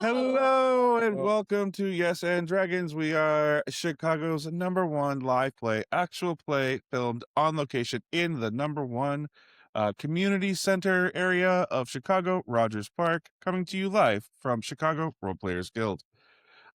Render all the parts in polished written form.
Hello and welcome to Yes and Dragons. We are Chicago's #1 live play, actual play filmed on location in the #1 community center area of Chicago, Rogers Park, coming to you live from Chicago Role Players Guild.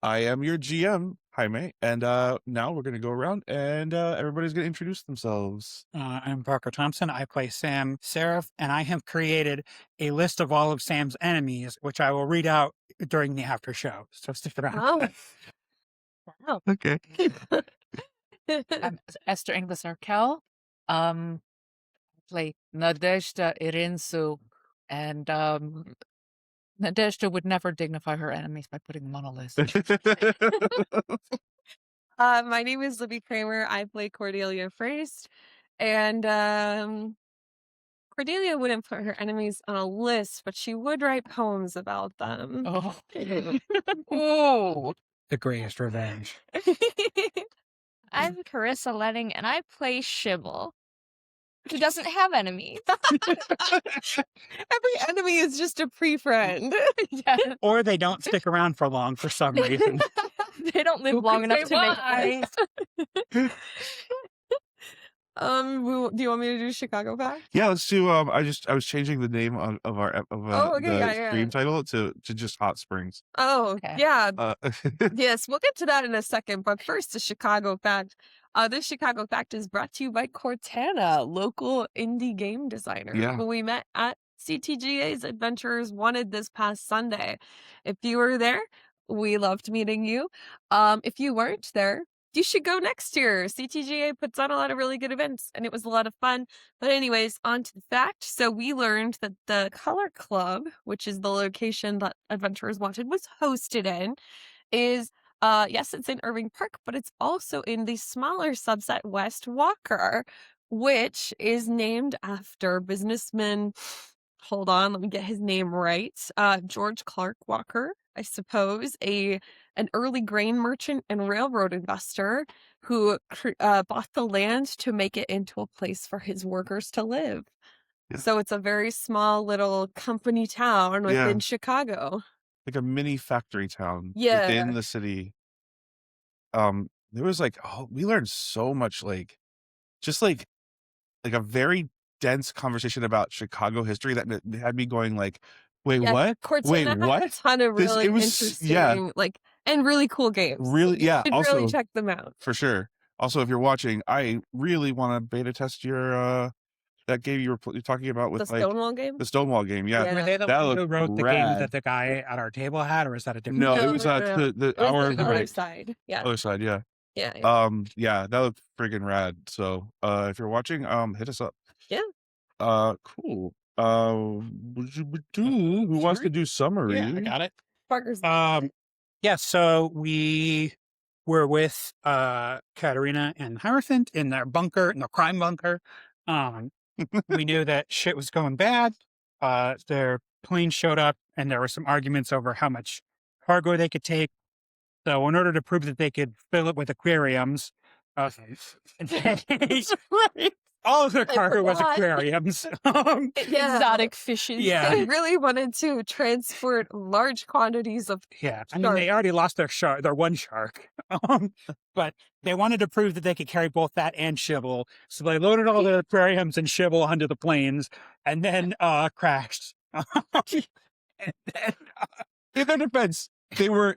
I am your GM, Jaime, and now we're going to go around and everybody's going to introduce themselves. I'm Parker Thompson. I play Sam Serif, and I have created a list of all of Sam's enemies, which I will read out during the after show. So stick around. Oh. Wow. Okay. I'm Esther Engels Arkell. I play Nadezhda Irinsu, and Nadezhda would never dignify her enemies by putting them on a list. My name is Libby Kraemer. I play Cordelia Freijst, and Cordelia wouldn't put her enemies on a list, but she would write poems about them. Oh. Oh. The greatest revenge. I'm Carissa Lehning, and I play Shibble, who doesn't have enemies. Every enemy is just a pre-friend. Yes. Or they don't stick around for long for some reason. They don't live long enough to make friends. Do you want me to do Chicago Fact? Yeah, let's do. I was changing the name of the stream title to just Hot Springs. Oh, Okay. yeah. Yes, we'll get to that in a second. But first, the Chicago Fact. This Chicago Fact is brought to you by Cortana, local indie game designer, who we met at CTGA's Adventurers Wanted this past Sunday. If you were there, we loved meeting you. If you weren't there, you should go next year. CTGA puts on a lot of really good events, and it was a lot of fun. But anyways, on to the fact. So we learned that the Color Club, which is the location that Adventurers Wanted was hosted in, is, yes, it's in Irving Park, but it's also in the smaller subset West Walker, which is named after businessman, hold on, let me get his name right, George Clark Walker, I suppose, an early grain merchant and railroad investor who bought the land to make it into a place for his workers to live. Yeah. So it's a very small little company town within Chicago. Like a mini factory town Yeah. within the city. There was we learned so much, just like a very dense conversation about Chicago history that had me going wait, what? Cortana Wait, had what? a ton of really interesting, and really cool games. Really, yeah. You should Also, really check them out. For sure. Also, if you're watching, I really want to beta test your that game you were talking about with The Stonewall game? The Stonewall game, yeah. Were they the That one who looked wrote the game rad. that the guy at our table had, or is that a different No, game? it was the other side. Yeah. other side, yeah. Yeah. Yeah, that looked friggin' rad. So, if you're watching, hit us up. Yeah. Cool. Who wants to do summary? Yeah, I got it. Parker's. Yeah, so we were with Katerina and Hierophant in their bunker, in the crime bunker. We knew that shit was going bad. Their plane showed up, and there were some arguments over how much cargo they could take. So in order to prove that they could fill it with aquariums, all of their cargo was aquariums. Exotic fishes. Yeah. They really wanted to transport large quantities of Yeah, I mean, they already lost their one shark. But they wanted to prove that they could carry both that and Shibble. So they loaded all the aquariums and Shibble onto the planes and then crashed. And then, In their defense, they were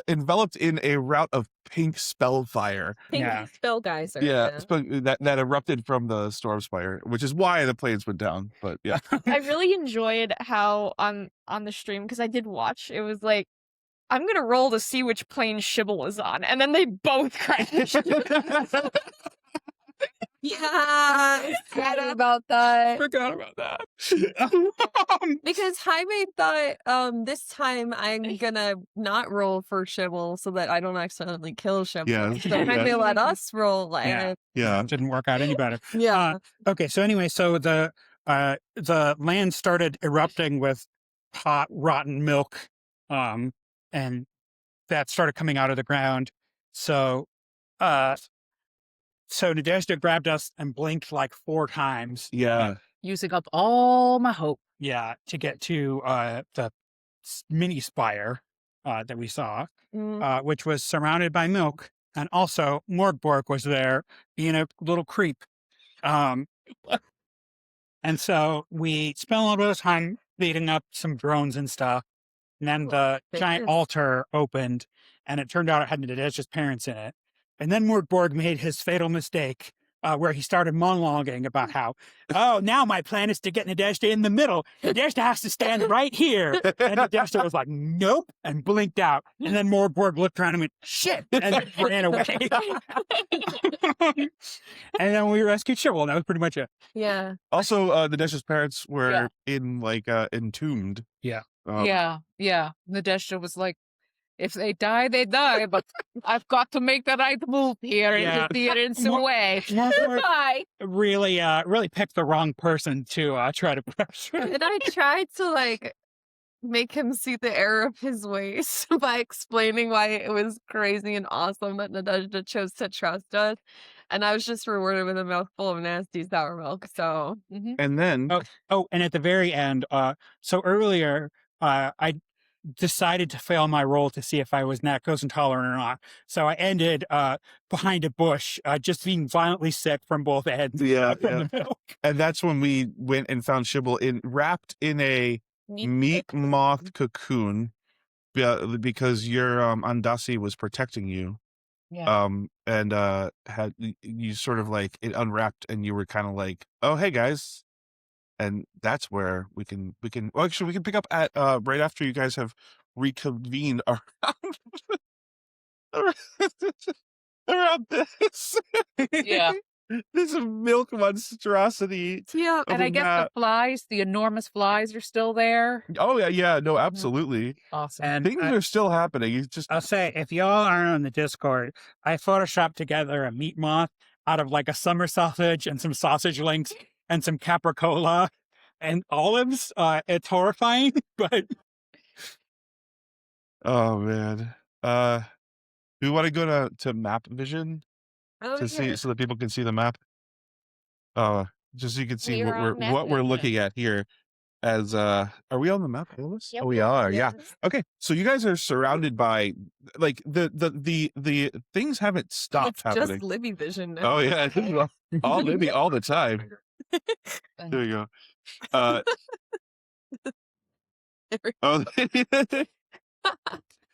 enveloped in a rout of pink spell fire. pink Yeah. spell geyser. Yeah, that erupted from the storm spire, which is why the planes went down. But yeah, I really enjoyed how on the stream, because I did watch, it was like, I'm going to roll to see which plane Shibble was on. And then they both crashed. Yeah. Forgot about that. forgot about that. Because Jaime thought, this time I'm gonna not roll for Shibble so that I don't accidentally kill Shibble. Yeah. So Jaime let us roll. yeah. Didn't work out any better. Yeah. Okay, so anyway, so the land started erupting with hot, rotten milk, and that started coming out of the ground. So Nadezhda grabbed us and blinked like 4 times. Yeah. Using up all my hope. Yeah, to get to the mini spire that we saw, Mm. which was surrounded by milk. And also, Morgborg was there being a little creep. And so we spent a little bit of time beating up some drones and stuff. And then the giant Goodness. altar opened, and it turned out it had Nadezhda's parents in it. And then Morgborg made his fatal mistake, where he started monologuing about how, oh, now my plan is to get Nadezhda in the middle. Nadezhda has to stand right here. And Nadezhda was like, nope, and blinked out. And then Morgborg looked around and went, shit, and ran away. And then we rescued Shibble, and that was pretty much it. Yeah. Also, Nadezhda's parents were entombed. Yeah. Yeah. Nadezhda was like, if they die, they die, but I've got to make the right move here Yeah. in the Irinsu way. Morgborg Bye. really picked the wrong person to try to pressure. And I tried to make him see the error of his ways by explaining why it was crazy and awesome that Nadezhda chose to trust us. And I was just rewarded with a mouthful of nasty sour milk. So And then Oh, and at the very end, so earlier, I decided to fail my roll to see if I was lactose intolerant or not. So I ended behind a bush, just being violently sick from both ends. Yeah, from the milk. and that's when we went and found Shibble wrapped in a meat moth cocoon because your Andasi was protecting you. Yeah. And had you sort of it unwrapped and you were kind of like, oh, hey guys. And that's where we can well, actually we can pick up at right after you guys have reconvened around this. Yeah. This milk monstrosity. yeah. of And a I guess map. the enormous flies are still there. Oh yeah, no, absolutely. Awesome. And Things are still happening. It's just I'll say, if y'all aren't on the Discord, I photoshopped together a meat moth out of a summer sausage and some sausage links and some capricola and olives. It's horrifying, but oh man. Do we want to go to map vision Oh, to see yeah. so that people can see the map? Just so you can see We what are on map we're vision. looking at here. As are we on the map, Elvis? Yep. Oh, we are. Yeah. Yes. Okay. So you guys are surrounded by the things haven't stopped It's happening. just Libby vision now. Oh yeah, this is all Libby all the time. There you go. Oh,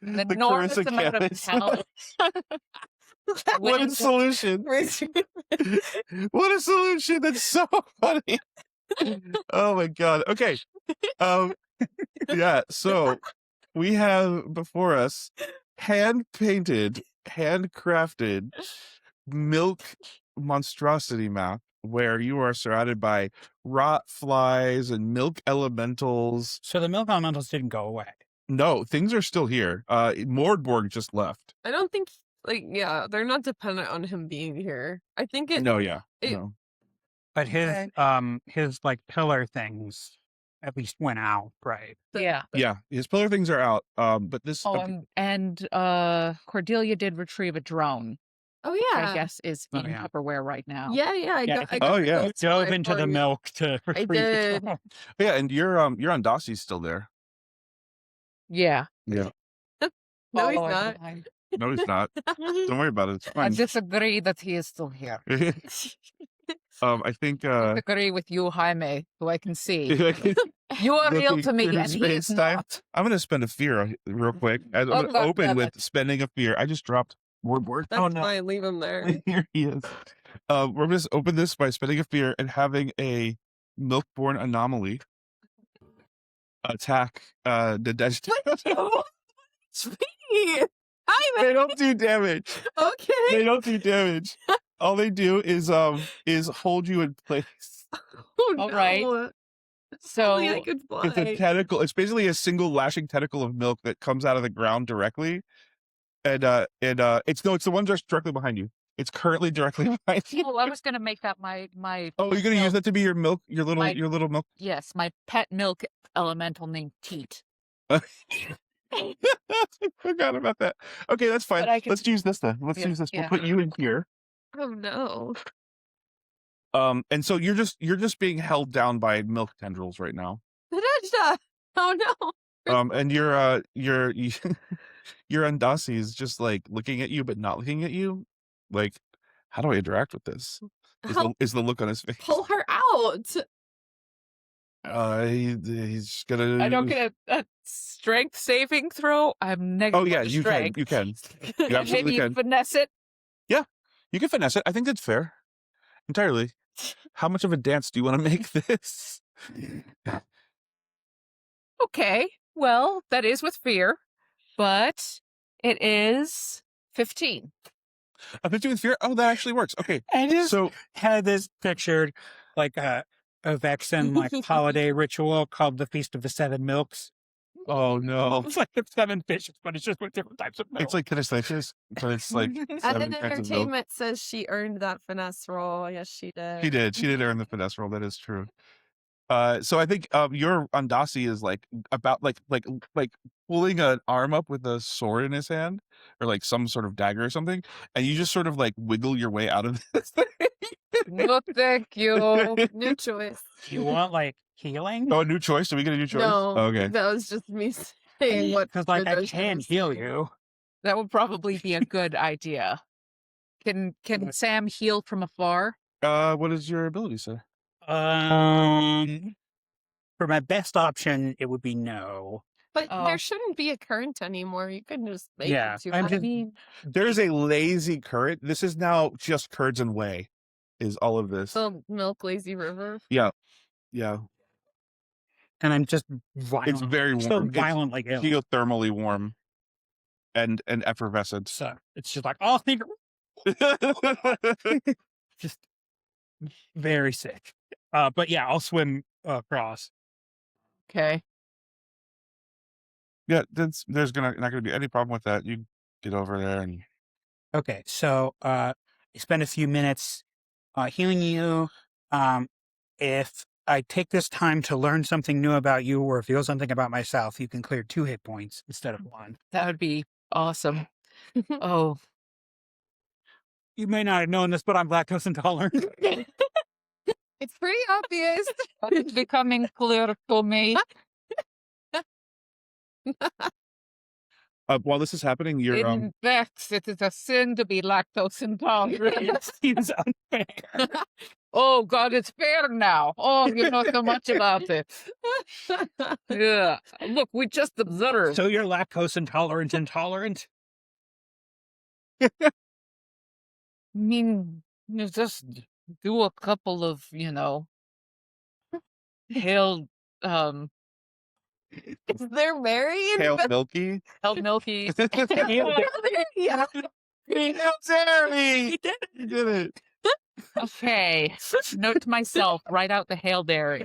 An the enormous Carissa amount of cannons. talent. What a Went- solution! What a solution! That's so funny. Oh my god. Okay. Yeah. So we have before us hand-painted, handcrafted milk monstrosity map where you are surrounded by rot flies and milk elementals. so the milk elementals didn't go away. No, things are still here. Mordborg just left. I don't think they're not dependent on him being here. I think it No, yeah. it- No. But Okay. his pillar things at least went out, right? Yeah. Yeah, his pillar things are out. But this Oh, and Cordelia did retrieve a drone. Oh Which yeah. I guess is Oh, in yeah. Tupperware right now. Yeah, I Yeah, got, he- I got Oh, the yeah. ghost Dove fly into for the you. milk to retrieve did. the yeah, and your Andasi's still there. Yeah. Yeah. No, he's Following not. behind. No, he's not. Don't worry about it. It's I fine. disagree that he is still here. I think Disagree with you, Jaime, who I can see. looking You are real to me, through and he is space-time. not. I'm gonna spend a fear real quick. I'm Oh, gonna God open damn with it. spending a fear. I just dropped Wordboard. That's Oh no. fine. Leave him there. Here he is. We're gonna open this by spending a fear and having a milk-born anomaly attack Nadezhda. Sweet. They don't do damage. Okay. They don't do damage. All they do is hold you in place. Oh, All right. no. So Only I could fly. It's a tentacle. It's basically a single lashing tentacle of milk that comes out of the ground directly. And it's the one just directly behind you. It's currently directly behind you. oh, I was gonna make that my Oh, you're gonna use that to be your milk, your little milk. yes, my pet milk elemental named Teat. I forgot about that. Okay, that's fine. But I can- Let's use this then. Let's Yeah, use this. yeah. We'll put you in here. Oh no. And so you're just being held down by milk tendrils right now. Nadezhda. Oh no. And your Andasi is just like looking at you but not looking at you. Like, how do I interact with this? Is the look on his face? Pull her out. He's gonna. I don't get a strength saving throw. I'm negative. Oh yeah, on you strength. can. You can. You absolutely Maybe you can. finesse it. You can finesse it. I think that's fair. Entirely. How much of a dance do you want to make this? Okay. Well, that is with fear, but it is 15. A 15 with fear? Oh, that actually works. Okay. I just So had this pictured like a Vexen like holiday ritual called the Feast of the Seven Milks. oh no. It's like the seven fishes, but it's just with different types of milk. It's like Kinesthesis, but it's like And seven then kinds of milk. entertainment says she earned that finesse roll. Yes, she did. She did. She did earn the finesse roll. That is true. So I think your Andasi is like about like pulling an arm up with a sword in his hand or like some sort of dagger or something, and you just sort of like wiggle your way out of this thing. No, thank you. New choice. You want like healing? Oh, a new choice? Did we get a new choice? No, Okay. that was just me saying what. Because like I tradition can is. heal you. That would probably be a good idea. Can Sam heal from afar? What is your ability, sir? For my best option, it would be no. But Oh. there shouldn't be a current anymore. You can just make Yeah, it too. I'm much. just- There's a lazy current. This is now just curds and whey. Is all of this? The Milk Lazy River. Yeah. And I'm just violent. It's very still warm. violently ill. It's geothermally warm, and effervescent. So it's just like all things just very sick. But yeah, I'll swim across. Okay. Yeah, there's not gonna be any problem with that. You get over there and Okay, so I spend a few minutes healing you. If I take this time to learn something new about you or reveal something about myself, you can clear 2 hit points instead of 1. That would be awesome. Oh, You may not have known this, but I'm lactose intolerant. It's pretty obvious. it's becoming clear to me. while this is happening, you're In fact, it is a sin to be lactose intolerant. It seems unfair. Oh, God, it's fair now. Oh, you know so much about it. Yeah. Look, we just observed. So you're lactose intolerant? I mean, you just do a couple of, hail, Is there Mary in pale bed? milky. held milky. Yeah. Terry! You did it. Okay. Note to myself, write out the Hail Dairy.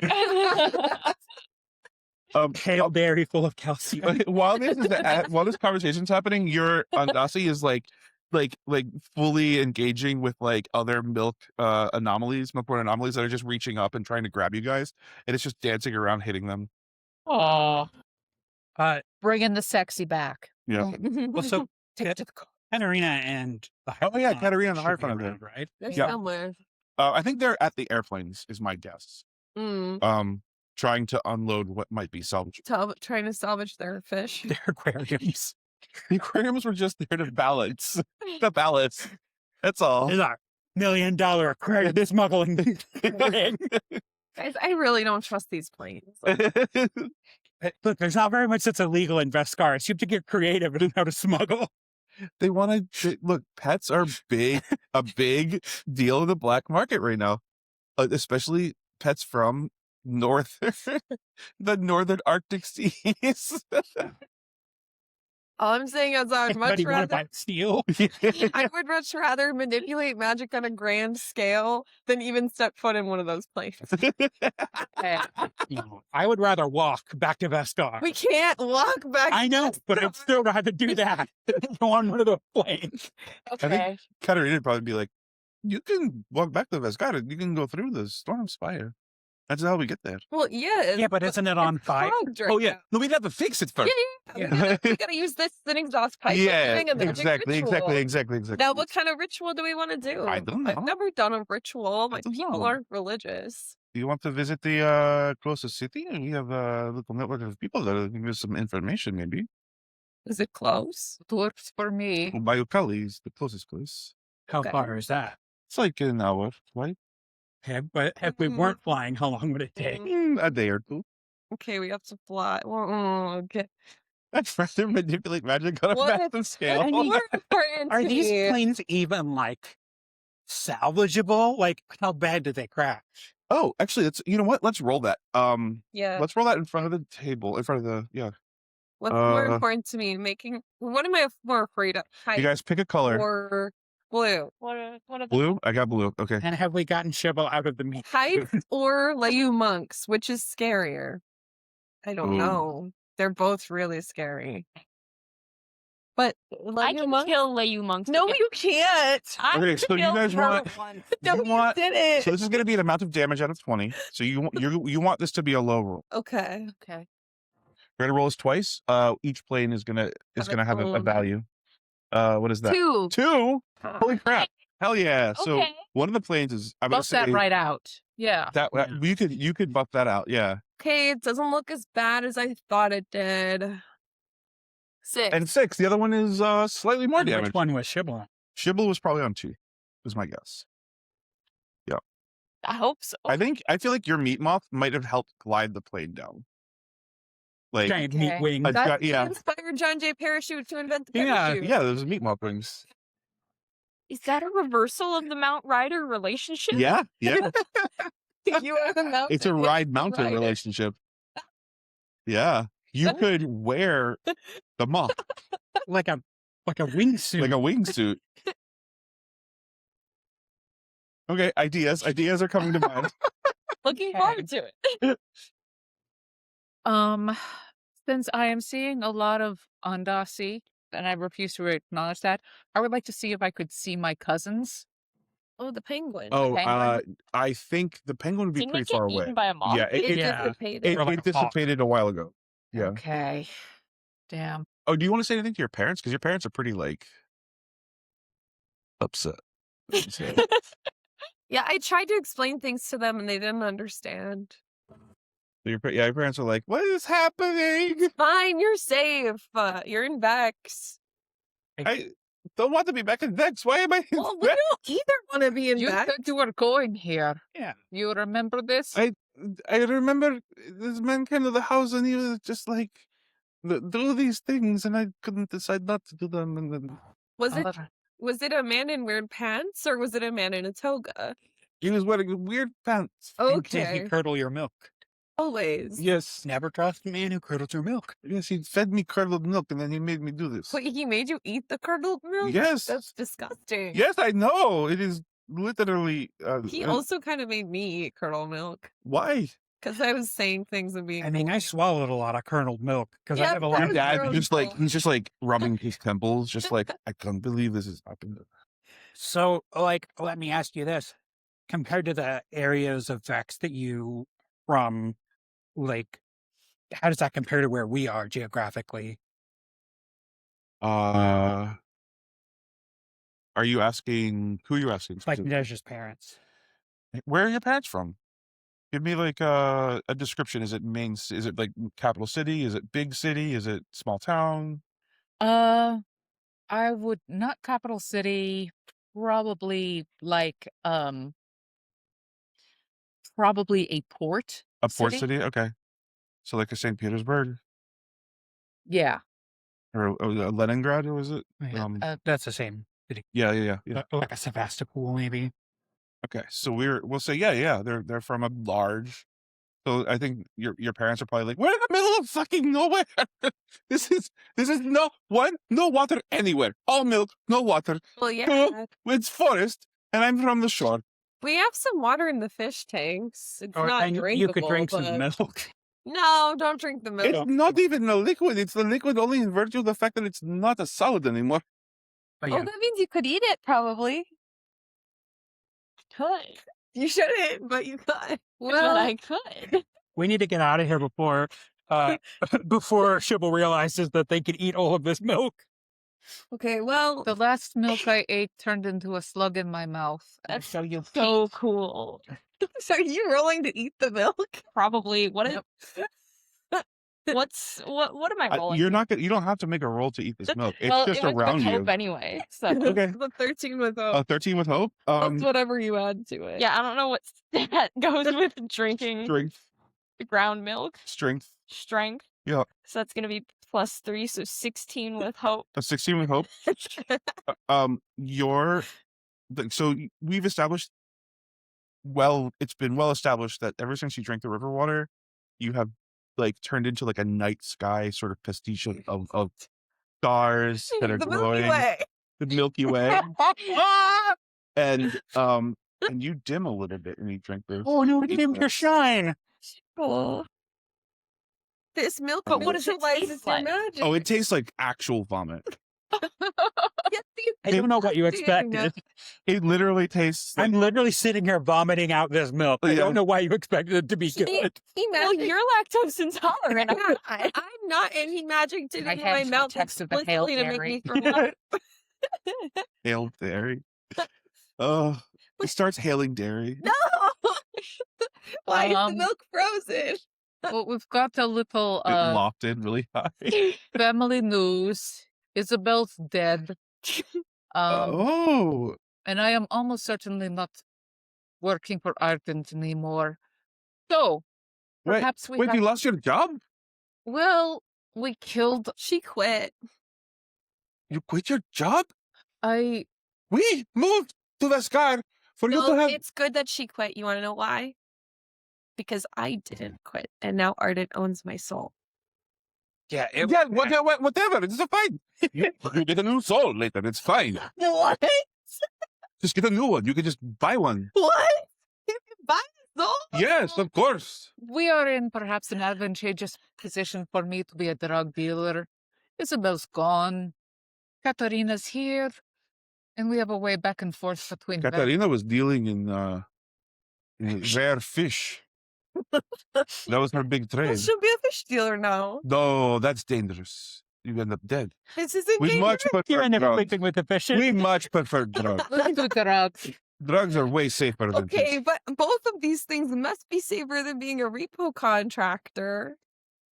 Hail Dairy full of calcium. While this conversation's happening, your Andasi is like fully engaging with like other milkborne anomalies that are just reaching up and trying to grab you guys, and it's just dancing around hitting them. Oh, Bringing the sexy back. Yeah. Well, so Take it to the Katarina and the Oh yeah, Katarina and the should be Hierophant are there. around, right? They're Yeah. somewhere. I think they're at the airplanes, is my guess. Mm. Trying to unload what might be salvaged. Trying to salvage their fish. Their aquariums. The aquariums were just there to balance. The balance. That's all. It's a $1 million aquarium smuggling ring. Guys, I really don't trust these planes. Look, there's not very much that's illegal in Vescarre. So you have to get creative in how to smuggle. They want to look. Pets are a big deal in the black market right now, especially pets from the northern Arctic seas. All I'm saying is I'd much Anybody want to rather buy steel? I would much rather manipulate magic on a grand scale than even step foot in one of those planes. No, I would rather walk back to Vescarre. We can't walk back. I know, but I'd still rather do that than go on one of those planes. Okay. Katarina would probably be like, "You can walk back to Vescarre. You can go through the storm spire. That's how we get there." Well, yeah. Yeah, but isn't it on fire? Oh yeah, no, we'd have to fix it first. Yeah. We gotta use this as an exhaust pipe. We're Yeah, doing a magic ritual. exactly. Now, what kind of ritual do we want to do? I don't I've know. never done a ritual. My don't people know. aren't religious. you want to visit the closest city? We have a little network of people that will give you some information, maybe. Is it close? It works for me. Well, Bayukali is the closest place. How Okay. far is that? It's like an hour, right? But if we weren't flying, how long would it take? A day or two. Okay, we have to fly. Okay. I'd rather manipulate magic on a What? massive scale. I mean, More important Are to these me. planes even like salvageable? Like, how bad did they crash? Oh, actually, you know what? Let's roll that. Yeah. Let's roll that in front of the table, in front of the What's more uh, important to me? What am I more afraid of? You Height guys pick a color. or blue? What are the Blue? I got blue. Okay. And have we gotten Shibble out of the meat? height or Leyu monks? Which is scarier? I don't Ooh. know. They're both really scary. But I Leyu can monks? kill Leyu monks. No, you can't. I Okay, so you killed guys her want- once. No, you you want- didn't. So this is going to be an amount of damage out of 20. So you want this to be a low roll. Okay. Okay. We're gonna roll this twice. Each plane is gonna have a own. value. What is that? 2. 2. Holy crap! Hell yeah! So Okay. one of the planes is I'm gonna Bust that say right out. Yeah. that Yeah. you could buff that out. Yeah. Okay, it doesn't look as bad as I thought it did. 6. And 6. The other one is slightly more And damage. which one was Shibble? Shibble was probably on 2. Is my guess. I hope so. I feel like your meat moth might have helped glide the plane down. Like Giant meat Okay. wings. That yeah. inspired John J. Parachute to invent the Yeah, parachute. Yeah, there's meat moth wings. Is that a reversal of the Mount Rider relationship? Yeah, yeah. You are the mountain. It's a ride mountain rider. relationship. Yeah. You could wear the moth like a wingsuit. like a wingsuit. Okay, ideas are coming to mind. Looking Okay. forward to it. Since I am seeing a lot of Andasi, and I refuse to acknowledge that, I would like to see if I could see my cousins. Oh, the penguin. Oh, penguin? I think the penguin would be Didn't pretty it get far eaten away. by a moth? Yeah, It Yeah. dissipated. Or like it a hawk. dissipated a while ago. Yeah. Okay. Damn. Oh, do you want to say anything to your parents? Because your parents are pretty like upset. Yeah, I tried to explain things to them and they didn't understand. Your parents are like, "What is happening? Fine, you're safe. You're in Vex. I don't want to be back in Vex. Why am I in Well, we Vex?" don't either want to be in You Vex. said you were going here. Yeah. You remember this? I remember this man came to the house and he was just like, do these things, and I couldn't decide not to do them. And then Was it a man in weird pants or was it a man in a toga? he was wearing weird pants. And did he Okay. curdle your milk? Always. Yes, Never trust a man who curdles your milk. yes, he fed me curdled milk, and then he made me do this. Wait, he made you eat the curdled milk? Yes, That's disgusting. yes, I know. It is literally. He also kind of made me eat curdled milk Why? because I was saying things and being. I mean, I swallowed a lot of kerneled milk because I Yeah, have a that lot Your of. was dad gross, just like though. he's just like rubbing his temples, just like I can't believe this is happening. So, like, let me ask you this: compared to the areas of Vex that you from, like, how does that compare to where we are geographically? Are you asking? Who are you asking? Like specifically? Nadezhda's parents. Where are your parents from? Give me like a description. Is it is it like capital city? Is it big city? Is it small town? I would not capital city, probably like probably a port. A port City? city? Okay. So like a St. Petersburg Yeah. or a Leningrad, or was it? Yeah, that's the same. Yeah. Like a Sevastopol, maybe. Okay. So we'll say yeah. They're from a large. So I think your parents are probably like, we're in the middle of fucking nowhere. This is no water anywhere. All milk, no water. Well, yeah. It's forest, and I'm from the shore. We have some water in the fish tanks. It's Or- not and drinkable. you could drink some but- milk. No, don't drink the milk. It's not even a liquid. It's the liquid only in virtue of the fact that it's not a solid anymore. But Oh, yeah, that means you could eat it, probably. Could. You shouldn't, but you could. Well, I could. we need to get out of here before before Shibble realizes that they could eat all of this milk. Okay, well, The last milk I ate turned into a slug in my mouth. That's so you So cool. So are you rolling to eat the milk? Probably. What Yep. what am I rolling? You're not gonna. You don't have to make a roll to eat this milk. It's well, just it was with around you. hope anyway. So Okay. The 13 with hope. 13 with hope. Plus whatever you add to it. yeah, I don't know what stat goes with drinking Strength. ground milk. Strength. Strength. Yeah. So that's gonna be +3, so 16 with hope. 16 with hope. So we've established. Well, it's been well established that ever since you drank the river water, you have like turned into like a night sky sort of pastiche of stars that are the glowing. Milky Way. The Milky Way. and you dim a little bit when you drink this. Oh no, dim your shine. Oh. This milk But what does it neutralizes taste your like? magic. Oh, it tastes like actual vomit. Get the I don't know what you expected. It literally tastes like I'm literally sitting here vomiting out this milk. I Yeah. don't know why you expected it to be good. Well, Imagine. you're lactose intolerant. Yeah, I'm not any magic to I in my have mouth text of the Hail explicitly to make Dairy. me throw up. hail dairy. Oh, it starts hailing dairy. No! Why is the Um, milk frozen? Well, we've got a little It locked in really high. family news. Isabel's dead. Oh, And I am almost certainly not working for Ardent anymore. So, wait, perhaps we wait! have... You lost your job? Well, we killed... She quit. You quit your job? I... We moved to Vescarre for you to No, have. it's good that she quit. You want to know why? Because I didn't quit, and now Ardent owns my soul. Yeah, Yeah, whatever. It's fine. You get a new soul later. It's fine. What? Just get a new one. You can just buy one. What? You can buy a soul? Yes, of course. We are in perhaps an advantageous position for me to be a drug dealer. Isabel's gone. Katarina's here. And we have a way back and forth between... Katarina was dealing in rare fish. That was her big Well, trade. she'll be a fish dealer now. No, that's dangerous. You end up dead. This isn't We much dangerous. you prefer end up drugs. sleeping with the fishes. We much prefer drugs. Let's do drugs. Drugs are way safer than Okay, fish. but both of these things must be safer than being a repo contractor.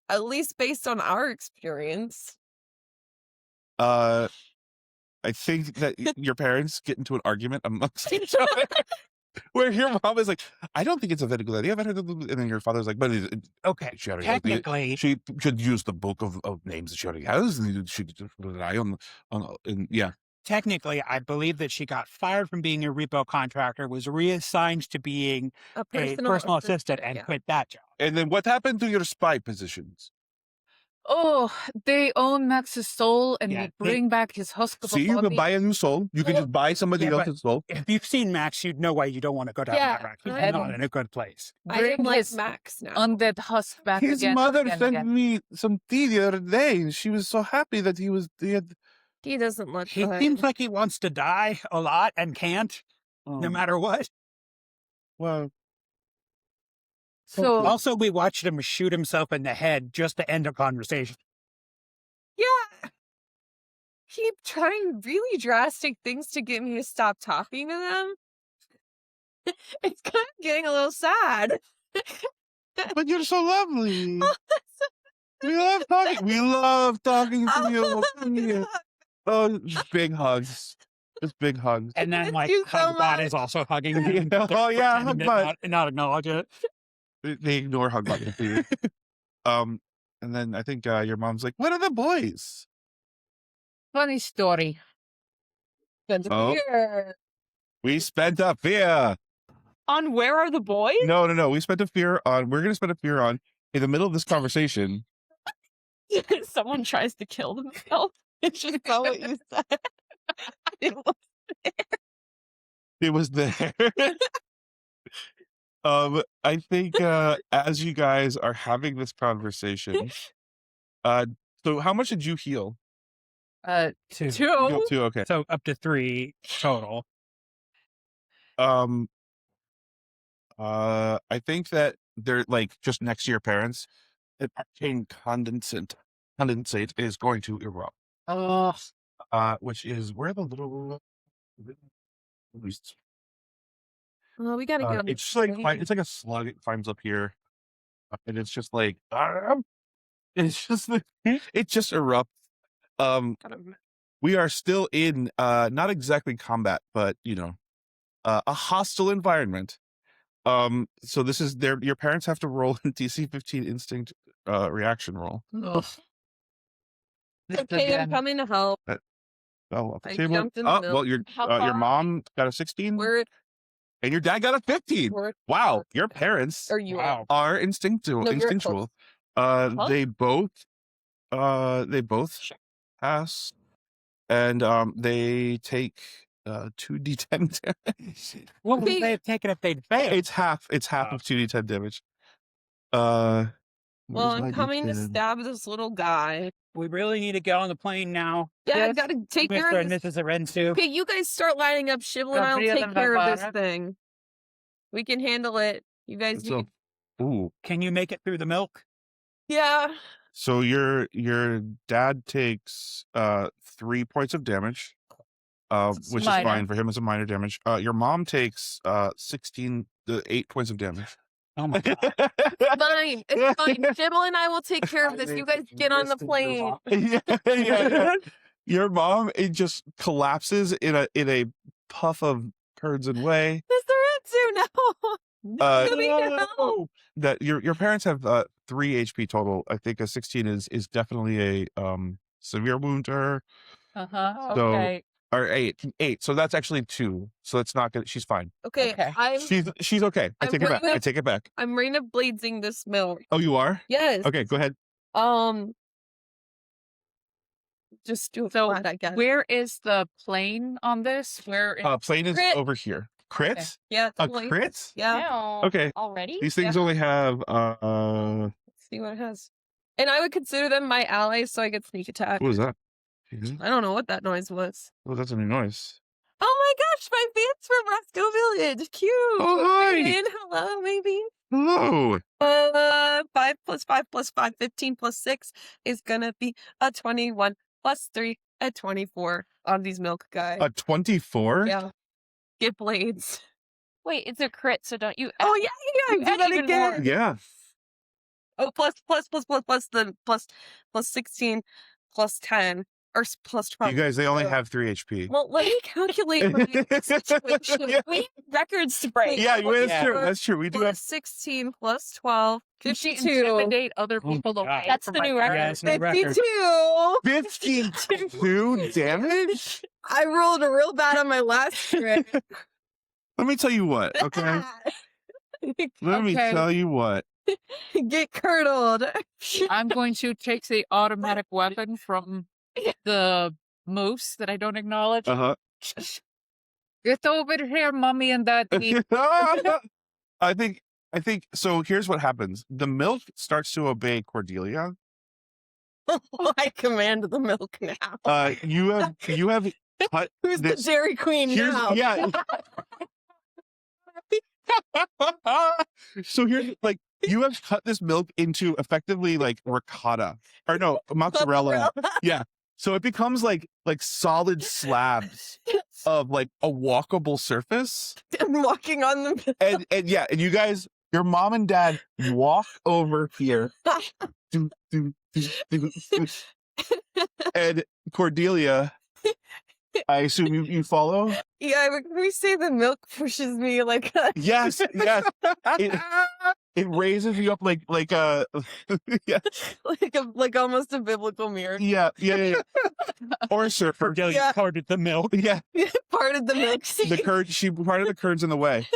At least based on our experience. I think that your parents get into an argument amongst each other. Where your mom is like, I don't think it's a very good idea. And then your father's like, but Okay, she already technically, she should use the book of names that she already has, and she should rely on yeah. technically, I believe that she got fired from being a repo contractor, was reassigned to being A a personal assistant, and yeah. quit that job. And then what happened to your spy positions? Oh, they own Max's soul and Yeah, we bring back his husk of a See, you body. can buy a new soul. You can just buy somebody Yeah, but- else's soul. If you've seen Max, you'd know why you don't want to go down Yeah, that route. He's I not know. in a good place. I Bring am like his Max now. undead husk back His again. mother again, sent again. me some tea the other day, and she was so happy that he had. He doesn't look He good. seems like he wants to die a lot and can't, no matter what. Well, So, Also, we watched him shoot himself in the head just to end a conversation. Yeah. Keep trying really drastic things to get me to stop talking to them. It's kind of getting a little sad. but you're so lovely. We love talking. We love talking to you. Yeah. Oh, just big hugs. Just big hugs. And then, Thank like, you so Hugbot much. is also hugging him. Oh, yeah, pretending to Hugbot. not acknowledge it. They ignore Hugbot completely. And then I think your mom's like, "What are the boys?" funny story. Oh, we spent a fear. On Where Are the Boys? No. We spent a fear on. We're gonna spend a fear on in the middle of this conversation. Someone tries to kill themselves. It's just not what you said. It was- It was there. I think as you guys are having this conversation, so how much did you heal? Two. You Two. healed two, okay. So up to 3 total. I think that they're like just next to your parents. An arcane condensate is going to erupt. Oh, Which is where the little Well, we gotta get on it's just like it's like a slug. It climbs up here, and it's just like it's just it just erupts. We are still in not exactly combat, but a hostile environment. So this is your parents have to roll a DC 15 instinct reaction roll. Ugh. Okay, I'm coming to help. Off the I table. jumped in the middle. Well, your mom got a 16, and your dad got a 15. Wow, your parents are instinctual. They both pass, and they take 2d10 damage. What would they have taken if they'd failed? It's half of 2d10 damage. Well, I'm coming to stab this little guy. We really need to get on the plane now. Yeah, I gotta take care Mr. of and this. Mrs. Irinsu. Okay, you guys start lining up Shibble and I'll take care of this thing. We can handle it. You guys Ooh. Can you make it through the milk? Yeah. So your dad takes 3 points of damage, which is fine for him. It's a minor damage. Your mom takes 8 points of damage. Oh my god. Fine. It's fine. Shibble and I will take care of this. You guys get on the plane. Yeah. Your mom, it just collapses in a puff of curds and whey. Mr. Irinsu, no. That your parents have 3 HP total. I think a 16 is definitely a severe wound to her. So, Okay. or 8. So that's actually 2. So it's not good. She's fine. Okay. She's okay. I take it back. I'm Raina bladesing this milk. Oh, you are? Yes. Okay, go ahead. Just do it So flat, I guess. where is the plane on this? Plane is Crit. over here. Crit? Okay. Yeah. A Totally. crit? Yeah. Okay. Already? These things only have Let's see what it has. And I would consider them my allies, so I get sneak attack. what was that? I don't know what that noise was. Oh, that's a new noise. Oh my gosh, my fans from Roscoe Village. Cute. Oh, hi. And hello, maybe. Hello. 5 plus 5 plus 5, 15 plus 6 is gonna be a 21 plus 3 at 24 on these milk guys. A 24? Yeah. Get blades. Wait, it's a crit, so don't you? Oh yeah, you do add that even again. more. Yeah. Oh, plus 16 plus 10 or plus 12. You guys, they only have 3 HP. Well, let me calculate my situation. Yeah. We have records to break. Yeah, that's true. That's true. We do have 16 plus 12. Can she 52. intimidate other people God. away That's from the my new record. parents? Yes, no record. 52. 52 damage? I rolled real bad on my last crit. Let me tell you what, okay? Let me Okay. tell you what. Get curdled. I'm going to take the automatic weapon from the moose that I don't acknowledge. Uh-huh. Get over here, mommy and daddy. I think so. Here's what happens. The milk starts to obey Cordelia. I command the milk now. You have cut Who's this. the Dairy Queen now? Yeah. So here's you have cut this milk into effectively like ricotta or no mozzarella. Yeah. So it becomes like solid slabs of like a walkable surface. I'm walking on the And you guys, your mom and dad walk over here. Do, do, do, do, do. And Cordelia, I assume you follow? Yeah, when we say the milk pushes me like Yes. It raises you up like a yeah. like almost a biblical mirror. Yeah. Or a surfer. Cordelia Yeah. parted the milk. Yeah. Part of the milk. She parted the curds in the way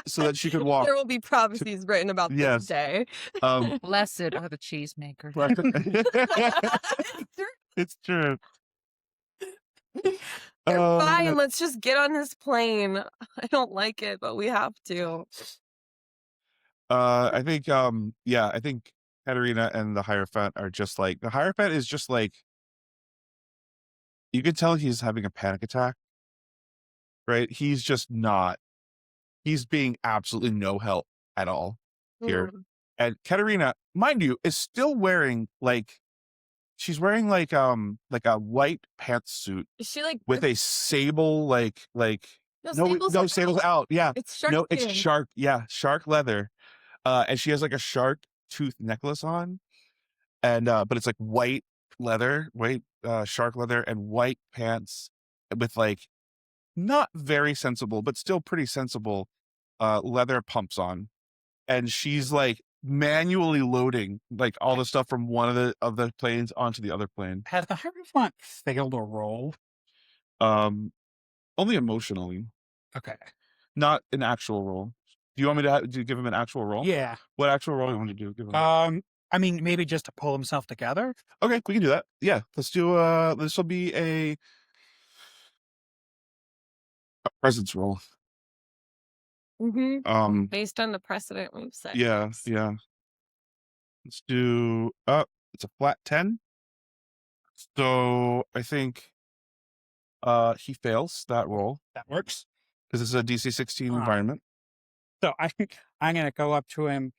so that she could walk. There will be prophecies written about Yes. this day. Blessed are the cheesemakers. It's true. Fine, let's just get on this plane. I don't like it, but we have to. I think I think Katerina and the Hierophant are just like the Hierophant is just like you could tell he's having a panic attack. Right? He's just not. He's being absolutely no help at all here. And Katerina, mind you, is still wearing she's wearing like a light pantsuit Is she like with a sable like No, sables out. Yeah. It's shark. No, it's shark. Yeah, shark leather. And she has like a shark tooth necklace on, and but it's like white leather, shark leather, and white pants with like not very sensible, but still pretty sensible leather pumps on. And she's like manually loading like all the stuff from one of the planes onto the other plane. Has the Hierophant failed a roll? Only emotionally, Okay. not an actual roll. Do you want me to give him an actual roll? Yeah. What actual roll do you want to do? Give him? I mean, maybe just to pull himself together. Okay, we can do that. Yeah, let's do. This will be a presence roll. Mm-hmm. Based on the precedent we've set. Yeah, yeah. Let's do. It's a flat 10. So I think he fails that roll That works. because it's a DC 16 environment. So I'm gonna go up to him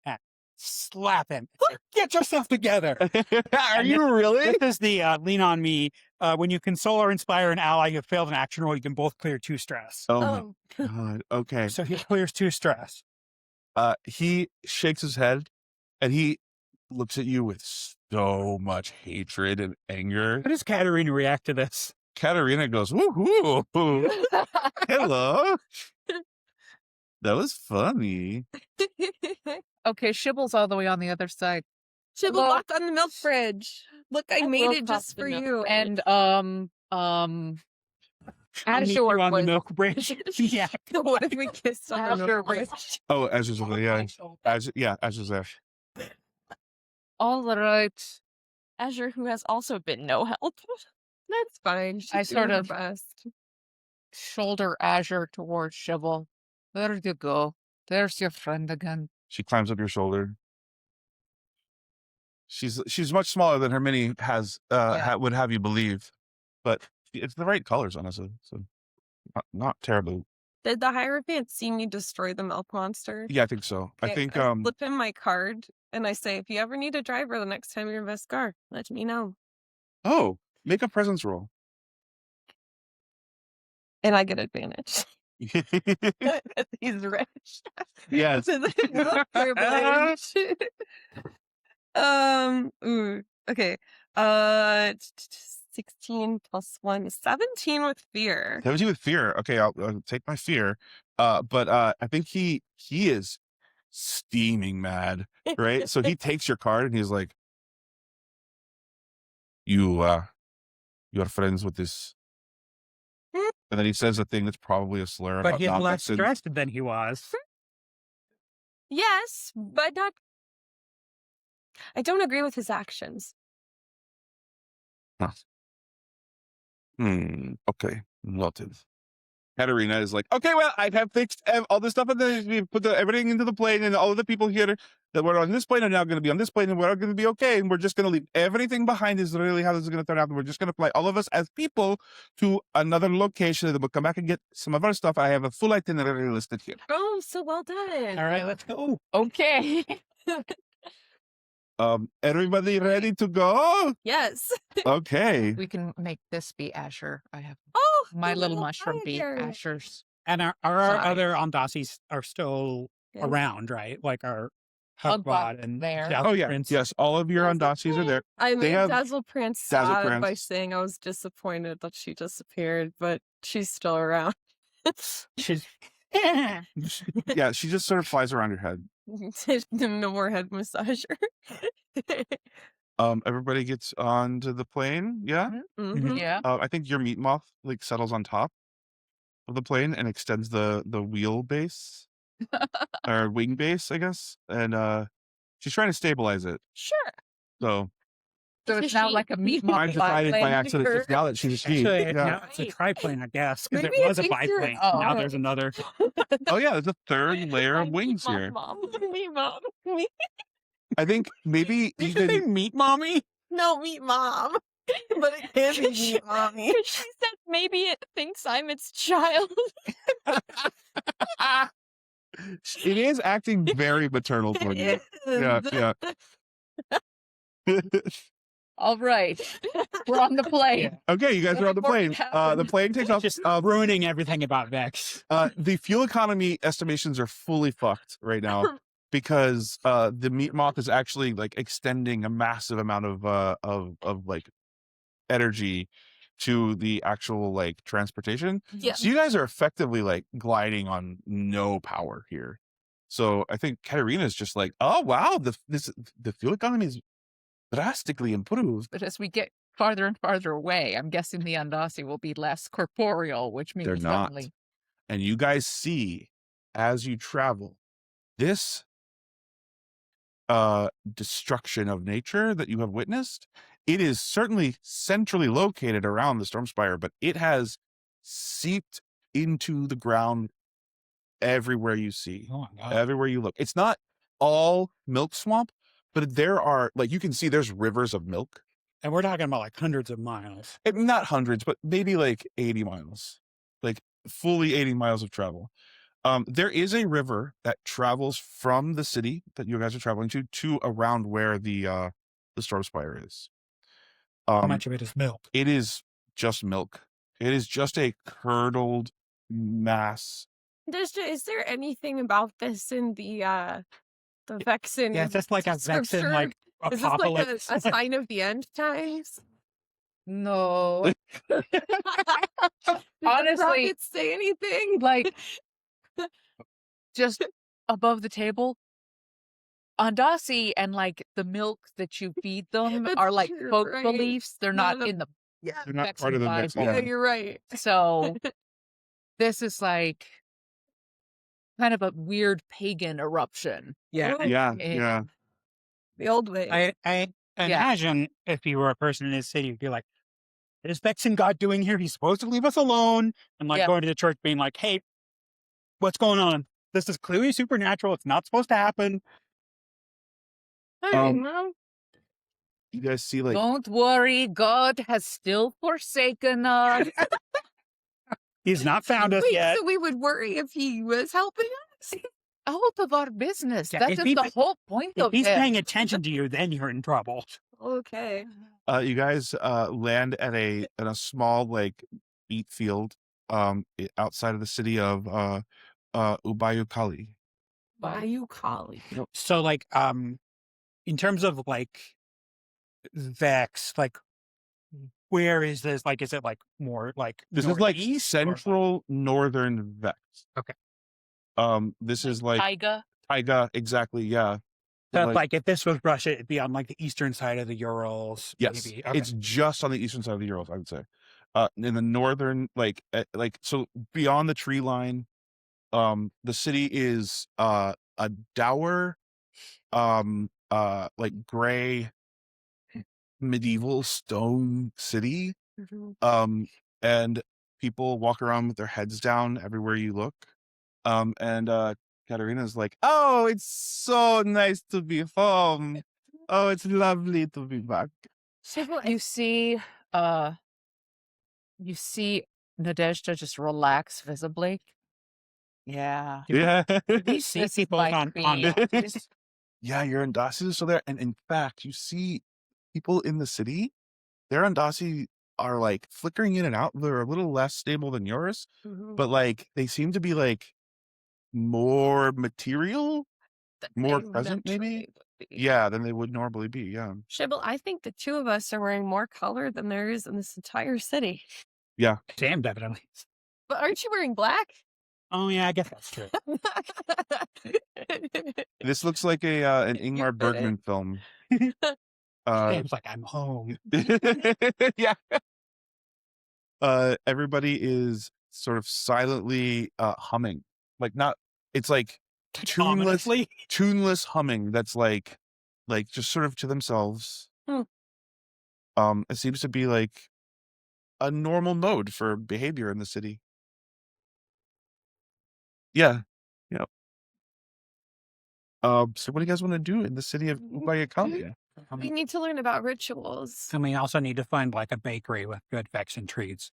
and slap him. Say, get yourself together. Are you really? This is the lean on me. When you console or inspire an ally who failed an action roll, you can both clear 2 stress. Oh my god. Okay. So he clears 2 stress. He shakes his head and he looks at you with so much hatred and anger. How does Katerina react to this? Katerina goes, woohoo! Hello. That was funny. Okay, Shibble's all the way on the other side. Shibble, Well- walk on the milk fridge. Look, I made it just for you. And I'll meet Azure you on the was- milk bridge. Yeah. What if we kissed on the Azure milk bridge? Oh, Azur's over there. Yeah. Azur's there. all right. Azure, who has also been no help. That's fine. She's I doing sort her of- best. Shoulder Azure towards Shibble. There you go. There's your friend again. She climbs up your shoulder. She's much smaller than her mini has would have you believe, but it's the right colors, honestly. So not terribly. Did the Hierophant see me destroy the milk monster? Yeah, I think so. I Okay, think flip him my card and I say, if you ever need a driver the next time you're in Vescarre, let me know. Oh, make a presence roll. And I get advantage. He's rich. Yes. To the milk privilege. Okay. 16 plus 1 is 17 with fear. 17 with fear. Okay, I'll take my fear. But I think he is steaming mad, right? So he takes your card and he's like, you are friends with this. And then he says a thing that's probably a slur. But about he's not less mixing- stressed than he was. Yes, but not. I don't agree with his actions. Okay, noted. Katerina is like, okay, well, I have fixed all this stuff, and then we put everything into the plane, and all of the people here that were on this plane are now going to be on this plane, and we're all going to be okay, and we're just going to leave everything behind. Is really how this is going to turn out. And we're just going to fly all of us as people to another location, and then we'll come back and get some of our stuff. I have a full itinerary listed here. Oh, so well done. All right, let's go. Okay. Everybody ready to go? Yes. Okay. We can make this be Azure. I have Oh, my the little mushroom be tiger. Azure's. And our Sorry. other Ondasis are still Yes. around, right? Like our Hugbot Hugbot and there. Dazzle Oh yeah, Prince. yes. All of your Dazzle Ondasis are there. I made have Dazzle Prince Dazzle sad by Prince. saying I was disappointed that she disappeared, but she's still around. She's Yeah, she just sort of flies around your head. No more head massager. Everybody gets onto the plane. Yeah. Mhm. Yeah. I think your meat moth like settles on top of the plane and extends the wheel base or wing base, I guess. And she's trying to stabilize it. Sure. So So it's now like a meat I moth. decided by landing accident her. just now that she's a she. actually Yeah. now it's a triplane, I guess, because Maybe it it was a thinks you're- biplane. Oh. Now there's another. Oh yeah, there's a third layer of My wings meat here. mom. Me mom. Me. I think maybe Did you say even meat mommy? No, meat mom. But it can be meat mommy. She said maybe it thinks I'm its child. it is acting very maternal toward you. It is. Yeah, yeah. All right. We're on the plane. Okay, you guys are on the What plane. happened? The plane takes off. Just ruining everything about Vex. The fuel economy estimations are fully fucked right now because the meat moth is actually like extending a massive amount of like energy to the actual like transportation. Yeah. So you guys are effectively like gliding on no power here. So I think Katerina's just like, oh wow, the fuel economy is drastically improved. But as we get farther and farther away, I'm guessing the Andasi will be less corporeal, which means They're not. suddenly And you guys see as you travel this destruction of nature that you have witnessed. It is certainly centrally located around the Stormspire, but it has seeped into the ground everywhere you see, Oh my God. everywhere you look. It's not all milk swamp, but there are, like, you can see there's rivers of milk. And we're talking about like hundreds of miles. Not hundreds, but maybe like 80 miles, like fully 80 miles of travel. There is a river that travels from the city that you guys are traveling to around where the Stormspire is. How much of it is milk? It is just milk. It is just a curdled mass. Is there anything about this in the Vexen? Yeah, it's just like a Vexen scripture? like Is this like apocalypse. a sign of the end times? no. Did the Honestly, prophets say anything? like just above the table, Andasi and like the milk that you feed them That's are like true, folk right? beliefs. They're not No. in the Yeah. They're not Vexen part of the Bible. Vexen. Yeah, Yeah. you're right. So this is like kind of a weird pagan eruption. Yeah. Oh, Yeah, Eh, yeah. the old way. I imagine if you were a person in this city, you'd be like, what is Vexen God doing here? He's supposed to leave us alone. And like Yeah. going to the church being like, hey, what's going on? This is clearly supernatural. It's not supposed to happen. I don't Um, know. You guys see, like, Don't worry, God has still forsaken us. He's not found us Wait, yet. so we would worry if he was helping us? Out of our business. Yeah, That if is he- the whole point If of he's it. paying attention to you, then you're in trouble. Okay. you guys land at a small like beet field outside of the city of Ubayukali. Bayou Collie. So like in terms of like Vex, like where is this? Like is it like more like This is like northeast or, like- central northern Vex. Okay. This is like Taiga. Taiga, exactly, yeah. So Like- like if this was Russia, it'd be on like the eastern side of the Urals. Yes, Maybe. Okay. it's just on the eastern side of the Urals, I would say. In the northern, like so beyond the tree line, the city is a dour, like gray medieval stone city. And people walk around with their heads down everywhere you look. And Katerina's like, oh, it's so nice to be home. Oh, it's lovely to be back. You see Nadezhda just relax visibly. Yeah. Yeah. You see This is people my on queen. this. Yeah, your Andasi is still there. And in fact, you see people in the city, their Andasi are like flickering in and out. They're a little less stable than yours, but like they seem to be like more material, more present, maybe. Yeah, than they would normally be. Yeah. Shibble, I think the two of us are wearing more color than there is in this entire city. Sam definitely. But aren't you wearing black? Oh yeah, I guess that's true. This looks like an You're Ingmar good. Bergman film. Sam's like, I'm home. Yeah. Everybody is sort of silently humming. Like not it's like Ominously. tuneless humming that's like just sort of to themselves. It seems to be like a normal mode for behavior in the city. Yeah. Yeah. So what do you guys want to do in the city of Ubayakali? We need to learn about rituals. And we also need to find like a bakery with good Vexen treats.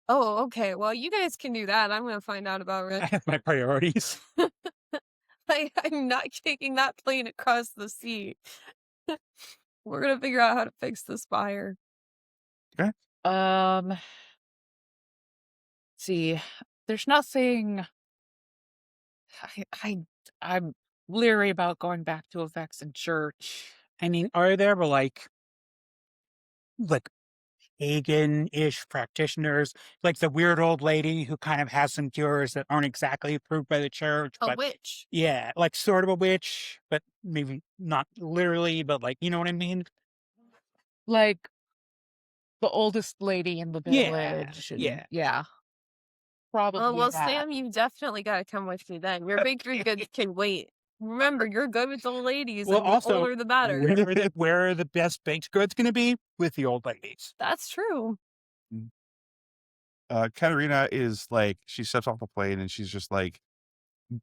Oh, okay. Well, you guys can do that. I'm going to find out about I rituals. have my priorities. I'm not taking that plane across the sea. We're gonna figure out how to fix this fire. See, there's nothing. I'm leery about going back to a Vexen church. I mean, are there like pagan-ish practitioners, like the weird old lady who kind of has some cures that aren't exactly approved by the church? A but witch. Yeah, like sort of a witch, but maybe not literally, but like, you know what I mean? Like the oldest lady in the Yeah, village. yeah. Yeah. Probably. Oh, well, that. Sam, you definitely gotta come with me then. Your bakery goods can wait. Remember, you're good with the ladies, Well, and the also, older the better. where are the best baked goods going to be? With the old ladies. That's true. Katerina is like, she steps off the plane and she's just like,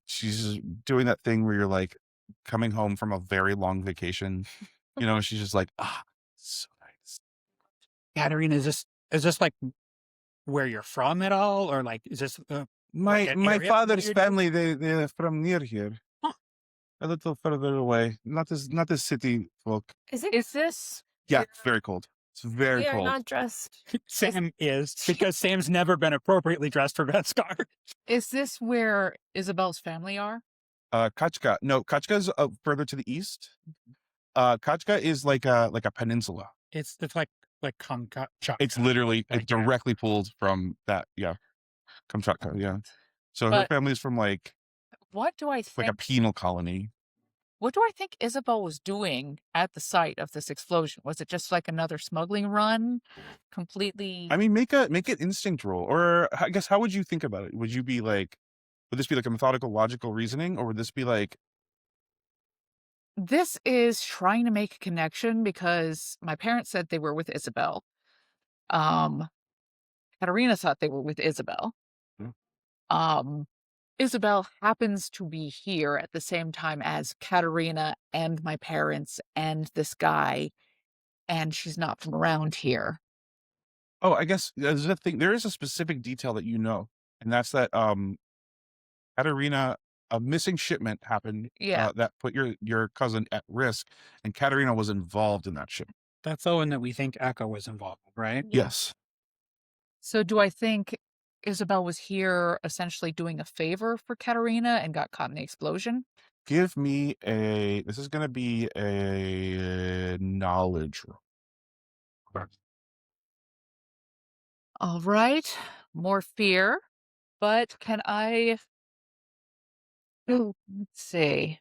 she's doing that thing where you're like coming home from a very long vacation, you know, and she's just like, so nice. Katerina, is this like where you're from at all? Or like, is this My an area father's you're- family, they're from near here. Huh. A little further away. Not this city folk. Is it? Is this? Yeah, it's very cold. It's very We are cold. not dressed. Sam is, because Sam's never been appropriately dressed for Vescarre. Is this where Isabel's family are? Kachka. No, Kachka's further to the east. Kachka is like a peninsula. It's like Kamchatka. It's literally Like, directly pulled from that. Yeah, Kamchatka. Yeah. So her But- family's from like What do I think? a penal colony. What do I think Isabel was doing at the site of this explosion? Was it just like another smuggling run? Completely. I mean, make an instinct roll, or I guess how would you think about it? Would you be like, would this be like a methodical, logical reasoning, or would this be like, This is trying to make a connection because my parents said they were with Isabel. Katerina thought they were with Isabel. Hmm. Isabel happens to be here at the same time as Katerina and my parents and this guy, and she's not from around here. oh, I guess there's a thing. There is a specific detail that you know, and that's that Katerina, a missing shipment happened. Yeah. That put your cousin at risk, and Katerina was involved in that shipment. That's the one that we think Echo was involved with, right? Yes. So do I think Isabel was here essentially doing a favor for Katerina and got caught in the explosion? Give me a. This is going to be a knowledge roll. Correct. All right. More fear. But can I... Oh, let's see.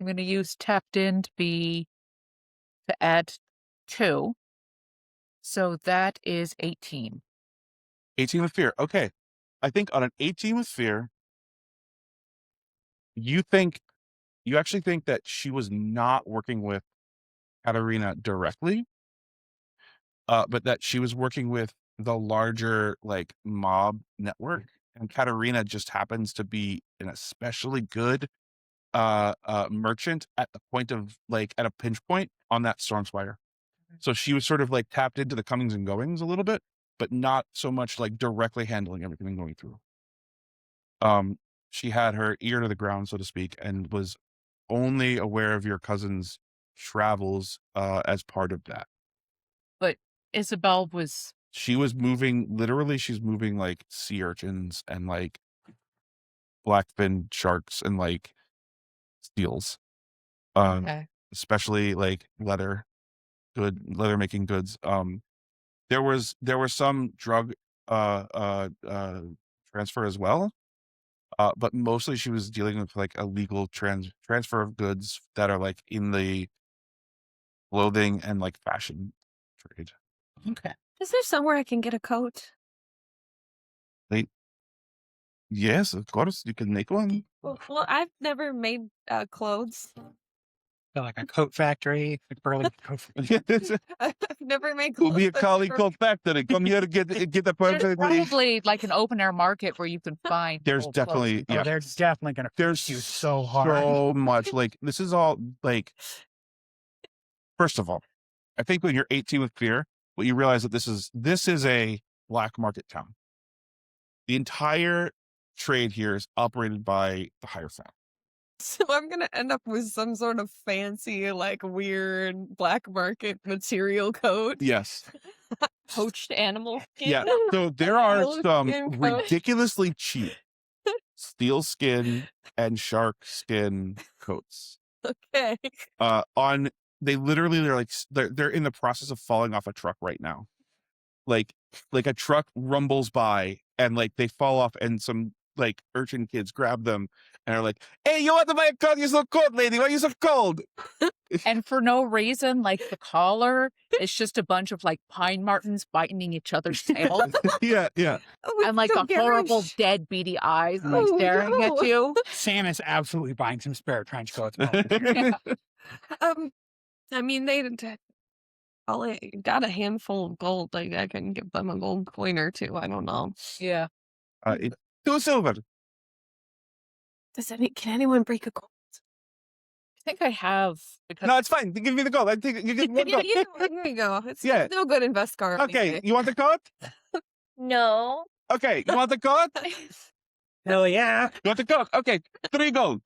I'm going to use tapped in to add 2. So that is 18. 18 with fear. Okay. I think on an 18 with fear, you actually think that she was not working with Katerina directly, but that she was working with the larger like mob network, and Katerina just happens to be an especially good merchant at the point of like at a pinch point on that storm spire. So she was sort of like tapped into the comings and goings a little bit, but not so much like directly handling everything and going through. She had her ear to the ground, so to speak, and was only aware of your cousin's travels as part of that. But Isabel was... She was moving, literally, she's moving like sea urchins and like blackfin sharks and like seals. Okay. Especially like leather making goods. There was some drug transfer as well. But mostly she was dealing with like illegal transfer of goods that are like in the clothing and like fashion trade. Okay. Is there somewhere I can get a coat? Yes, of course, you can make one. Well, I've never made clothes. So like a coat factory, like Berlin coat factory. I've never made We'll clothes. be a but collie for- coat factory. Come here to get the There's perfectly. probably like an open air market where you can find... There's old clothes. definitely Oh, yeah. they're definitely going to There's you so hard. so much. Like this is all like. First of all, I think when you're 18 with fear, what you realize that this is a black market town. The entire trade here is operated by the Hierophant. So I'm gonna end up with some sort of fancy, like weird black market material coat. Yes. Poached animal skin. Yeah. So there are Steel some skin coat. ridiculously cheap steel skin and shark skin coats. Okay. They literally they're in the process of falling off a truck right now. Like a truck rumbles by and like they fall off and some like urchin kids grab them and are like, "Hey, you want to buy a coat? You're so cold, lady. Why are you so cold?" And for no reason, like the collar, it's just a bunch of like pine martens biting each other's tails. Yeah. Oh, And like so the horrible garish. dead beady eyes like Oh, staring no. at you. Sam is absolutely buying some spare trench coats. I mean, they got a handful of gold. Like I can give them a gold coin or two. I don't know. Yeah. 2 silver. Can anyone break a gold? I think I have. Because No, it's fine. Give me the gold. I think you get one Yeah, gold. here you go. It's Yeah. no good in Vescarre. Okay, anyway. you want the coat? No. Okay, you want the coat? Hell yeah. You want the coat? Okay, 3 gold.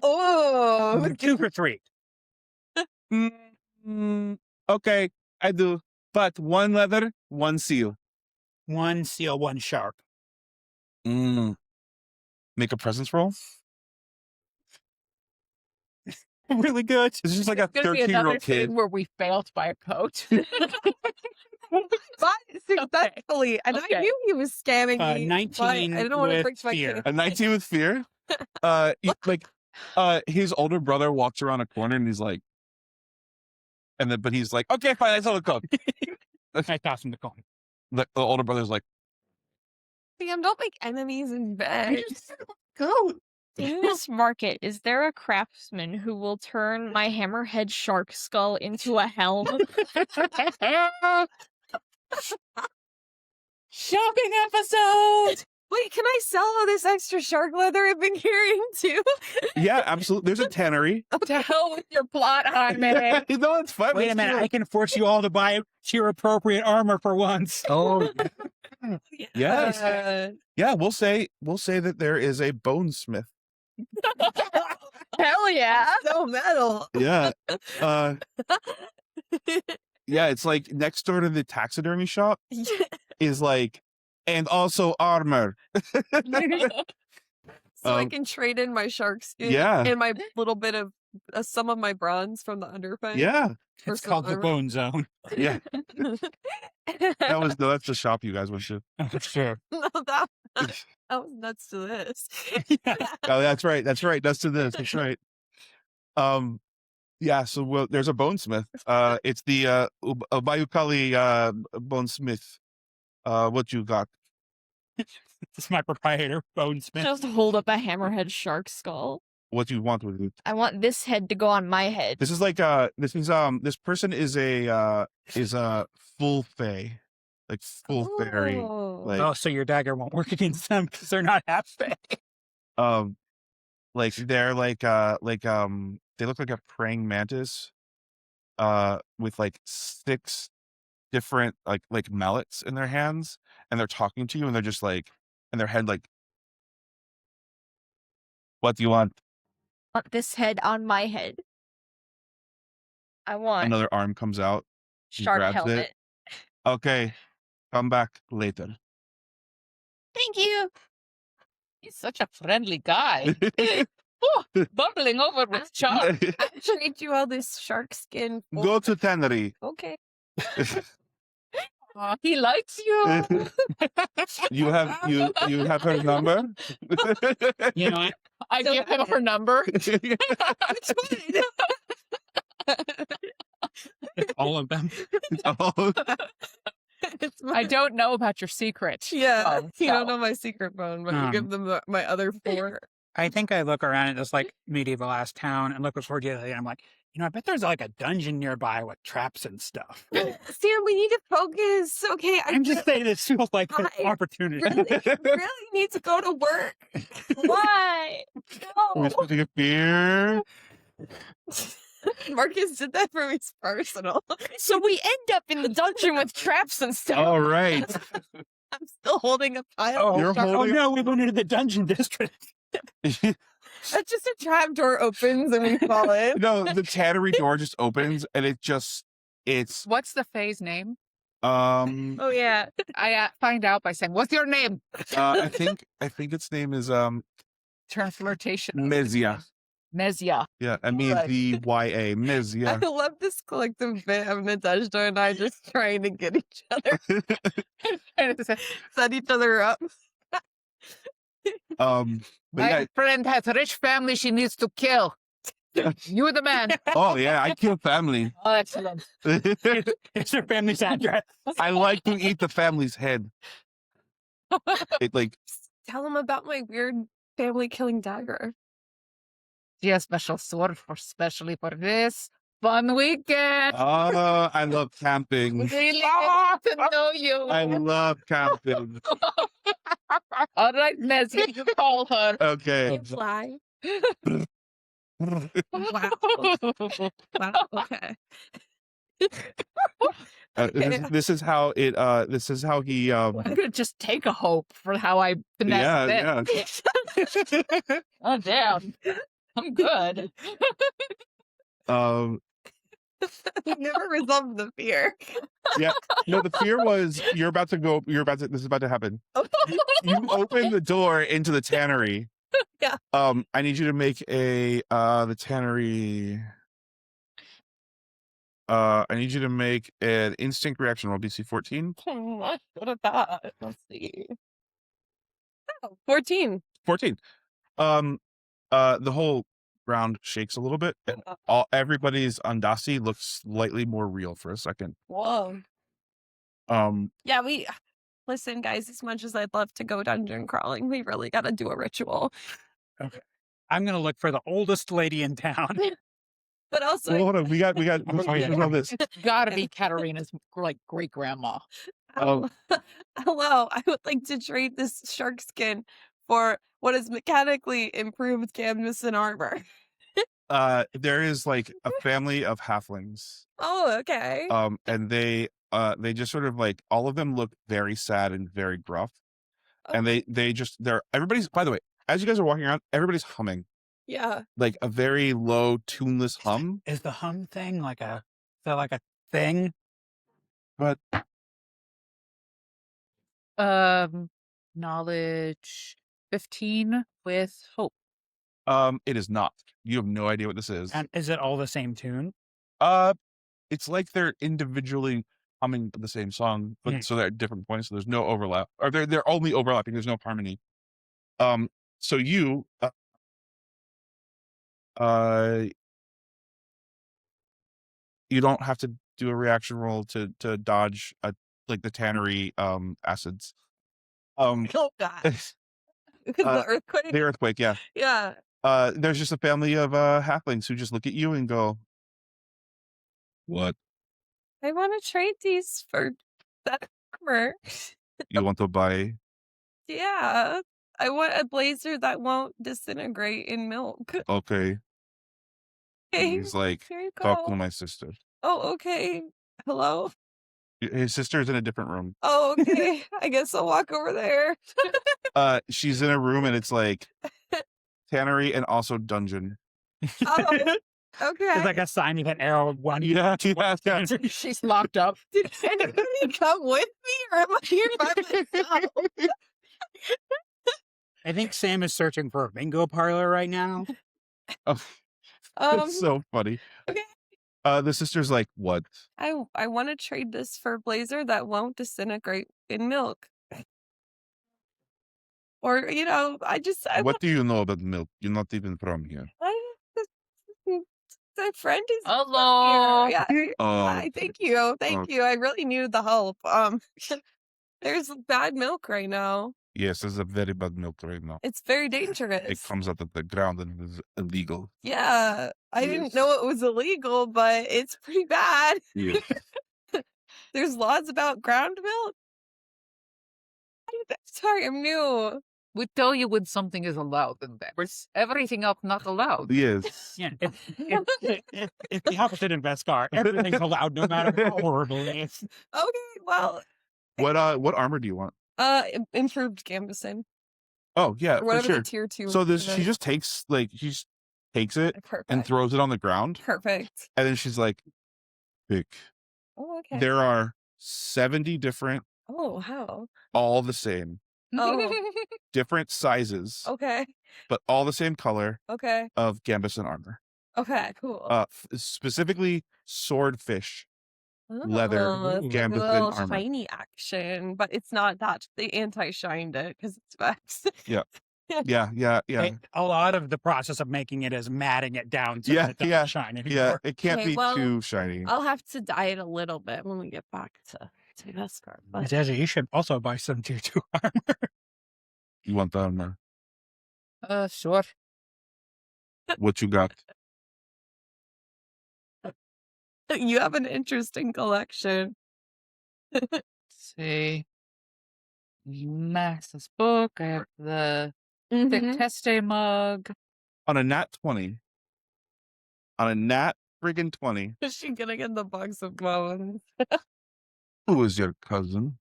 Oh, 2 for 3. Okay, I do. But 1 leather, 1 seal. 1 seal, 1 shark. Make a presence roll. Really good. This is just like a it's gonna be another 13-year-old kid. thing where we failed to buy a coat. but successfully, and Okay. I knew he was scamming me. 19 but I didn't want to with break my fear. kid. A 19 with fear. His older brother walks around a corner and he's like, but he's like, okay, fine, I saw the coat. I toss him the coin. The older brother's like, Sam, don't make enemies in bed. go. In this market, is there a craftsman who will turn my hammerhead shark skull into a helm? Shopping episode! Wait, can I sell all this extra shark leather I've been carrying too? Yeah, absolutely. There's a tannery. To hell with your plot, Jaime. No, it's fine. Wait a minute. I can force you all to buy tier appropriate armor for once. Oh, yes. Yeah. We'll say that there is a bonesmith. Hell yeah! So metal. Yeah. Yeah, it's like next door to the taxidermy shop is like, and also armor. So I can trade in my shark skin Yeah. and my little bit of some of my bronze from the underfang. Yeah. for It's some called the armor. Bone Zone. Yeah. That's the shop you guys went to. Sure. No, that was nuts to this. Yeah. Oh, that's right. That's right. That's to this. That's right. Yeah. So there's a bonesmith. It's the Bayukali bonesmith. What you got? This is my proprietor, Bonesmith. Just hold up a hammerhead shark skull. What you want with it? I want this head to go on my head. This is like this person is a full fae, like full fairy. Like Oh, so your dagger won't work against them because they're not half fey. like they're like they look like a praying mantis, with like 6 different like mallets in their hands, and they're talking to you, and they're just like, and their head like, what do you want? I want this head on my head. I want Another arm comes out. He shark grabs helmet. it. Okay, come back later. Thank you. He's such a friendly guy. Oh, bubbling over with charm. I trade you all this shark skin. for- Go to tannery. Okay. He likes you. You have her number. You know, I give him her number. Which one? all of them. Oh, It's I don't know about your secret. Yeah, you don't so- know my secret bone, but you give them my other 4. I think I look around at this like medieval ass town and look at Cordelia and I'm like, you know, I bet there's like a dungeon nearby with traps and stuff. Sam, we need to focus. Okay, I'm just saying this feels like an I opportunity. really need to go to work. Why? we're No. supposed to get beer. Marcus did that for me personal. So we end up in the dungeon with traps and stuff. All right. I'm still holding a pile. Oh, You're oh holding- no, we went into the dungeon district. That's just a trap door opens and we fall in. No, the tannery door just opens and it's What's the phase name? Oh yeah. I find out by saying, "What's your name?" I think its name is Turn flirtation. Mezia. Mezia. Yeah, I mean Right. the YA Mezia. I love this collective bit of Nadezhda and I just trying to get each other, set each other up. But My yeah, friend has a rich family she needs to kill. You're the man. oh yeah, I kill family. Oh, excellent. It's her family's address. I like to eat the family's head. It like Tell them about my weird family killing dagger. She has special sword especially for this fun weekend. I love camping. Really get to know you. I love camping. All right, Nessie, you call her. Okay. Fly. Wow. Wow. Okay. This is how it. This is how he. I'm gonna just take a hope for how I finesse Yeah. Oh damn, I'm good. You never resolved the fear. Yeah. No, the fear was this is about to happen. You open the door into the tannery. Yeah. I need you to make the tannery. I need you to make an instinct reaction roll, DC 14. I'm not good at that. Let's see. Oh, 14. 14. The whole ground shakes a little bit, and everybody's Andasi looks slightly more real for a second. Whoa. Yeah, listen, guys, as much as I'd love to go dungeon crawling, we really got to do a ritual. Okay. I'm going to look for the oldest lady in town. But also, Well, hold on, we got Oh, yeah. all this. Gotta be Katarina's like great grandma. Oh. hello, I would like to trade this shark skin for what is mechanically improved canvas and armor. There is like a family of halflings. Oh, okay. And they just sort of like all of them look very sad and very gruff. And everybody's, by the way, as you guys are walking around, everybody's humming. Yeah. Like a very low, tuneless hum. Is the hum thing like a thing? But Knowledge 15 with hope. it is not. You have no idea what this is. And is it all the same tune? It's like they're individually humming the same song, but so they're at different points. So there's no overlap, or they're only overlapping. There's no harmony. So you, you don't have to do a reaction roll to dodge like the tannery acids. Oh God. The earthquake. The earthquake, yeah. Yeah. There's just a family of halflings who just look at you and go, "What? I want to trade these for that armor. You want to buy?" Yeah. I want a blazer that won't disintegrate in milk. Okay. Okay. He's like, Here you "Talk to go. my sister." Oh, okay. Hello? His sister's in a different room. Oh, okay. I guess I'll walk over there. She's in a room and it's like tannery and also dungeon. Oh, okay. It's like a sign with an arrow. One. Yeah. She's locked up. Did anybody come with me or am I here by myself? I think Sam is searching for a bingo parlor right now. Oh, that's so funny. Okay. The sister's like, "What?" I want to trade this for a blazer that won't disintegrate in milk. Or, What do you know about milk? You're not even from here. My friend is Hello. here. Yeah. Hi, thank you. Thank you. I really needed the help. There's bad milk right now. Yes, there's a very bad milk right now. It's very dangerous. It comes out of the ground and it is illegal. Yeah. I didn't know it was illegal, but it's pretty bad. Yeah. There's laws about ground milk. Sorry, I'm new. We tell you when something is allowed, and there's everything else not allowed. Yes. Yeah, it's the opposite in Vescarre. Everything's allowed, no matter how horrible it is. Okay, well, What armor do you want? improved canvassing. Oh yeah, Or for whatever the sure. tier 2. So she just takes it Perfect. and throws it on the ground, Perfect. and then she's like, "Pick." Oh, okay. There are 70 different, Oh, wow. all the same, Oh, different sizes, okay. but all the same color Okay. of gambits and armor. Okay, cool. Specifically swordfish leather It's like a gambits and little armor. shiny action, but it's not that. They anti-shined it because it's Vex. Yeah. A lot of the process of making it is matting it down so Yeah, that it doesn't shine anymore. Yeah, it can't Okay, be well, too shiny. I'll have to dye it a little bit when we get back to Vescarre. But Nadezhda, you should also buy some tier 2 armor. You want the armor? Sure. What you got? you have an interesting collection. Let's see. Max's book. I have the thick Mhm. Teste mug. On a nat 20. On a nat friggin' 20. Is she gonna get the box of bones? Who is your cousin?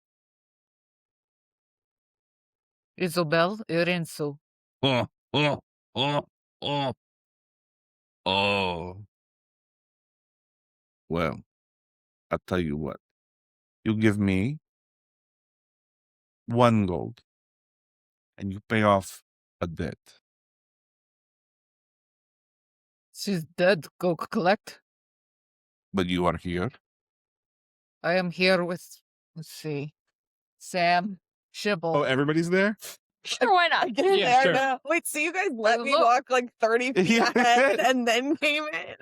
Isobel Irinsu. Oh. Well, I'll tell you what. You give me 1 gold, and you pay off a debt. She's dead. Go collect. But you are here. I am here with, let's see, Sam, Shibble. Oh, everybody's there? Sure, why not? Get in Yeah, there sure. now. Wait, so you guys let me Look. walk like 30 feet Yeah. ahead and then came in?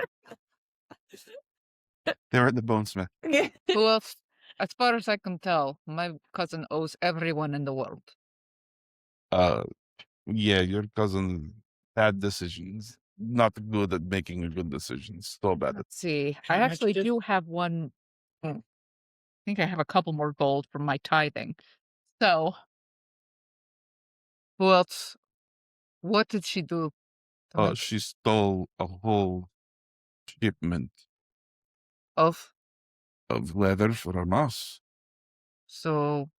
They're at the bonesmith. Yeah. Who else? As far as I can tell, my cousin owes everyone in the world. Yeah, your cousin had decisions. Not good at making good decisions. So bad. Let's see. How I much actually did- do have one. I think I have a couple more gold from my tithing. So, who else? What did she do? to Oh, my- she stole a whole shipment Of of leather from us. so.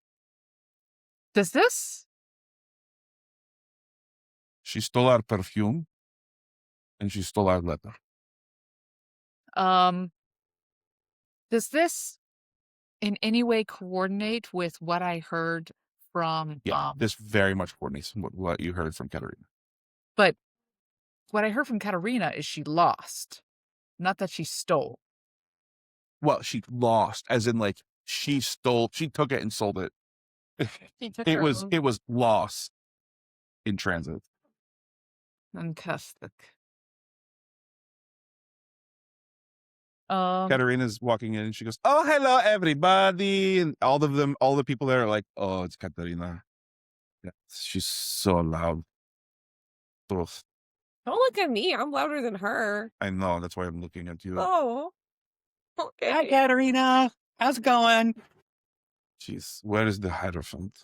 Does this? She stole our perfume, and she stole our leather. Does this in any way coordinate with what I heard from? Yeah, this very much coordinates with what you heard from Katerina. But what I heard from Katerina is she lost, not that she stole. Well, she lost, as in like she took it and sold it. She took It her was own. lost in transit. Fantastic. Katerina's walking in and she goes, "Oh, hello everybody." And all the people there are like, "Oh, it's Katerina." Yeah, she's so loud. Ugh, Don't look at me. I'm louder than her. I know, that's why I'm looking at you. Oh. Okay. Hi, Katerina. How's it going? Jeez, where is the Hierophant?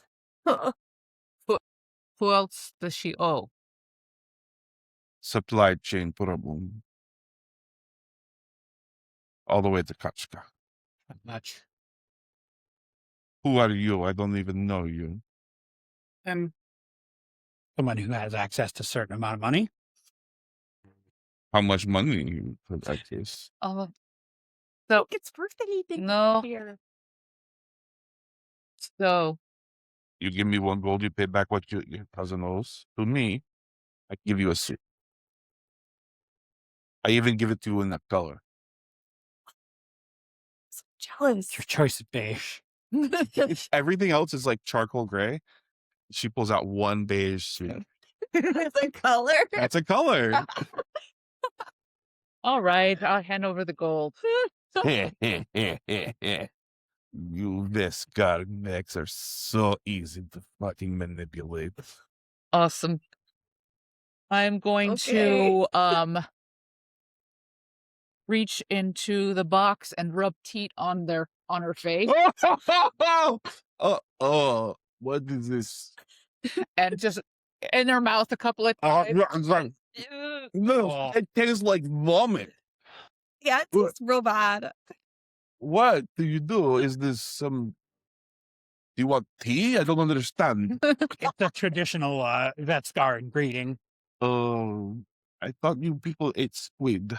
Who else does she owe? Supply chain problem. All the way to Kachka. Not much. Who are you? I don't even know you. I'm someone who has access to a certain amount of money. How much money you put like this? So It's birthday thing no. here. So You give me 1 gold, you pay back what your cousin owes. To me, I give you a suit. I even give it to you in that color. So jealous. Your choice is beige. Everything else is like charcoal gray. She pulls out 1 beige suit. It's a color. That's a color. all right, I'll hand over the gold. You Vescarre mechs are so easy to fucking manipulate. Awesome. I'm going Okay. to reach into the box and rub teat on her face What is this? and just in her mouth a couple of times. No, it tastes like vomit. Yeah, it tastes real bad. What do you do? Is this some Do you want tea? I don't understand. It's a traditional Vescarre greeting. Oh, I thought you people ate squid.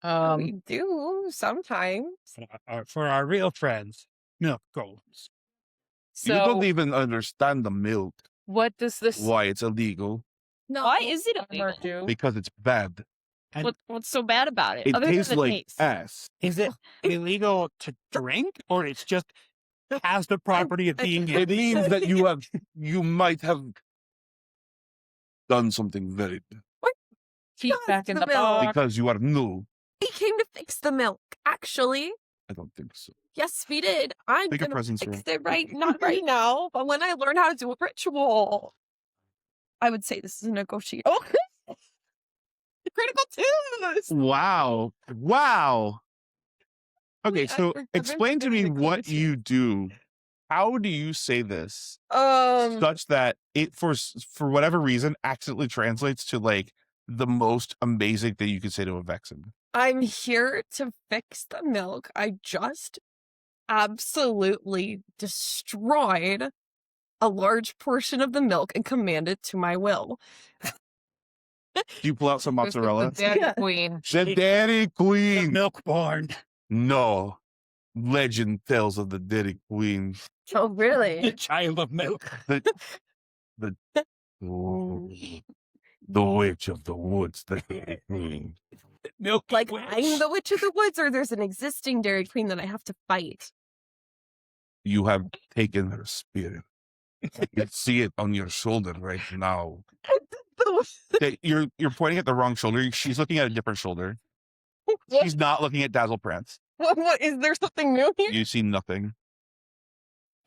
We do sometimes. For our real friends, milk goals. You don't So, even understand the milk. what does this Why it's illegal? No. Why is it armor illegal? do? Because it's bad. And What's so bad about it? It other tastes than the like taste? ass. Is it illegal to drink, or it's just has the property of being It means that you might have done something very bad Keep back in the the milk. box? because you are new. We came to fix the milk, actually. I don't think so. Yes, we did. I'm Make a gonna presence fix roll. it not right now, but when I learn how to do a ritual, I would say this is a negotiation. Oh, critical twos. Wow. Okay, Wait, so I've been explain to me critically what too. you do. How do you say this Um, such that it for whatever reason accidentally translates to like the most amazing thing you could say to a Vexen? I'm here to fix the milk. I just absolutely destroyed a large portion of the milk and commanded to my will. Do you pull out some This is mozzarella? the Dairy Yeah. Queen. The Dairy the Queen. milk-born. No. Legend tells of the Dairy Queen. Oh, The really? child of milk. Oh, the witch of the woods, the Dairy Queen. Milk Like, witch. I'm the witch of the woods, or there's an existing Dairy Queen that I have to fight. You have taken her spirit. I can see it on your shoulder right now. Okay, you're pointing at the wrong shoulder. She's looking at a different shoulder. She's not looking at Dazzle Prance. What is there something new here? You see nothing.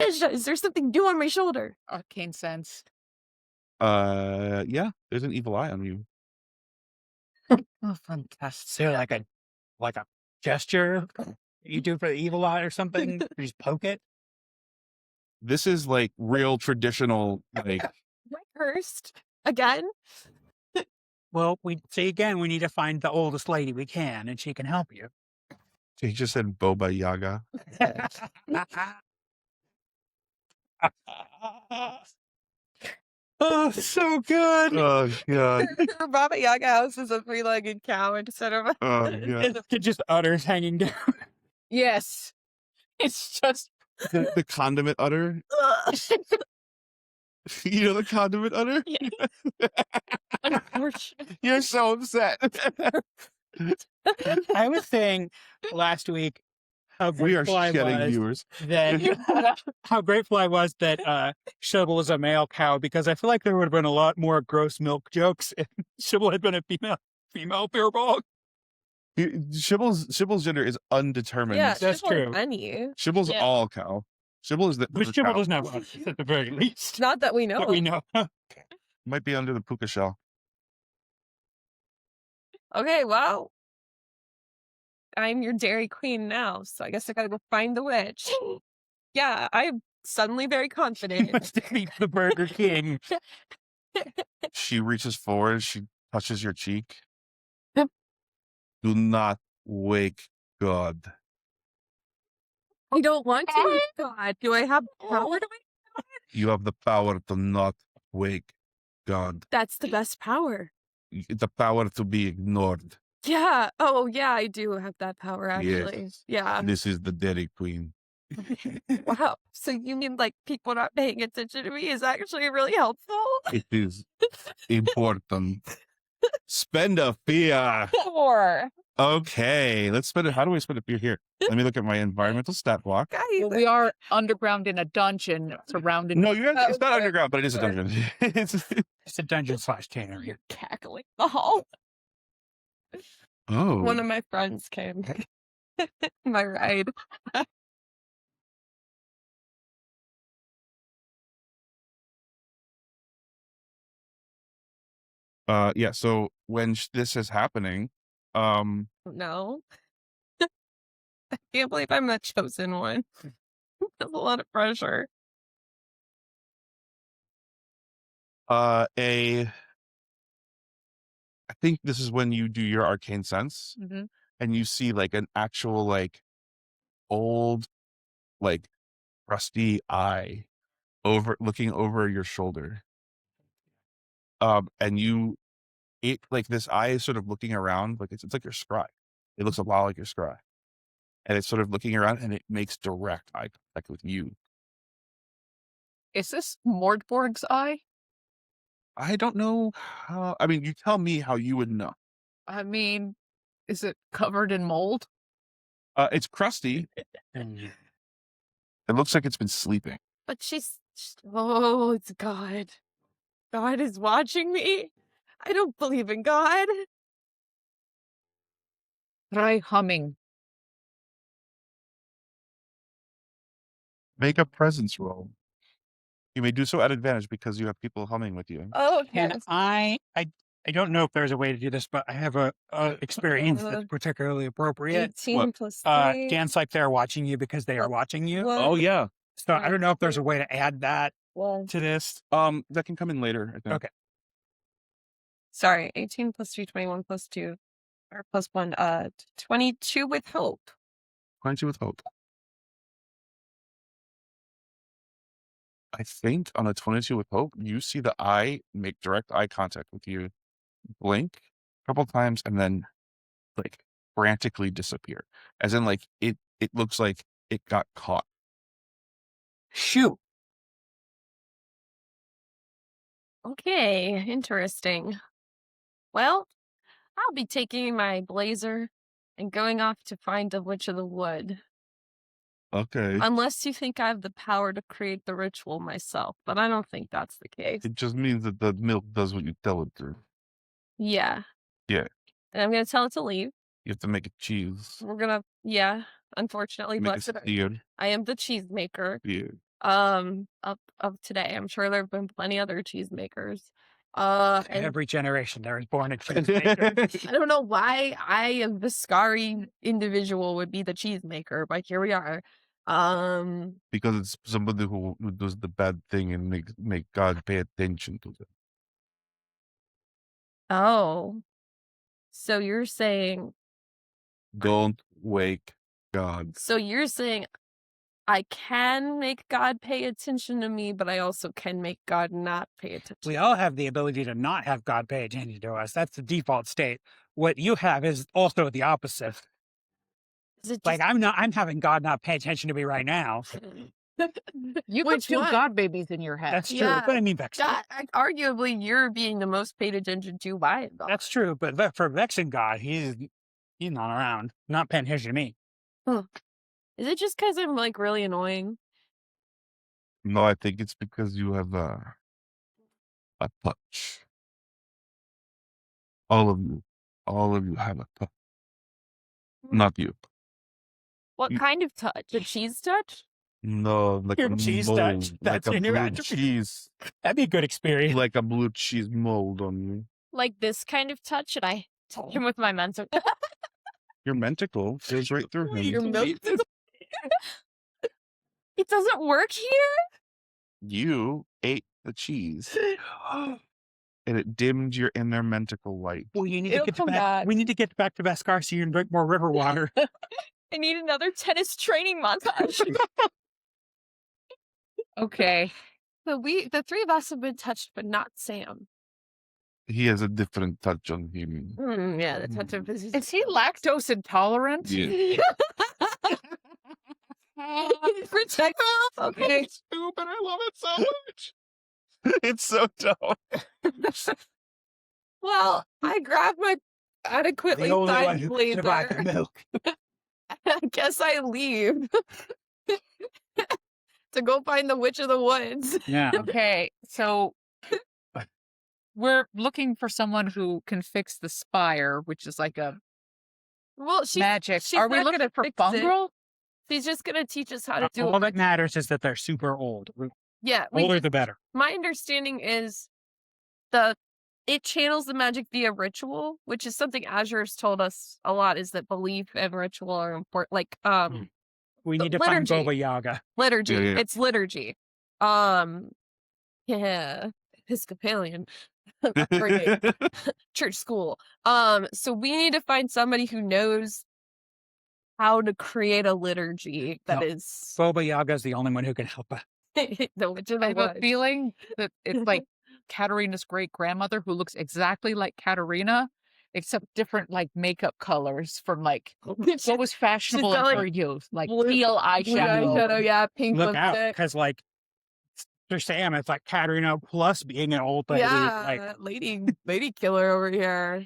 Is there something new on my shoulder? Arcane sense. Yeah, there's an evil eye on you. Oh, fantastic. Is there like a gesture you do for the evil eye or something? You just poke it. This is like real traditional, like Am I cursed again? Well, we need to find the oldest lady we can, and she can help you. he just said Boba Yaga. Oh, so good. Oh god. Baba Yaga House is a three-legged cow instead of a... Oh god. It just udders hanging down. Yes. It's just The condiment udder. You know the condiment udder? Unfortunately. You're so upset. I was saying last week how We are grateful I shedding was viewers. that how grateful I was that Shibble is a male cow, because I feel like there would have been a lot more gross milk jokes if Shibble had been a female beer bog. Shibble's gender is undetermined. Yeah, That's Shibble true. Any. Shibble's Yeah. all cow. Shibble is the But the Shibble cow. doesn't have one, at the very least. Not that we know. That we know. Might be under the puka shell. Okay, well, I'm your Dairy Queen now, so I guess I gotta go find the witch. Yeah, I'm suddenly very He confident. must defeat the Burger King. She reaches forward. She touches your cheek. Yep. Do not wake God. I don't want to wake God. Do I have power to wake? You have the power to not wake God. That's the best power. The power to be ignored. Yeah. Oh, yeah, I do have that power, actually. Yes. Yeah. This is the Dairy Queen. Wow. So you mean like people not paying attention to me is actually really helpful? It is important. Spend a fear. Four. Okay, let's spend it. How do we spend a fear here? Let me look at my environmental stat block. Guys, well, we are underground in a dungeon surrounded. No, you guys, it's not Okay. underground, but it is a dungeon. it's, It's a dungeon / tannery. Cackling the hall. oh, one of my friends came. My ride. yeah. So when this is happening, No. I can't believe I'm the chosen one. That's a lot of pressure. I think this is when you do your arcane sense, Mhm. and you see like an actual like old like crusty eye looking over your shoulder. And this eye is sort of looking around, like it's like your scry. It looks a lot like your scry. And it's sort of looking around and it makes direct eye contact with you. Is this Mordborg's eye? I don't know how. I mean, you tell me how you would know. I mean, is it covered in mold? It's crusty. It looks like it's been sleeping. But oh, it's God. God is watching me. I don't believe in God. Try humming. Make a presence roll. You may do so at advantage because you have people humming with you. Oh, And yes. I don't know if there's a way to do this, but I have a experience that's particularly appropriate. 18 plus 3. Dance like they're watching you because they are watching you. What? Oh yeah. So I don't know if there's a way to add that One. to this. That can come in later, I think. Okay. Sorry, 18 plus 3, 21 plus 2, or plus 1, 22 with hope. 22 with hope. I think on a 22 with hope, you see the eye make direct eye contact with you, blink a couple times, and then like frantically disappear. As in, like it looks like it got caught. Shoot. Okay, interesting. Well, I'll be taking my blazer and going off to find the Witch of the Wood. Okay. Unless you think I have the power to create the ritual myself, but I don't think that's the case. It just means that the milk does what you tell it to. Yeah. Yeah. And I'm going to tell it to leave. You have to make a cheese. We're going to, yeah, unfortunately, Make bless a it. steer. I am the cheese maker. Yeah. Of today. I'm sure there have been plenty other cheese makers. And Every generation there is born a cheesemaker. I don't know why I, a Vescarre individual, would be the cheese maker, but here we are. Because it's somebody who does the bad thing and make God pay attention to them. Oh. So you're saying Don't wake God. I can make God pay attention to me, but I also can make God not pay attention. We all have the ability to not have God pay attention to us. That's the default state. What you have is also the opposite. Is it Like I'm having God not pay attention to me right now. You could Which do one? God babies in your head. That's true. Yeah. But I mean, Vex. arguably, you're being the most paid attention to by God. That's true. But for vexing God, he's not around, not paying attention to me. Is it just because I'm like really annoying? No, I think it's because you have a touch. All of you have a touch. Not you. What kind of touch? The cheese touch? No, like Your a cheese mold, touch. That's like a in your blue attribute. cheese, That'd be a good experience. like a blue cheese mold on you. Like this kind of touch? Should I touch him with my mental? Your menticle goes right through him. Your milk? It doesn't work here? You ate the cheese, and it dimmed your inner menticle light. Well, you need It'll to get come back. We need to get back to Vescarre so you can drink more river water. I need another tennis training montage. Okay. The three of us have been touched, but not Sam. He has a different touch on him. Yeah, the touch of his. Is he lactose intolerant? Yeah. Protect. Okay. It's stupid. I love it so much. It's so dumb. Well, I grabbed my adequately The only one sized who can survive the blazer. milk. I guess I leave to go find the Witch of the Woods. Yeah. Okay, so we're looking for someone who can fix the spire, which is like a Well, she's magic. she's Are we not looking gonna for fix it. Fungal? She's just gonna teach us how to do All it. that matters is that they're super old. Yeah, Older the better. my understanding is it channels the magic via ritual, which is something Azure's told us a lot, is that belief and ritual are important. Like We need to liturgy. find Baba Yaga. Liturgy. Yeah. It's liturgy. Yeah. Episcopalian. Great. Church school. So we need to find somebody who knows how to create a liturgy that No. is Baba Yaga's the only one who can help us. the Witch of I the have a Woods. feeling that it's like Katarina's great grandmother who looks exactly like Katarina, except different like makeup colors from like what was fashionable got, in like, her youth, like blue teal eyeshadow, eyeshadow. yeah, pink Look out, lipstick. because like for Sam, it's like Katarina plus being an old lady. Like, Yeah, lady killer over here.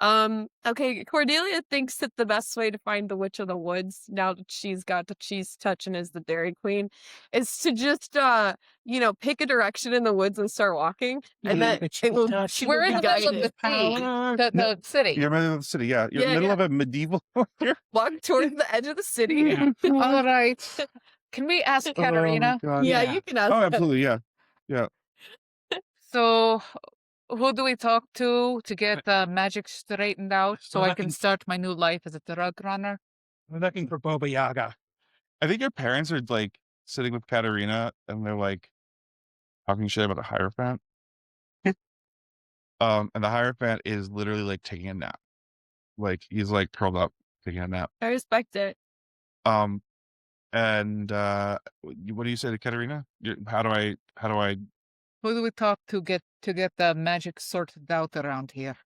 Okay, Cordelia thinks that the best way to find the Witch of the Woods, now that she's got the cheese touch and is the Dairy Queen, is to just pick a direction in the woods and start walking. And then she will We're in be the middle of guided. the city. You're in the middle of the city, yeah. You're in Yeah, the middle yeah. of a medieval. Walk towards the edge of the city. Yeah. All right. Can we ask Katarina? God. Yeah, Yeah. you can ask Oh, them. absolutely, yeah. Yeah. So, who do we talk to get the magic straightened out so I can start my new life as a drug runner? We're looking for Baba Yaga. I think your parents are like sitting with Katarina and they're like talking shit about the Hierophant. And the Hierophant is literally like taking a nap. Like he's like curled up taking a nap. I respect it. And what do you say to Katarina? How do I Who do we talk to get the magic sorted out around here?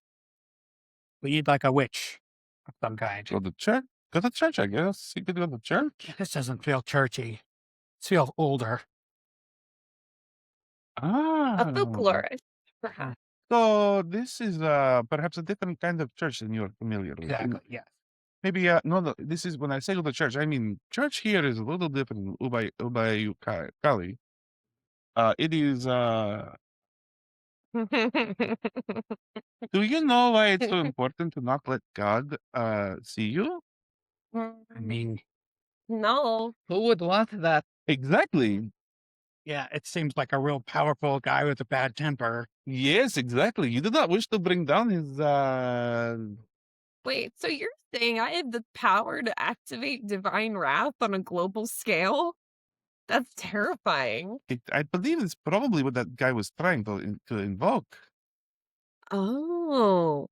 We need like a witch of some kind. go to church? Go to church, I guess. You could go to church. This doesn't feel churchy. It feels older. A Ah. folklorist, perhaps. So this is perhaps a different kind of church than you're familiar with. Exactly. Yeah. Maybe no, this is when I say go to church, I mean church here is a little different than Ubay Kali. It is do you know why it's so important to not let God see you? I mean, No. Who would want that? Exactly. yeah, it seems like a real powerful guy with a bad temper. Yes, exactly. You do not wish to bring down his Wait, so you're saying I have the power to activate divine wrath on a global scale? That's terrifying. I believe it's probably what that guy was trying to invoke. Oh.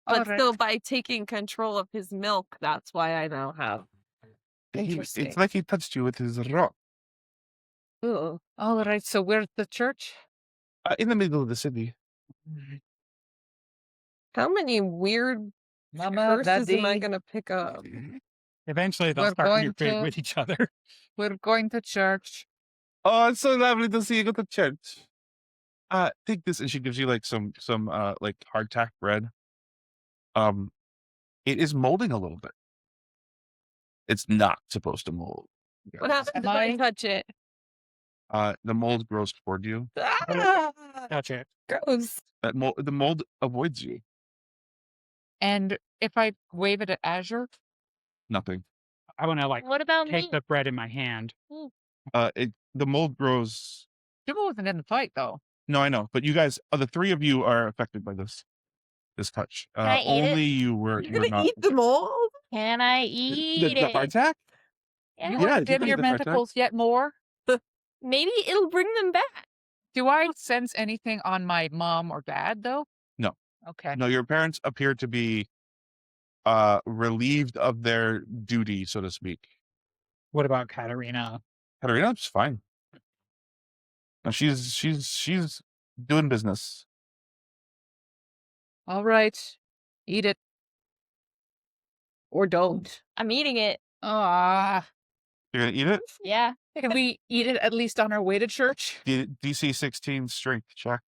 But All right. still, by taking control of his milk, that's why I now have. Interesting. It's like he touched you with his rock. Ooh. All right. So where's the church? In the middle of the city. How many weird Mama, curses am I Daddy, going to pick up? Eventually, they'll We're start going interfering to- with each other. we're going to church. Oh, it's so lovely to see you go to church. Take this, and she gives you like some like hardtack bread. It is molding a little bit. It's not supposed to mold. What happens if I touch it? The mold grows toward you. Ah, Touch it. gross. The mold avoids you. And if I wave it at Azure, Nothing. I want to like What about me? take the bread in my hand. The mold grows. Shibble wasn't in the fight though. No, I know, but you guys, the three of you are affected by this touch. Can I eat it? Only you were. You're You're going to not. eat the mold? Can I The eat it? hardtack? Yeah. You Yeah, want you to dim can your eat the hardtack. manacles yet more? Maybe it'll bring them back. Do I sense anything on my mom or dad though? No. Okay. No, your parents appear to be relieved of their duty, so to speak. What about Katarina? Katarina's fine. No, she's doing business. All right. Eat it. Or don't. I'm eating it. Ah. You're gonna eat it? Yeah. Can we eat it at least on our way to church? DC 16 strength check.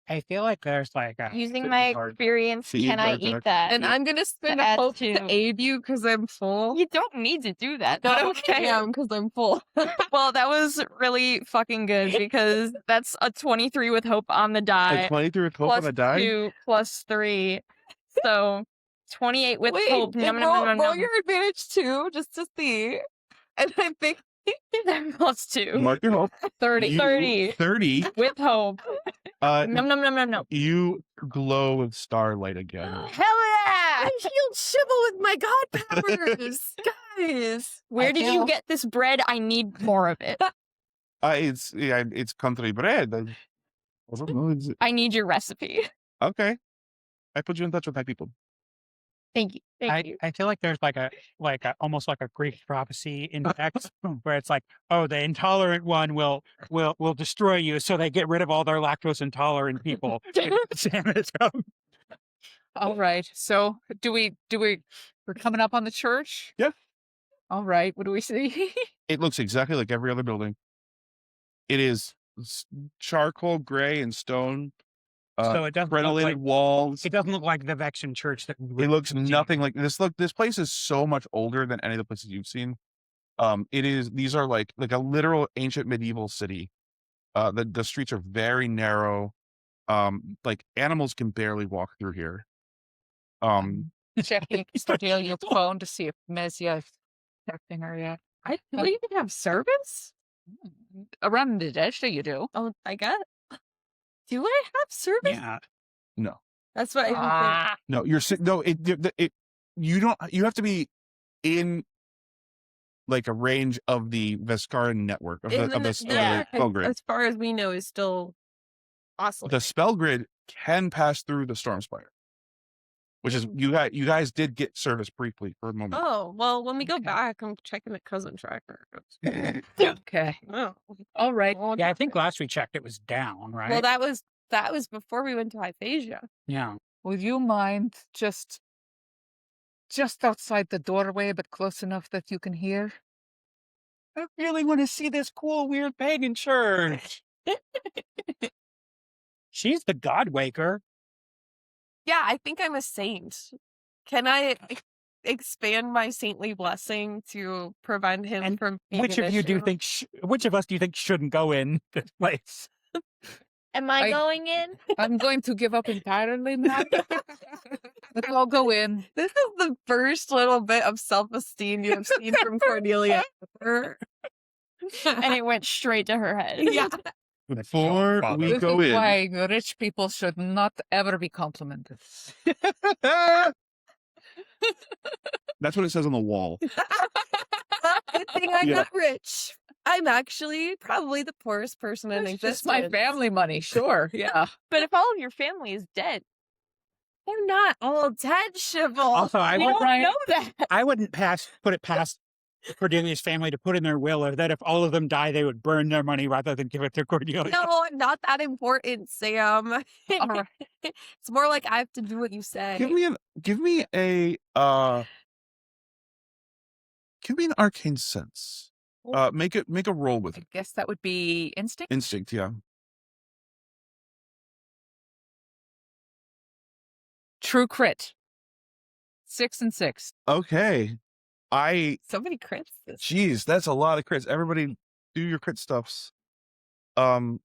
I feel like there's like a Using Sit my hard. experience, See, can I hard eat check. that? And I'm going to spend a add hope to- to aid you because I'm full. You don't need to do that. But But okay. I am because I'm full. Well, that was really fucking good because that's a 23 with hope on the A die. 23 with hope on Plus a die? 2 plus 3. So 28 with Wait, hope. and Num, num, roll, num, roll num, your advantage too, just to see. And I think num. Plus 2. Mark your hope. 30. You- 30 30. with hope. Num, num, num, num, num. You glow with starlight again. Hell yeah! I healed Shibble with my god powers. Guys. Where did you feel- get this bread? I need more of it. It's country bread. I don't know. I need your recipe. Okay. I put you in touch with my people. Thank you. Thank you. I feel like there's like a almost like a Greek prophecy in text where it's like, oh, the intolerant one will destroy you, so they get rid of all their lactose intolerant people. All right. So we're coming up on the church? Yeah. All right. What do we see? It looks exactly like every other building. It is charcoal gray and stone. So it doesn't look crenellated like, walls. it doesn't look like the Vexian church that we It looks would nothing like this. Look, this place is so much older than any of the places you've seen. These are like a literal ancient medieval city. The streets are very narrow. Like animals can barely walk through here. Checking Cordelia's phone to see if Mezia is texting her yet. Do we even have service? Around Nadezhda, you do. Oh, I guess. Do I have service? Yeah. No, That's what I no, you're no. You don't. You have to be in like a range of the Vescarre network of the spell grid. As far as we know, is still awesome. The spell grid can pass through the storm spire, which is you guys did get service briefly for a moment. Oh, well, when we go back, I'm checking the cousin tracker. Okay. Oh. All right. Yeah, I think last we checked it was down, right? Well, that was before we went to Hyphasia. yeah. Would you mind just outside the doorway, but close enough that you can hear? I really want to see this cool, weird pagan church. She's the God Waker. Yeah, I think I'm a saint. Can I expand my saintly blessing to prevent him from being Which of you do you think? Which of us do you think shouldn't go in this place? Am I going in? I'm going to give up entirely now. Let's all go in. This is the first little bit of self-esteem you have seen from Cordelia. And it went straight to her head. Yeah. Before we This go is in, why rich people should not ever be complimented. that's what it says on the wall. Good thing I'm not rich. I'm actually probably the poorest person in It's existence. just my family money, sure. Yeah. But if all of your family is dead, They're not all dead, Shibble. Also, I we would, don't know that. I wouldn't put it past Cordelia's family to put in their will, or that if all of them die, they would burn their money rather than give it to Cordelia. No, not that important, Sam. All right. It's more like I have to do what you say. Give me an arcane sense. Make a roll with I guess that would be instinct. instinct. Yeah. True crit. 6 and 6. Okay. So many crits. Geez, that's a lot of crits. Everybody, do your crit stuffs. Oh, no,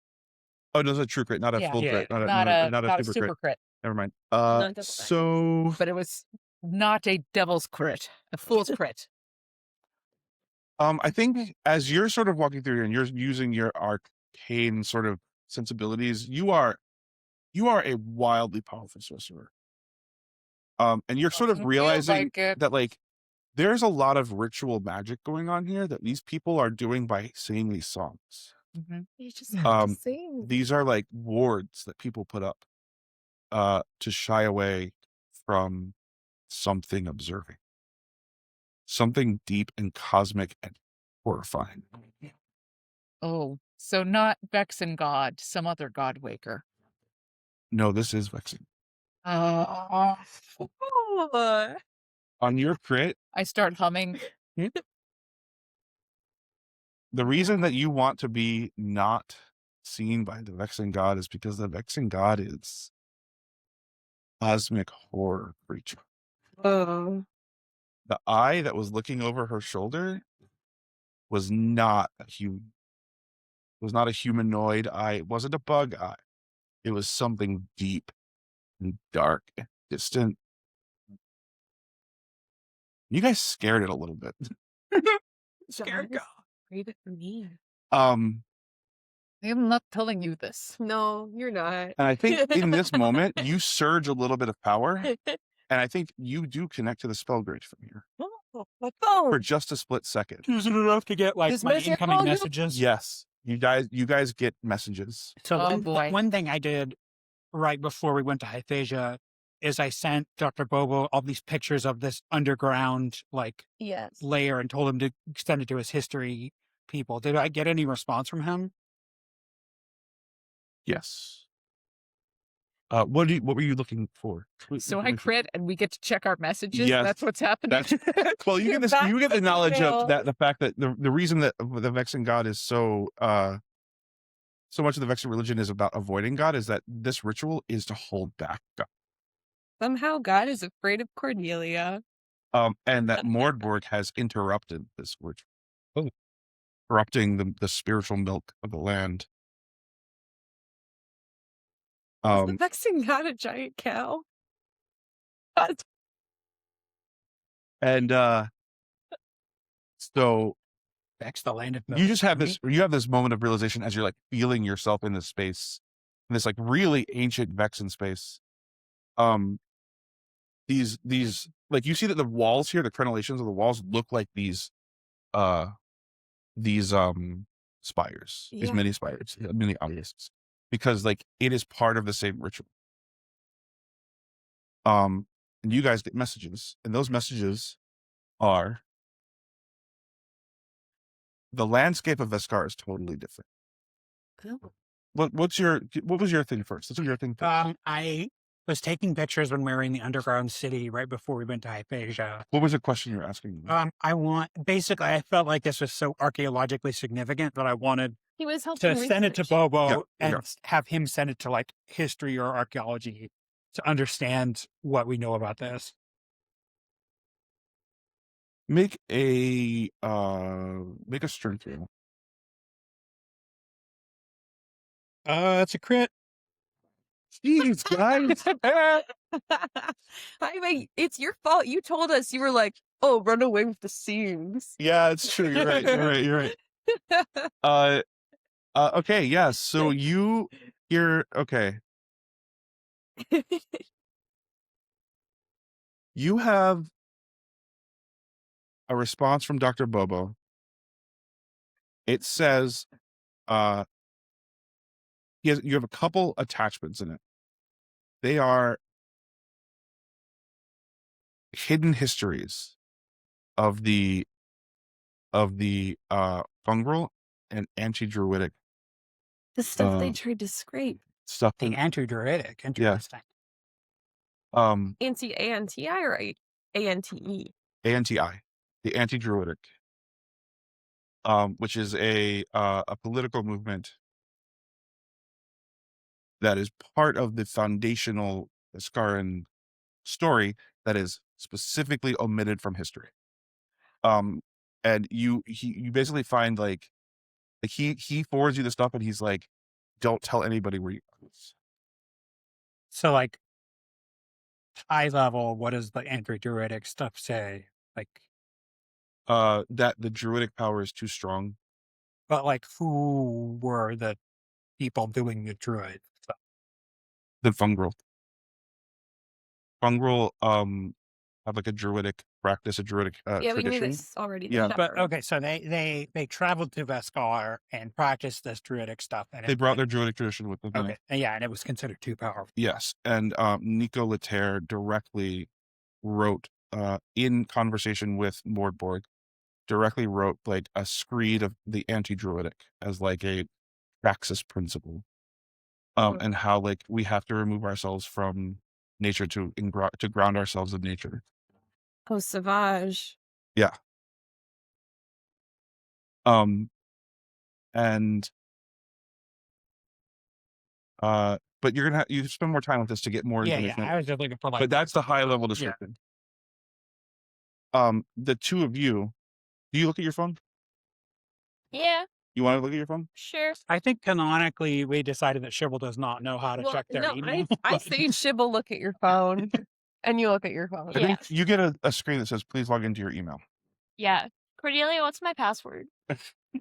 it's a true crit, not a full crit, not a super crit. crit. Never mind. double back. So But it was not a devil's crit, a fool's crit. I think as you're sort of walking through here and you're using your arcane sort of sensibilities, you are a wildly powerful sorcerer. And you're sort of Feels realizing like it. that like there's a lot of ritual magic going on here that these people are doing by singing these songs. You just have to sing. These are like wards that people put up to shy away from something observing. Something deep and cosmic and horrifying. Oh, so not Vexen God, some other God Waker. No, this is vexing. Oh. On your crit, I start humming. the reason that you want to be not seen by the vexing god is because the vexing god is cosmic horror creature. Oh. The eye that was looking over her shoulder was not a human. It was not a humanoid eye. It wasn't a bug eye. It was something deep and dark and distant. You guys scared it a little bit. Scared God. Read it for me. I'm not telling you this. No, you're not. And I think in this moment, you surge a little bit of power. And I think you do connect to the spell grid from here Oh, my phone. for just a split second. Is it enough to get like Does my Mezia incoming call you? messages? Yes, you guys get messages. So Oh, boy. one thing I did right before we went to Hyphasia is I sent Dr. Bobo all these pictures of this underground Yes. layer and told him to send it to his history people. Did I get any response from him? Yes. What were you looking for? So I crit and we get to check our messages. Yes, That's what's happening. Well, you You're get this. back You get the to knowledge zero. of that. The fact that the reason that the Vexen God is so much of the Vexen religion is about avoiding God is that this ritual is to hold back God. Somehow God is afraid of Cordelia. And that Mordborg has interrupted this ritual, corrupting the spiritual milk of the land. Is the Vexen God a giant cow? And so Vex the land of milk. you just have this moment of realization as you're like feeling yourself in this space, in this like really ancient Vexen space. These like you see that the walls here, the crenellations of the walls look like these spires, these mini spires, mini obelisks, because like it is part of the same ritual. And you guys get messages, and those messages are the landscape of Vescarre is totally different. Cool. What was your thing first? Let's do your thing first. I was taking pictures when we were in the underground city right before we went to Hypatia. What was the question you were asking me? I felt like this was so archaeologically significant that I wanted He was helping to send it to research. Bobo and have him send it to like history or archaeology to understand what we know about this. Make a strength roll. It's a crit. Jeez, guys. I mean, it's your fault. You told us, you were like, "Oh, run away with the seams." Yeah, it's true. You're right. You're right. Okay. Yeah. So you're okay. You have a response from Dr. Bobo. It says, you have a couple attachments in it. They are hidden histories of the fungal and anti-druidic The stuff they tried to scrape. stuff. The anti-druidic. Interesting. Anti-ANTI or ANTE? ANTI, the anti-druidic, which is a political movement that is part of the foundational Vescarran story that is specifically omitted from history. And you basically find like he forwards you the stuff and he's like, don't tell anybody where you are. So like high level, what does the anti-druidic stuff say? Like that the druidic power is too strong. But like who were the people doing the druid stuff? The fungal have like a druidic practice, a druidic Yeah, we knew tradition. this already. Yeah. But okay, so they traveled to Vescarre and practiced this druidic stuff. And They brought their druidic tradition with them. Okay, yeah, and it was considered too powerful. Yes, and Nico Leterre directly wrote in conversation with Mordborg, directly wrote like a screed of the anti-druidic as like a praxis principle, and how like we have to remove ourselves from nature to ground ourselves in nature. Oh, Savage. Yeah. And but you're gonna you spend more time with this to get more information. Yeah, I was just looking for like. But that's the high level description. Yeah. The two of you, do you look at your phone? Yeah, You want to look at your phone? sure. I think canonically we decided that Shibble does not know how to check their email. I say Shibble, look at your phone, and you look at your phone. I think you get a screen that says, please log into your email. Yeah. Cordelia, what's my password?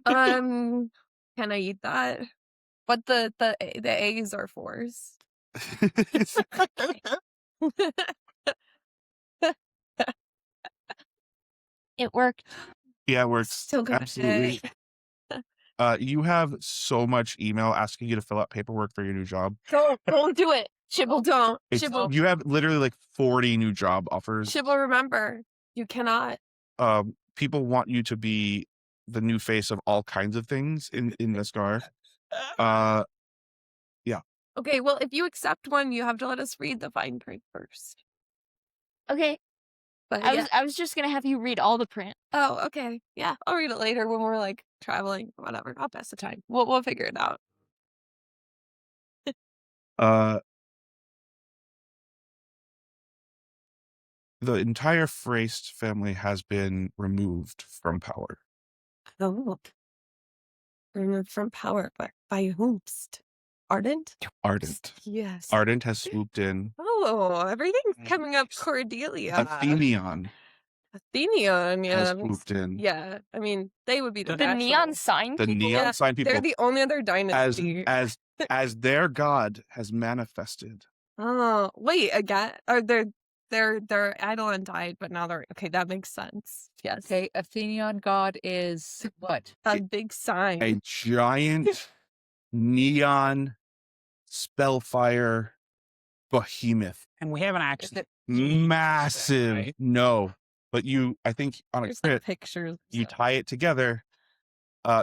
Can I eat that? But the A's are 4s. It worked. Yeah, it works. Still got Absolutely. You have so much email asking you to fill out paperwork for your new job. Don't do it. Shibble, don't. It's, Shibble. you have literally like 40 new job offers. Shibble, remember, you cannot. People want you to be the new face of all kinds of things in Vescarre. Yeah. Okay, well, if you accept one, you have to let us read the fine print first. Okay. But I was just gonna have you read all the print. Oh, okay. Yeah, I'll read it later when we're like traveling, whatever. I'll pass the time. We'll figure it out. The entire Freijst family has been removed from power. Oh, removed from power, but by whomst? Ardent? Ardent. Yes. Ardent has swooped in. Oh, everything's coming up Cordelia. Athenion Athenion, yeah. has swooped in. Yeah, I mean, they would be the The neon natural. sign The people? neon sign people They're the only other dynasty. as their god has manifested. Oh, wait, again? Or their Eidolon died, but now they're okay. That makes sense. Yes, Okay, Athenion god is what? a big sign. A giant neon spellfire behemoth. And we haven't actually. Massive. Right? No. But I think on a There's like crit, pictures. you tie it together.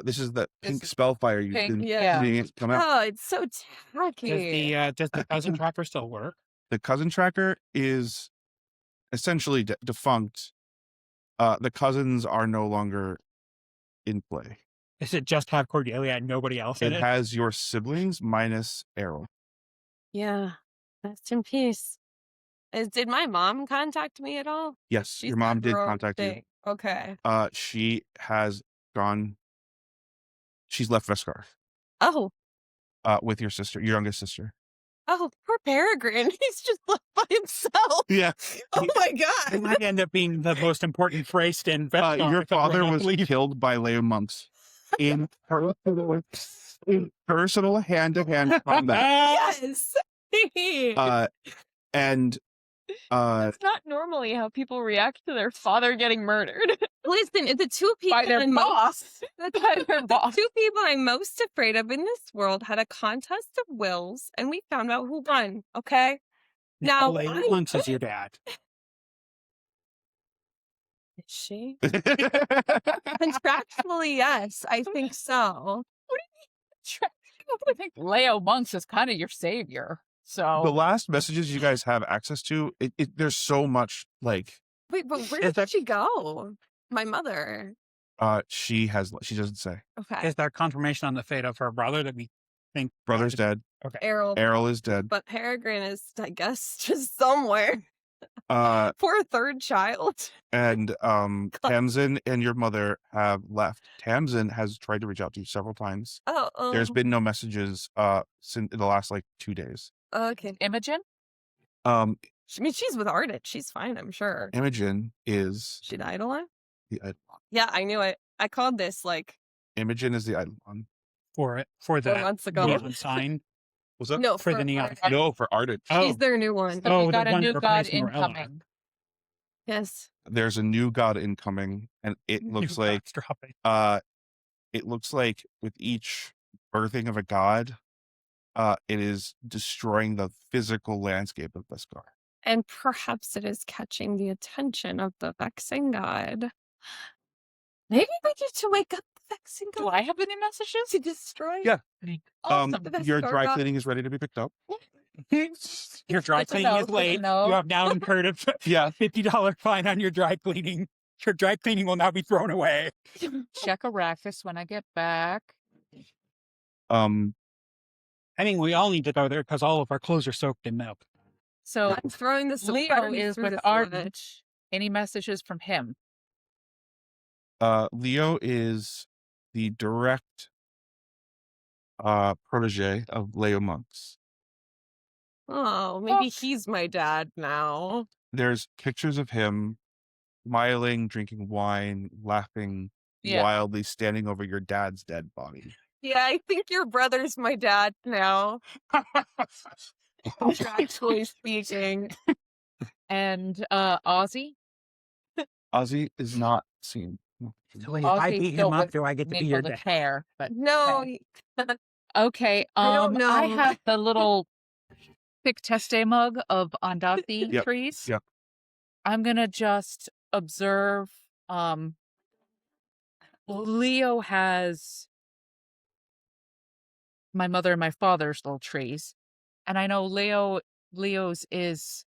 This is the This pink is spellfire you've pink, been yeah. seeing it come out. Oh, it's so tacky. Does the cousin tracker still work? The cousin tracker is essentially defunct. The cousins are no longer in play. Does it just have Cordelia and nobody else in It it? has your siblings minus Errol. Yeah, rest in peace. Did my mom contact me at all? Yes, She's your mom got did her own contact you. thing. Okay. She has gone. She's left Vescarre Oh, with your sister, your youngest sister. oh, poor Peregrine. He's just left by himself. Yeah. Oh my It god. might end up being the most important Freijst in Vescarre. Your father was leave. killed by Leo monks in personal hand-to-hand combat. Yes. And That's not normally how people react to their father getting murdered. Listen, the two people By their I'm boss. By their the boss. two people I'm most afraid of in this world had a contest of wills, and we found out who won. Okay. Now, Lady Lunch is your dad. is she? Contractually, yes, I think so. I think Leo Monks is kind of your savior. So the last messages you guys have access to, there's so much like. Wait, but where did she go? My mother. She doesn't say. Okay. Is there confirmation on the fate of her brother that we think Brother's dead. Okay. Errol is dead. But Peregrine is, I guess, just somewhere. For a third child. And Tamsin and your mother have left. Tamsin has tried to reach out to you several times. Oh, There's been no messages since in the last like 2 days. okay. Imogen? I mean, she's with Ardent. She's fine, I'm sure. Imogen is She the Eidolon? the Eidolon. Yeah, I knew it. I called this like Imogen is the Eidolon. for the 4 months ago. neon sign? What's up? No, For the neon Ardent. sign. No, for Ardent. She's their new one. So Oh, we got the a one new god replacing Morella. incoming. Yes. There's a new god incoming, and it looks New like gods dropping. it looks like with each birthing of a god, it is destroying the physical landscape of Vescarre. And perhaps it is catching the attention of the vexing god. Maybe we need to wake up the vexing god. Do I have any messages? To destroy? Yeah. Awesome. The Your Vescarre dry god. cleaning is ready to be picked up. Your dry Good to cleaning know, is good to late. know. You have now incurred a Yeah. $50 fine on your dry cleaning. Your dry cleaning will now be thrown away. Check Arrakis when I get back. I mean, we all need to go there because all of our clothes are soaked in milk. So I'm throwing this Leo is with Ardent. Any messages from him? Leo is the direct protege of Leo monks. Oh, maybe he's my dad now. There's pictures of him smiling, drinking wine, laughing Yeah. wildly, standing over your dad's dead body. Yeah, I think your brother's my dad now. Actually speaking. And Ozzy? Ozzy is not seen. So if I Ozzy's beat still him up, with do I get to be Maple your the dad? Tear, but No, okay. I don't know. I have the little big teste mug of Andati trees. Yep. I'm gonna just observe. Leo has my mother and my father's little trees, and I know Leo's is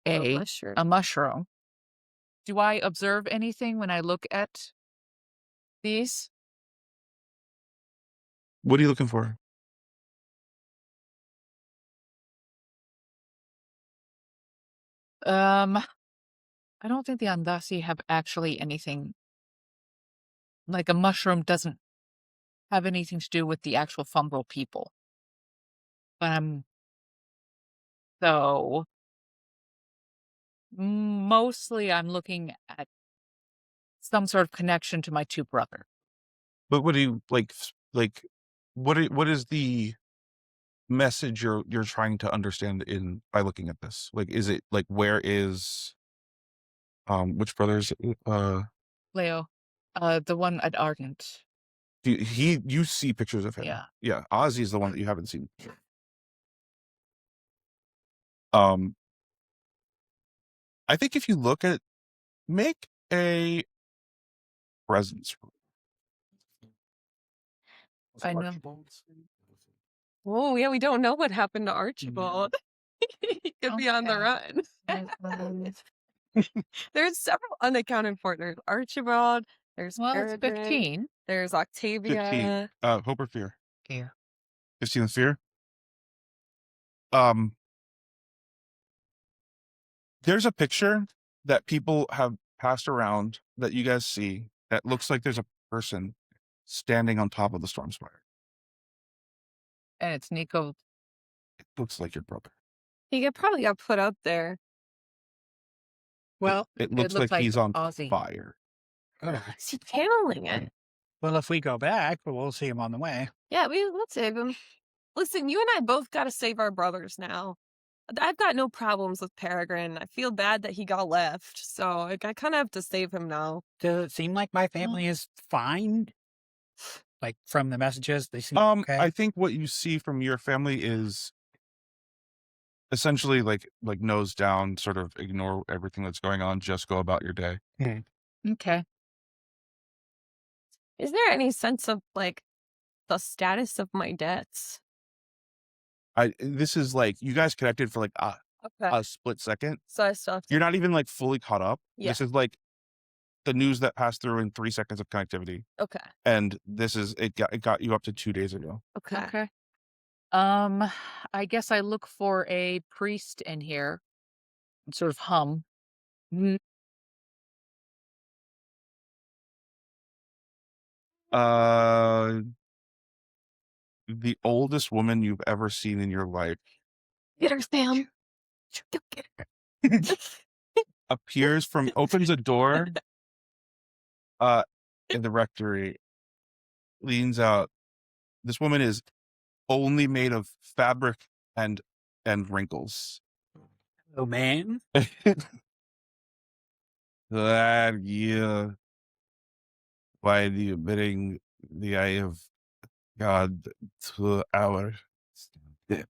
a mushroom. Do I observe anything when I look at these? What are you looking for? I don't think the Andasi have actually anything. Like a mushroom doesn't have anything to do with the actual fungal people. So mostly I'm looking at some sort of connection to my two brothers. But what do you like? What is the message you're trying to understand by looking at this? Like, is it like where is which brothers? Leo, the one at Ardent. You see pictures of him? Yeah. Ozzy is the one that you haven't seen. I think if you look at, make a presence. I know. Oh, yeah, we don't know what happened to Archibald. He could be on the run. There's several unaccounted for. There's Archibald, there's it's 15. There's Octavia. 15. Hope or fear? Fear. 15 is fear? There's a picture that people have passed around that you guys see that looks like there's a person standing on top of the storm spire. And it's Nico. It looks like your brother. He probably got put up there. Well, it looks like he's on Ozzy. fire. Is he channeling it? Well, if we go back, we'll see him on the way. Yeah, we'll save him. Listen, you and I both got to save our brothers now. I've got no problems with Peregrine. I feel bad that he got left, so I kind of have to save him now. Does it seem like my family is fine? Like, from the messages, they seem okay? I think what you see from your family is essentially like nose down, sort of ignore everything that's going on, just go about your day. Okay. Is there any sense of, like, the status of my debts? This is like, you guys connected for like a split second. So I still have to... You're not even like fully caught up. Yeah. This is like the news that passed through in 3 seconds of connectivity. Okay. And this is, it got you up to 2 days ago. Okay. I guess I look for a priest in here and sort of hum. The oldest woman you've ever seen in your life. Get her, Sam. Get her. Appears from, opens a door in the rectory, leans out. This woman is only made of fabric and wrinkles. Oh, man. That year, why do you bring the eye of God to our step?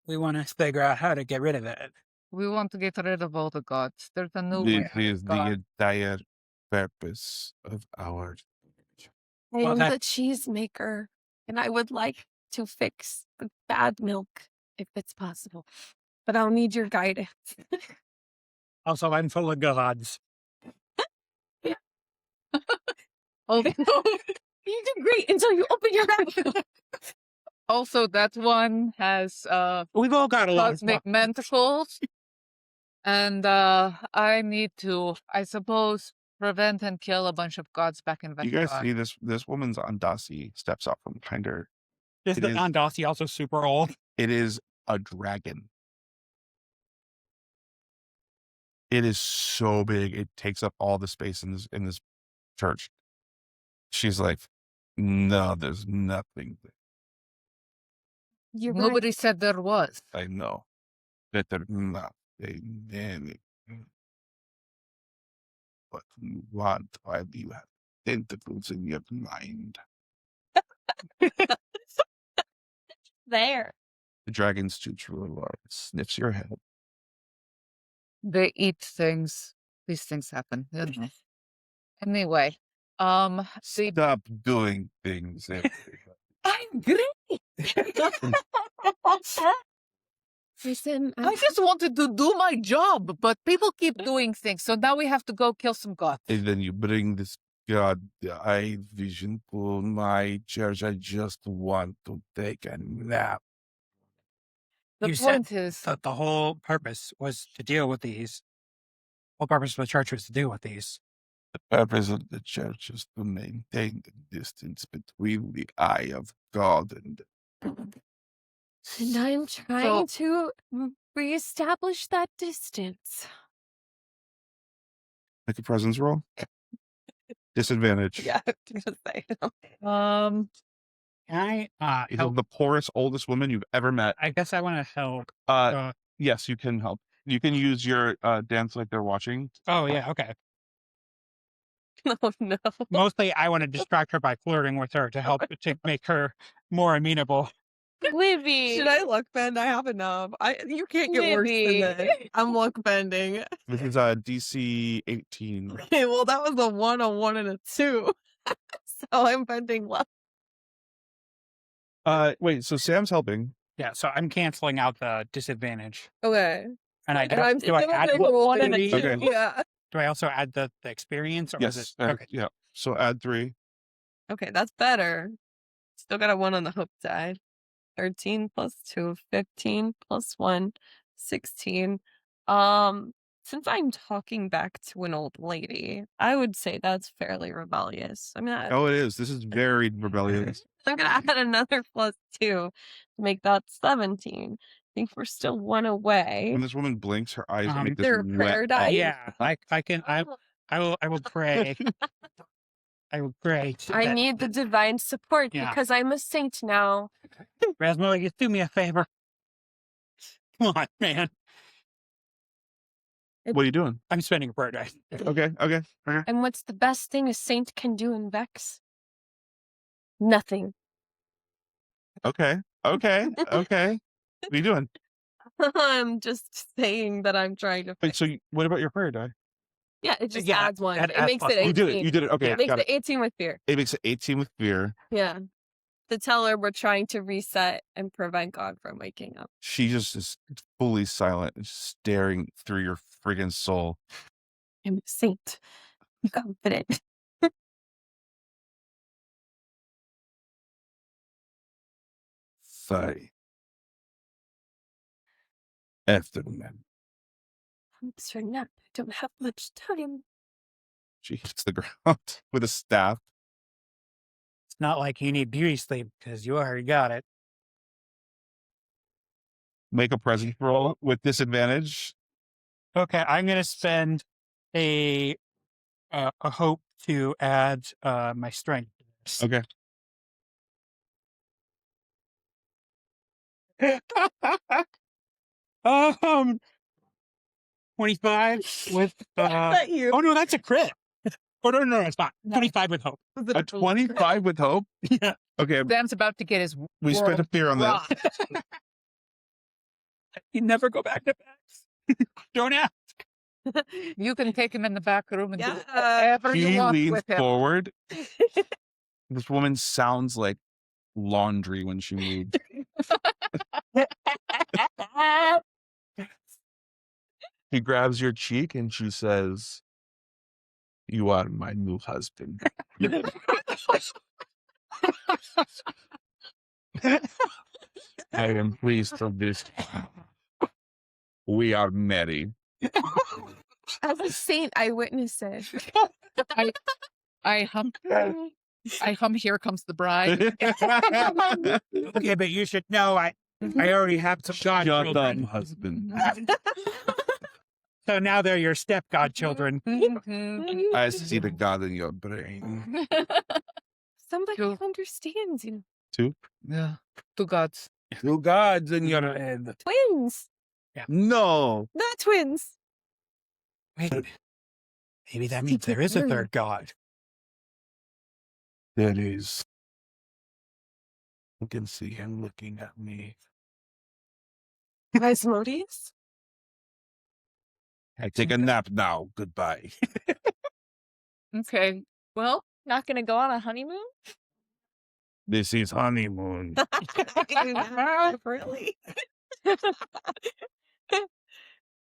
We want to figure out how to get rid of it. We want to get rid of all the gods. There's a new This is the entire purpose of our. I am the cheesemaker, and I would like to fix the bad milk if it's possible. But I'll need your guidance. Also, I'm full of gods. Yeah. You do great until you open your mouth. Also, that one has we've all got a lot of cosmic mentacles. And I need to, I suppose, prevent and kill a bunch of gods back in Vescarre. You guys see this woman's Andasi steps up from behind her. Is the Andasi also super old? It is a dragon. It is so big. It takes up all the space in this church. She's like, no, there's nothing there. Nobody said there was. I know. That there's nothing. But what? Why do you have tentacles in your mind? There. The dragon stoops really low, sniffs your head. They eat things. These things happen. Anyway, Stop doing things. I agree. Listen, I just wanted to do my job, but people keep doing things, so now we have to go kill some gods. And then you bring this eye vision to my church. I just want to take a nap. The You point said is, that the whole purpose was to deal with these. The whole purpose of the church was to deal with these. The purpose of the church is to maintain the distance between the eye of God and I'm trying to reestablish that distance. make a presence roll. Disadvantage. Yeah, I was gonna say. Can I He's help? the poorest, oldest woman you've ever met. I guess I want to help. Yes, you can help. You can use your dance like they're watching. Oh yeah, okay. Oh no. Mostly, I want to distract her by flirting with her to help to make her more amenable. Libby. Should I luck bend? I have enough. You can't get worse than this. I'm luck bending. This is DC 18. Okay, well that was a 1, a 1, and a 2. So I'm bending luck. Wait, so Sam's helping. Yeah, so I'm canceling out the disadvantage, Okay. and I And I'm do I add still gonna roll 1 and a 2? Okay. Yeah. Do I also add the experience, or is Yes. it okay? Yeah. So add 3. Okay, that's better. Still got a 1 on the hope side. 13 plus 2, 15 plus 1, 16. Since I'm talking back to an old lady, I would say that's fairly rebellious. I mean, Oh, it is. This is very rebellious. I'm gonna add another plus 2 to make that 17. I think we're still 1 away. When this woman blinks, her eyes make this There are wet. prayer dice. Yeah, I will pray. I will pray. I need the divine support Yeah. because I'm a saint now. Rasmo, you do me a favor. Come on, man. What are you doing? I'm spending a prayer dice. Okay. And what's the best thing a saint can do in Vex? Nothing. Okay. What are you doing? I'm just saying that I'm trying to. Wait, so what about your prayer die? Yeah, it just Yeah, adds 1. that It adds makes plus it 18. You did it. Okay, It makes got it 18 with fear. It makes it 18 with fear. Yeah. To tell her we're trying to reset and prevent God from waking up. She just is fully silent, staring through your friggin' soul. I'm a saint. I'm confident. Say. After the man. I'm certain I don't have much time. She hits the ground with a staff. It's not like you need beauty sleep because you already got it. Make a presence roll with disadvantage. Okay, I'm gonna spend a hope to add my strength. Okay. um, 25 with that you? Oh no, that's a crit. Oh no, it's not. 25 with hope. A 25 with hope? Yeah. Okay. Sam's about to get his. We spent a fear on rock. this. You never go back to backs. Don't ask. You can take him in the back room and do Yeah. whatever He you want leans with him. forward. This woman sounds like laundry when she moves. She grabs your cheek and she says, "You are my new husband." I am pleased of this. We are married. As a saint, I witness it. I hum. Here comes the bride. Okay, but you should know I already have some godchildren. Husband. So now they're your step godchildren. I see the God in your brain. Somebody Cool. understands, you know. Two? Yeah. Two gods. Two gods in your head. Twins. No. Not twins. Wait, maybe that means there is a third god. There is. You can see him looking at me. Asmodeus? I take a nap now. Goodbye. Okay. Well, Not gonna go on a honeymoon? This is honeymoon. Really?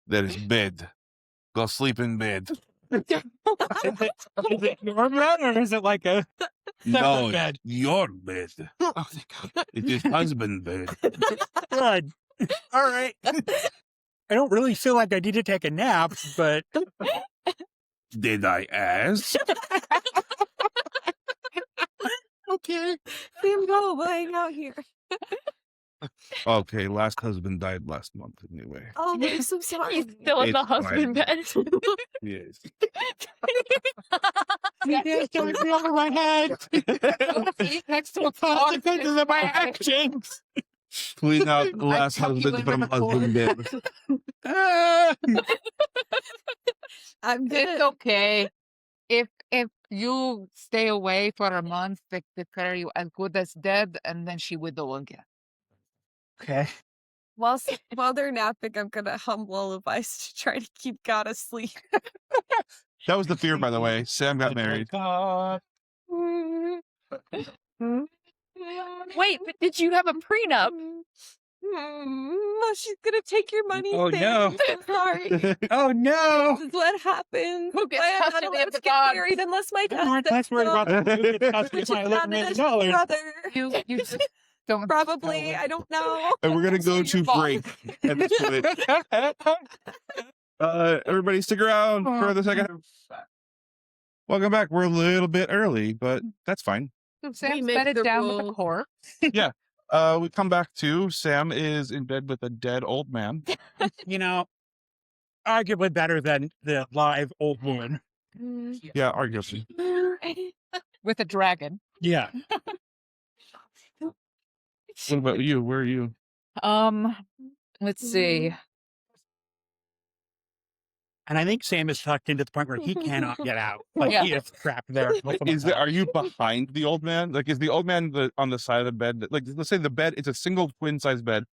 That is bed. Go sleep in bed. Is it your bed or is it like a No, bed? your bed. Oh, thank God. It is husband bed. Good. All right. I don't really feel like I need to take a nap, but Did I ask? okay. Sam, go laying out here. Okay, last husband died last month anyway. Oh, I'm so sorry. He's still in the It's husband bed. Yes. You don't me over my head. next to a Consequences of my actions. Clean out the last tuck you husband in from with a husband bed. I'm It's gonna. okay. If you stay away for a month, they declare you as good as dead, and then she widow again. Okay. While they're napping, I'm gonna hum lullabies to try to keep God asleep. That was the fear, by the way. Sam got married. God. Wait, but did you have a prenup? She's gonna take your money. Oh, Sam. no. I'm so sorry. Oh no. This is what happens. Who gets Why I'm not custody of allowed the to get gods? married unless my dad I'm says less worried so, about the who gets custody which of is my not $11 million. Nadezhda's brother. You just don't. Probably. I don't know. And we're gonna go to break at this point. Everybody stick around for the second half. Welcome back. We're a little bit early, but that's fine. Sam's make bedded the down with the rules. corpse. We come back to Sam is in bed with a dead old man. You know, arguably better than the live old woman. Yeah, arguably. With a dragon. Yeah. What about you? Where are you? Let's see. And I think Sam is tucked into the point where he cannot get out. Like Yeah. he is trapped there. Are you behind the old man? Like, is the old man on the side of the bed? Like, let's say the bed, it's a single twin size bed.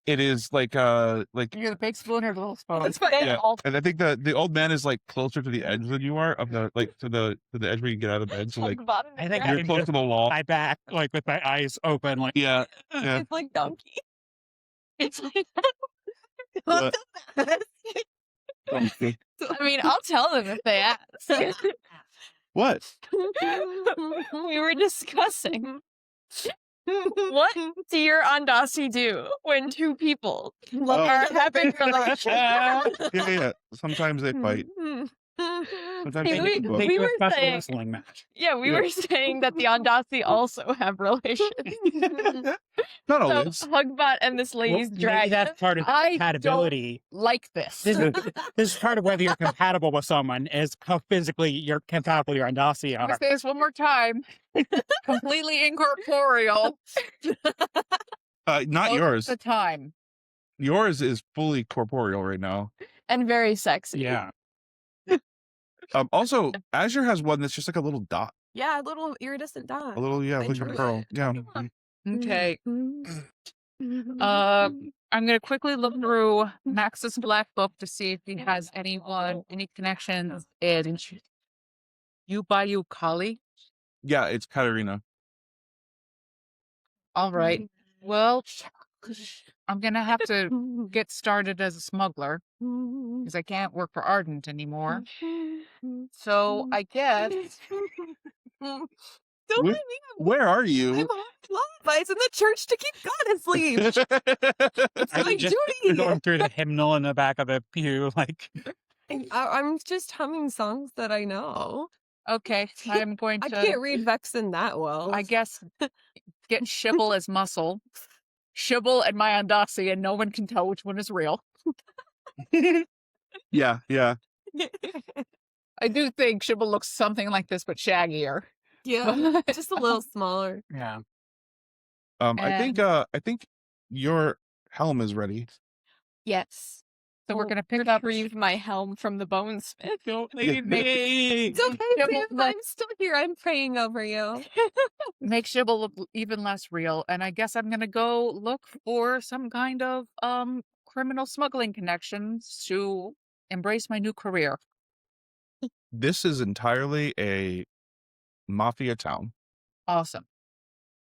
It is like You're the big spoon or the little spoon? That's fine. yeah. And I think the old man is like closer to the edge than you are of the to the edge where you get out of bed. So like I think you're I'm close just to the wall. my back, like with my eyes open, like Yeah. Yeah. It's like donkey. It's like, What? I mean, I'll tell them if they ask. What? We were discussing what do your Andasi do when two people are having relations? Yeah. Sometimes they fight. Sometimes See, they we- fuck. they we do a were special saying- wrestling match. Yeah, we Yeah. were saying that the Andasi also have relations. Not So always. Hugbot and this lady's Maybe dragon. that's part of I compatibility. Like this. This is part of whether you're compatible with someone is how physically you're compatible your Andasi I'm gonna are. say this one more time. Completely incorporeal. Not most yours. of the time. Yours is fully corporeal right now. And very sexy. Yeah. Also, Azure has one that's just like a little dot. Yeah, a little iridescent dot. A little, yeah, I like a drew pearl. it. Yeah. Okay. Mm-hmm. I'm gonna quickly look through Max's black book to see if he has any connections in Bayou Kali. Yeah, it's Katarina. All right. Well, I'm gonna have to get started as a smuggler because I can't work for Ardent anymore. So I guess Don't Wh- let me Where are I'm you? on lullabies in the church to keep God asleep. It's I'm my just duty. going through the hymnal in the back of the pew, like I'm just humming songs that I know. okay. I'm going I to. can't read Vexen that well. I guess get Shibble as muscle. Shibble and my Andasi, and no one can tell which one is real. Yeah. I do think Shibble looks something like this, but shaggier. Yeah, just a little smaller. yeah. I think your helm is ready. Yes. So we're gonna pick up. Retrieve my helm from the bonesmith. Don't leave me. It's okay, Shibble, Sam. I'm still here. I'm praying over you. Make Shibble look even less real, and I guess I'm gonna go look for some kind of criminal smuggling connections to embrace my new career. This is entirely a mafia town. Awesome.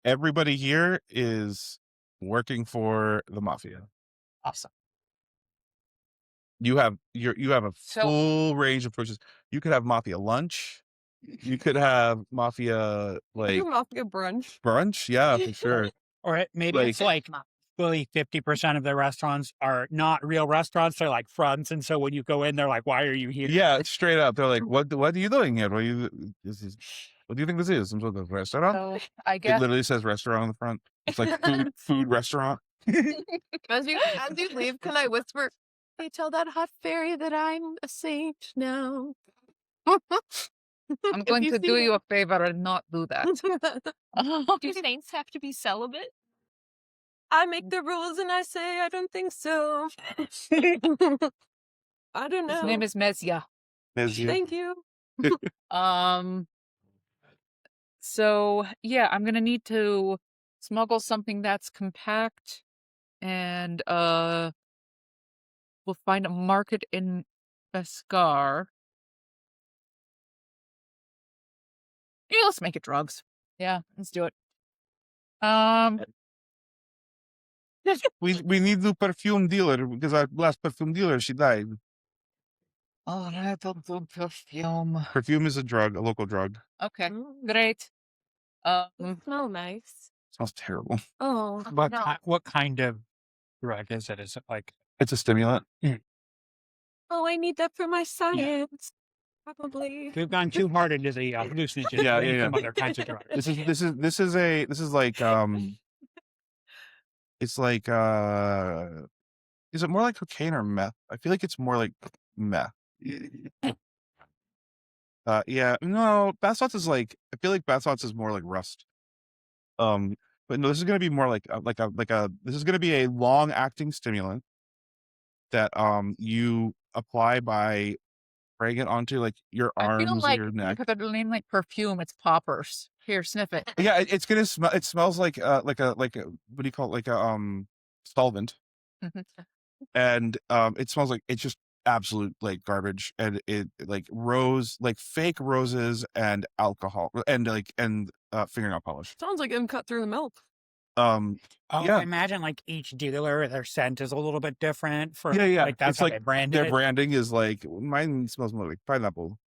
Everybody here is working for the mafia. Awesome. You have a full range of approaches. You could have mafia lunch. You could have mafia mafia brunch. Yeah, for sure. Or maybe it's like fully 50% of the restaurants are not real restaurants. They're like fronts. And so when you go in, they're like, why are you here? Yeah, straight up. They're like, what are you doing here? What do you think this is? Some sort of restaurant? So I It guess literally says restaurant on the front. It's like food restaurant. As you leave, can I whisper, hey, tell that hot fairy that I'm a saint now. I'm going to do you a favor and not do that. Do saints have to be celibate? I make the rules and I say I don't think so. I don't know. His name is Mezia. Thank you. So yeah, I'm gonna need to smuggle something that's compact, and we'll find a market in Vescarre. Yeah, let's make it drugs. Yeah, let's do it. We need the perfume dealer because our last perfume dealer, she died. Oh, I don't do perfume. Perfume is a drug, a local drug. Okay, great. Smell nice. Smells terrible. Oh, What kind of drug is it? Is it like It's a stimulant. oh, I need that for my science. Probably. we've gone too hard into the hallucinogens? Yeah, We need yeah. some other kinds of drugs. This is like it's like is it more like cocaine or meth? I feel like it's more like meth. Yeah, no, bath salts is like, I feel like bath salts is more like rust. But no, this is gonna be more like this is gonna be a long acting stimulant that you apply by spraying it onto like your I feel arms like or your neck. because it'll name like perfume, it's poppers. Here, sniff it. Yeah, it's gonna smell. It smells like a what do you call it? Like a solvent, and it smells like it's just absolute like garbage, and it like fake roses and alcohol and fingernail polish. Sounds like them cut through the milk. Oh, Yeah. I imagine like each dealer, their scent is a little bit different. For Yeah. like that's It's how like they brand their it. branding is like mine smells more like pineapple.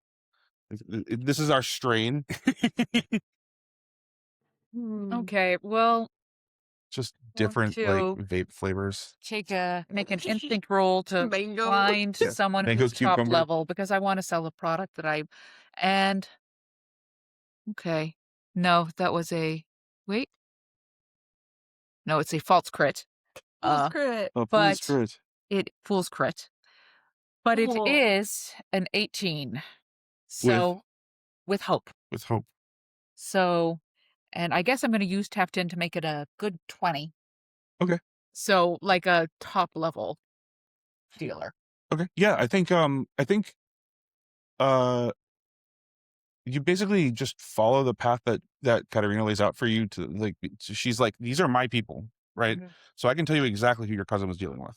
This is our strain. Okay, well, Just different to like vape flavors. make an instinct roll to Mango. find Yeah, someone mango who's top cucumber. level because I want to sell a product that okay. No, that was no, it's a false crit. Fool's crit. Oh, but- please, fruit. Fool's crit. But it Oh. is an 18. So with hope. With hope. So, and I guess I'm going to use tapped in to make it a good 20. Okay. So like a top level dealer. Okay. Yeah, I think you basically just follow the path that Katerina lays out for you to like she's like, these are my people, right? Mhm. So I can tell you exactly who your cousin was dealing with.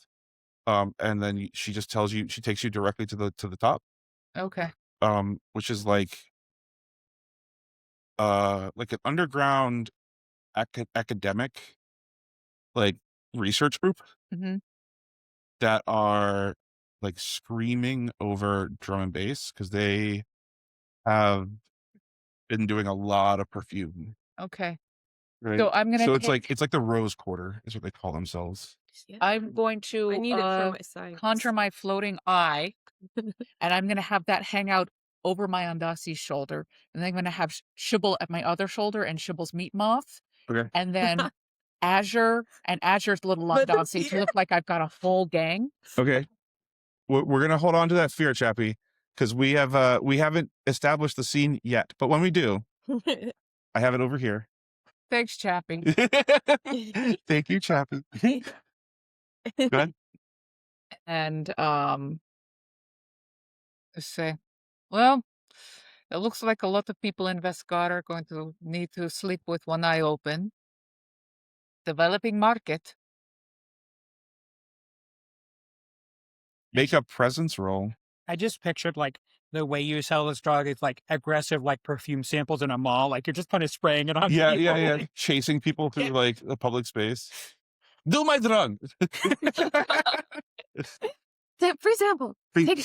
And then she just tells you, she takes you directly to the top, Okay. which is like an underground academic like research group Mm-hmm. that are like screaming over drum and bass because they have been doing a lot of perfume. Okay. Right. So I'm gonna. So it's like the Rose Quarter is what they call themselves. I'm going to I need it for my science. conjure my floating eye, and I'm going to have that hang out over my Andasi's shoulder, and then I'm going to have Shibble at my other shoulder and Shibble's meat moth, Okay. and then Azure and Azure's little But the Andasi to look like I've got a full gang. Okay. We're gonna hold on to that fear, Chappie, because we haven't established the scene yet. But when we do, I have it over here. Thanks, Chappie. Thank you, Chappie. Go ahead. And let's see. Well, it looks like a lot of people in Vescarre are going to need to sleep with one eye open. Developing market. Make a presence roll. I just pictured like the way you sell this drug is like aggressive, like perfume samples in a mall. Like you're just kind of spraying it on people. Yeah. Chasing people through like the public space. Do my drug. For example, Free-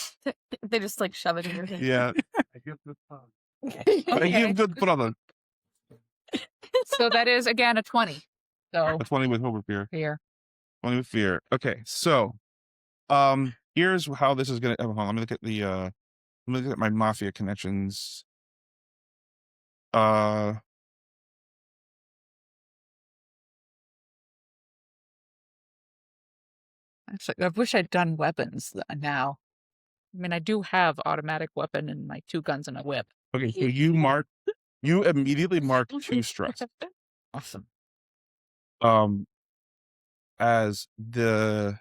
they just like shove it in your hand. Yeah. I give good product. So that is again a 20. So A 20 with hope or fear. here. 20 with fear. Okay, so here's how this is gonna hold on, let me look at the let me look at my mafia connections. Actually, I wish I'd done weapons now. I mean, I do have automatic weapon and my 2 guns and a whip. Okay, so you immediately mark 2 stress. Awesome. As the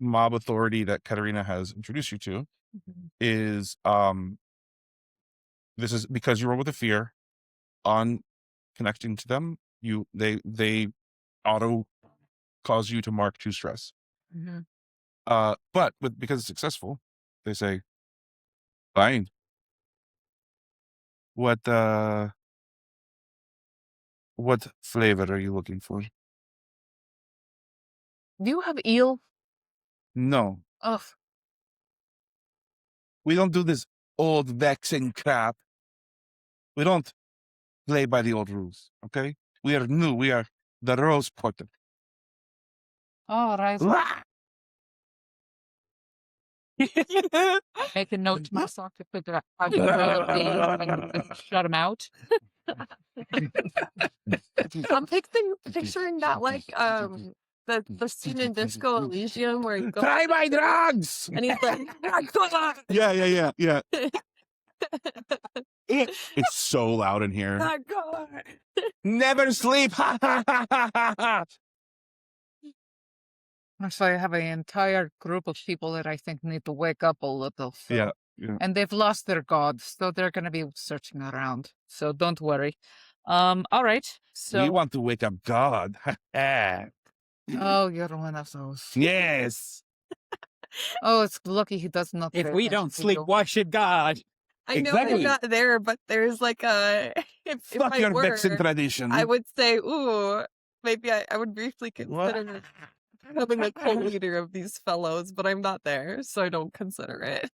mob authority that Katerina has introduced you to is this is because you roll with a fear on connecting to them, they auto cause you to mark 2 stress. But because it's successful, they say, fine. What flavor are you looking for? Do you have eel? No, Ugh. we don't do this old vexing crap. We don't play by the old rules, okay? We are new. We are the Rose Quarter. All right. Make a note to myself to figure out how to shut him out. I'm picturing that like the scene in Disco Elysium where he goes, Try my drugs! and he's like, Yeah. It's so loud in here. Never sleep. So I have an entire group of people that I think need to wake up a little. So. Yeah. And they've lost their god, so they're going to be searching around. So don't worry. All right. So We want to wake up God. oh, you're one of those. Yes. Oh, it's lucky he does not. If pay we attention don't to sleep, you. why should God? I know Exactly. I'm not there, but there's like a if Fuck I your were, vexing tradition. I would say, ooh, maybe I would briefly consider becoming a co-leader of these fellows, but I'm not there, so I don't consider it.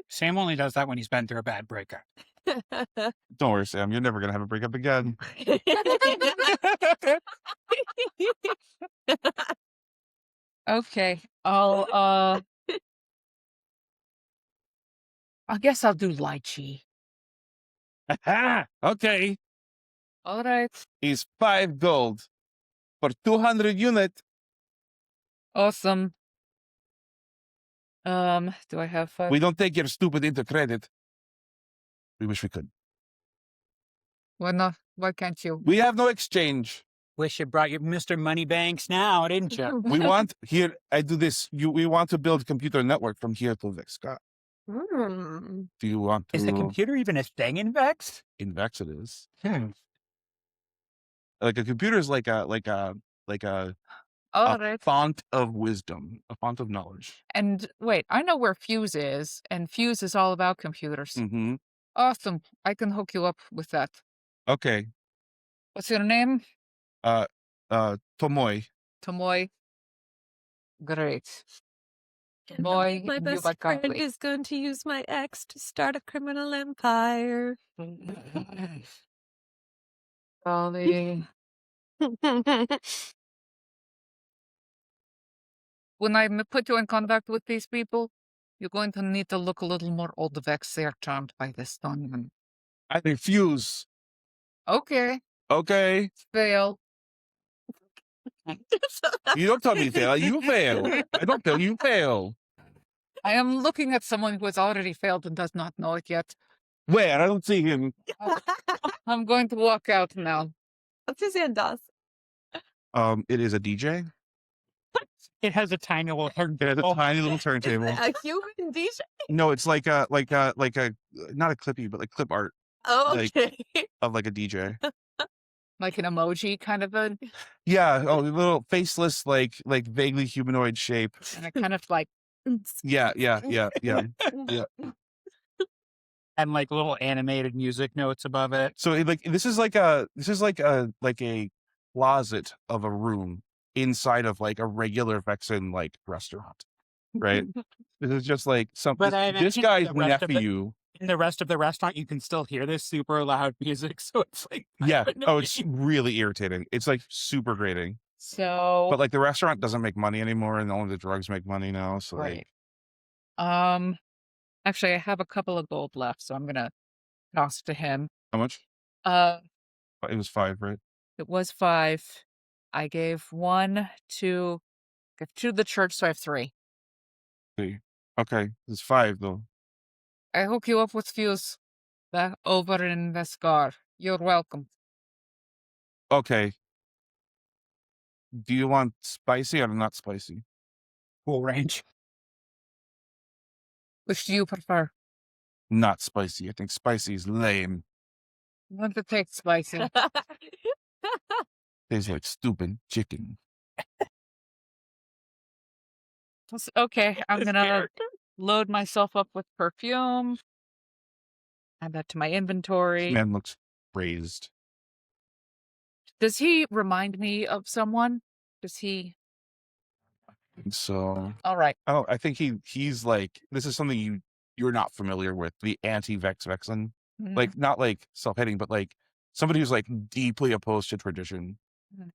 Sam only does that when he's been through a bad breakup. Don't worry, Sam. You're never gonna have a breakup again. Okay. I guess I'll do lychee. Okay. All right. Is 5 gold for 200 units. Awesome. Do I have 5? We don't take your stupid into credit. We wish we could. Why not? Why can't you? We have no exchange. Wish you brought your Mr. Moneybanks now, didn't you? We want here. I do this. We want to build a computer network from here to Vescarre. Do you want to? Is the computer even a thing in Vex? In Vex it is. Like a computer is like a All right. font of wisdom, a font of knowledge. And wait, I know where Fuse is, and Fuse is all about computers. Mm-hmm. Awesome. I can hook you up with that. Okay. What's your name? Tomoy. Tomoy. Great. And Boy, my you best are friend complete. is going to use my ex to start a criminal empire. Golly. When I put you in contact with these people, you're going to need to look a little more old Vex. They are charmed by this tongue. I refuse. Okay. Okay. Fail. You don't tell me to fail. You fail. I don't fail. You fail. I am looking at someone who has already failed and does not know it yet. Where? I don't see him. I'm going to walk out now. What's his hand does? It is a DJ. It has a tiny little It has a tiny little turntable. A human DJ? No, it's like a not a clippy, but like clip art Oh, Like- okay. of like a DJ. Like an emoji kind of a. Yeah, a little faceless, like vaguely humanoid shape. And it kind of like. Yeah. And like little animated music notes above it. So this is like a closet of a room inside of like a regular Vexen like restaurant, right? This is just like something. But This guy's nephew. In the rest of the restaurant, you can still hear this super loud music, so it's like it's really irritating. It's like super grating. So, but like the restaurant doesn't make money anymore, and only the drugs make money now. So right. Actually, I have a couple of gold left, so I'm gonna toss to him. How much? It was 5, right? It was 5. I gave 1 to the church, so I have 3. Okay, it's 5 though. I hook you up with fuels back over in Vescarre. You're welcome. Okay. Do you want spicy or not spicy? Full range. Which do you prefer? Not spicy. I think spicy is lame. I want to take spicy. Tastes like stupid chicken. Okay, I'm gonna load myself up with perfume. Add that to my inventory. This man looks raised. Does he remind me of someone? Does he? So all right. Oh, I think he's like, this is something you're not familiar with. The anti-Vex Vexen, like not like self-hating, but like somebody who's like deeply opposed to tradition.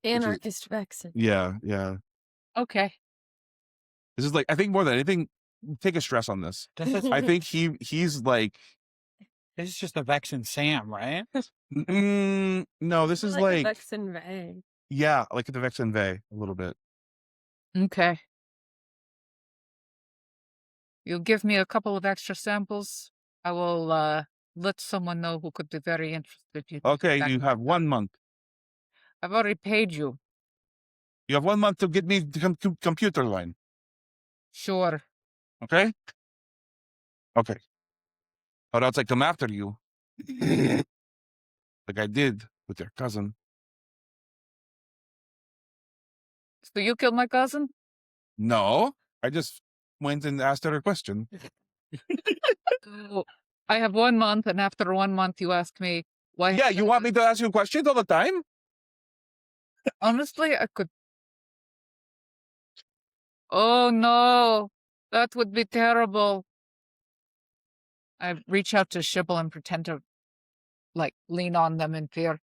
Anarchist Vexen. Yeah. Okay. This is like, I think more than anything, take a stress on this. I think he's like. This is just a Vexen Sam, right? No, this is like Vexen Vey. Yeah, like the Vexen Vey a little bit. Okay. You'll give me a couple of extra samples. I will let someone know who could be very interested. Okay, you have 1 month. I've already paid you. You have 1 month to get me the computer line. Sure. Okay? Okay. Or else I come after you. Like I did with your cousin. So you killed my cousin? No, I just went and asked her a question. So I have 1 month, and after 1 month you ask me why. Yeah, you want me to ask you questions all the time? Honestly, I could. Oh no, that would be terrible. I reach out to Shibble and pretend to like lean on them in fear.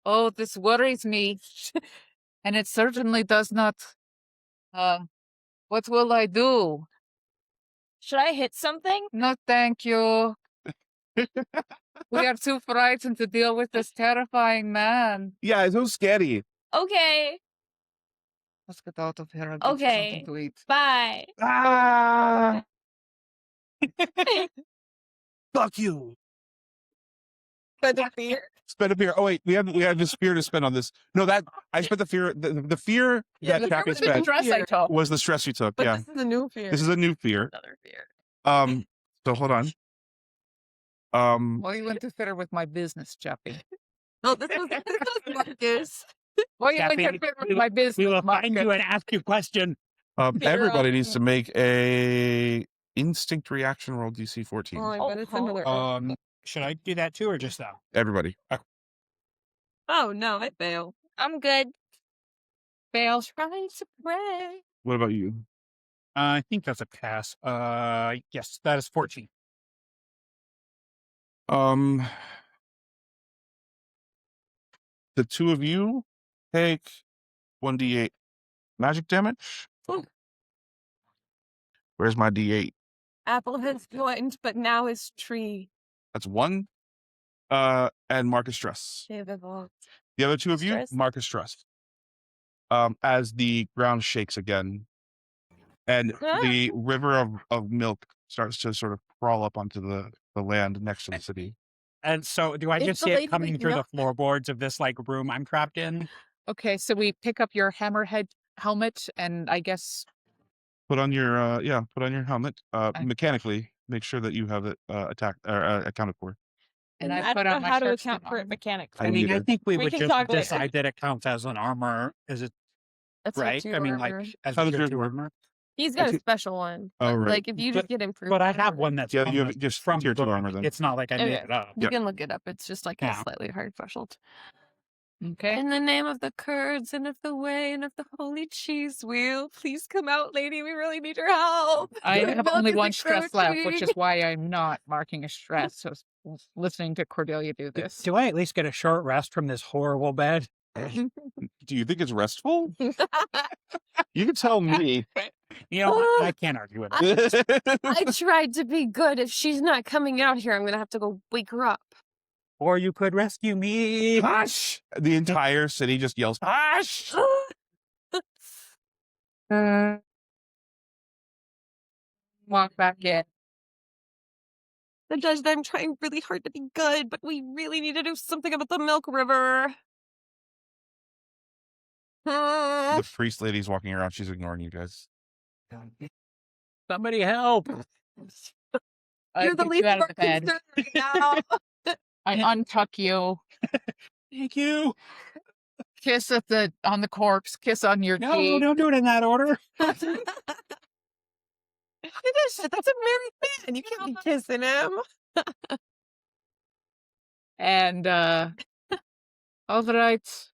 Oh, this worries me. And it certainly does not. What will I do? Should I hit something? No, thank you. We are too frightened to deal with this terrifying man. Yeah, it's so scary. Okay. Let's get out of here and get something to eat. Bye. Ah! Fuck you. Spend a fear. Spend a fear. Oh wait, we have this fear to spend on this. No, that I spent the fear. The fear that Chappie spent was the stress you took. But yeah, this is a new fear. This is a new fear. Another fear. So hold on. Well, you interfere with my business, Chappie. No, this was Marcus. Well, you Chappie, interfere with my business. We will find Marcus. you and ask you a question. Everybody needs to make a instinct reaction roll DC 14. Oh, I bet it's another. Should I do that too, or just that? Everybody. Oh no, I fail. I'm good. Fail. Trying to pray. What about you? I think that's a pass. Yes, that is 14. The two of you take 1d8 magic damage. Ooh. Where's my d8? Apple has joined, but now is tree. That's 1. And Marcus stress. They have evolved. The other two of you, Stress. Marcus stress. As the ground shakes again, and the river of milk starts to sort of crawl up onto the land next to the city. And so, do I It's just the see lady it coming with through the milk. floorboards of this like room I'm trapped in? Okay, so we pick up your hammerhead helmet, and I guess Put on your put on your helmet. Mechanically, make sure that you have it accounted for. And I I put don't on know my how to shirts account and for it armor. mechanically. I mean, I think we We would can just talk later. decide that it counts as an armor. Is it That's right? tier I mean, armor. like as How a does tier yours 2 work? armor. He's I got a think- special one. Oh, right. Like if you just get improved. But I have armor. one that's Yeah, from you the- have just from tier 2 book. armor then. It's not like I made Okay. it up. You can look it up. It's just like a Yeah. slightly hard threshold. Okay. In the name of the Kurds and of the way and of the holy cheese wheel, please come out, lady. We really need your help. I The have milk only is one stress left, which encroaching. is why I'm not marking a stress. So listening to Cordelia do this. Do I at least get a short rest from this horrible bed? Do you think it's restful? You can tell me. You know, I can't argue with it. I tried to be good. If she's not coming out here, I'm gonna have to go wake her up. Or you could rescue me. Hush! The entire city just yells, hush! Walk back in. Nadezhda, I'm trying really hard to be good, but we really need to do something about the Milk River. The priest lady's walking around. She's ignoring you guys. Somebody help. You're the Get least you out of of the bed. concern right now. I untuck you. Thank you. Kiss on the corpse. Kiss on your No, cheek. don't do it in that order. Nadezhda, that's a married man. You can't be kissing him. And all right.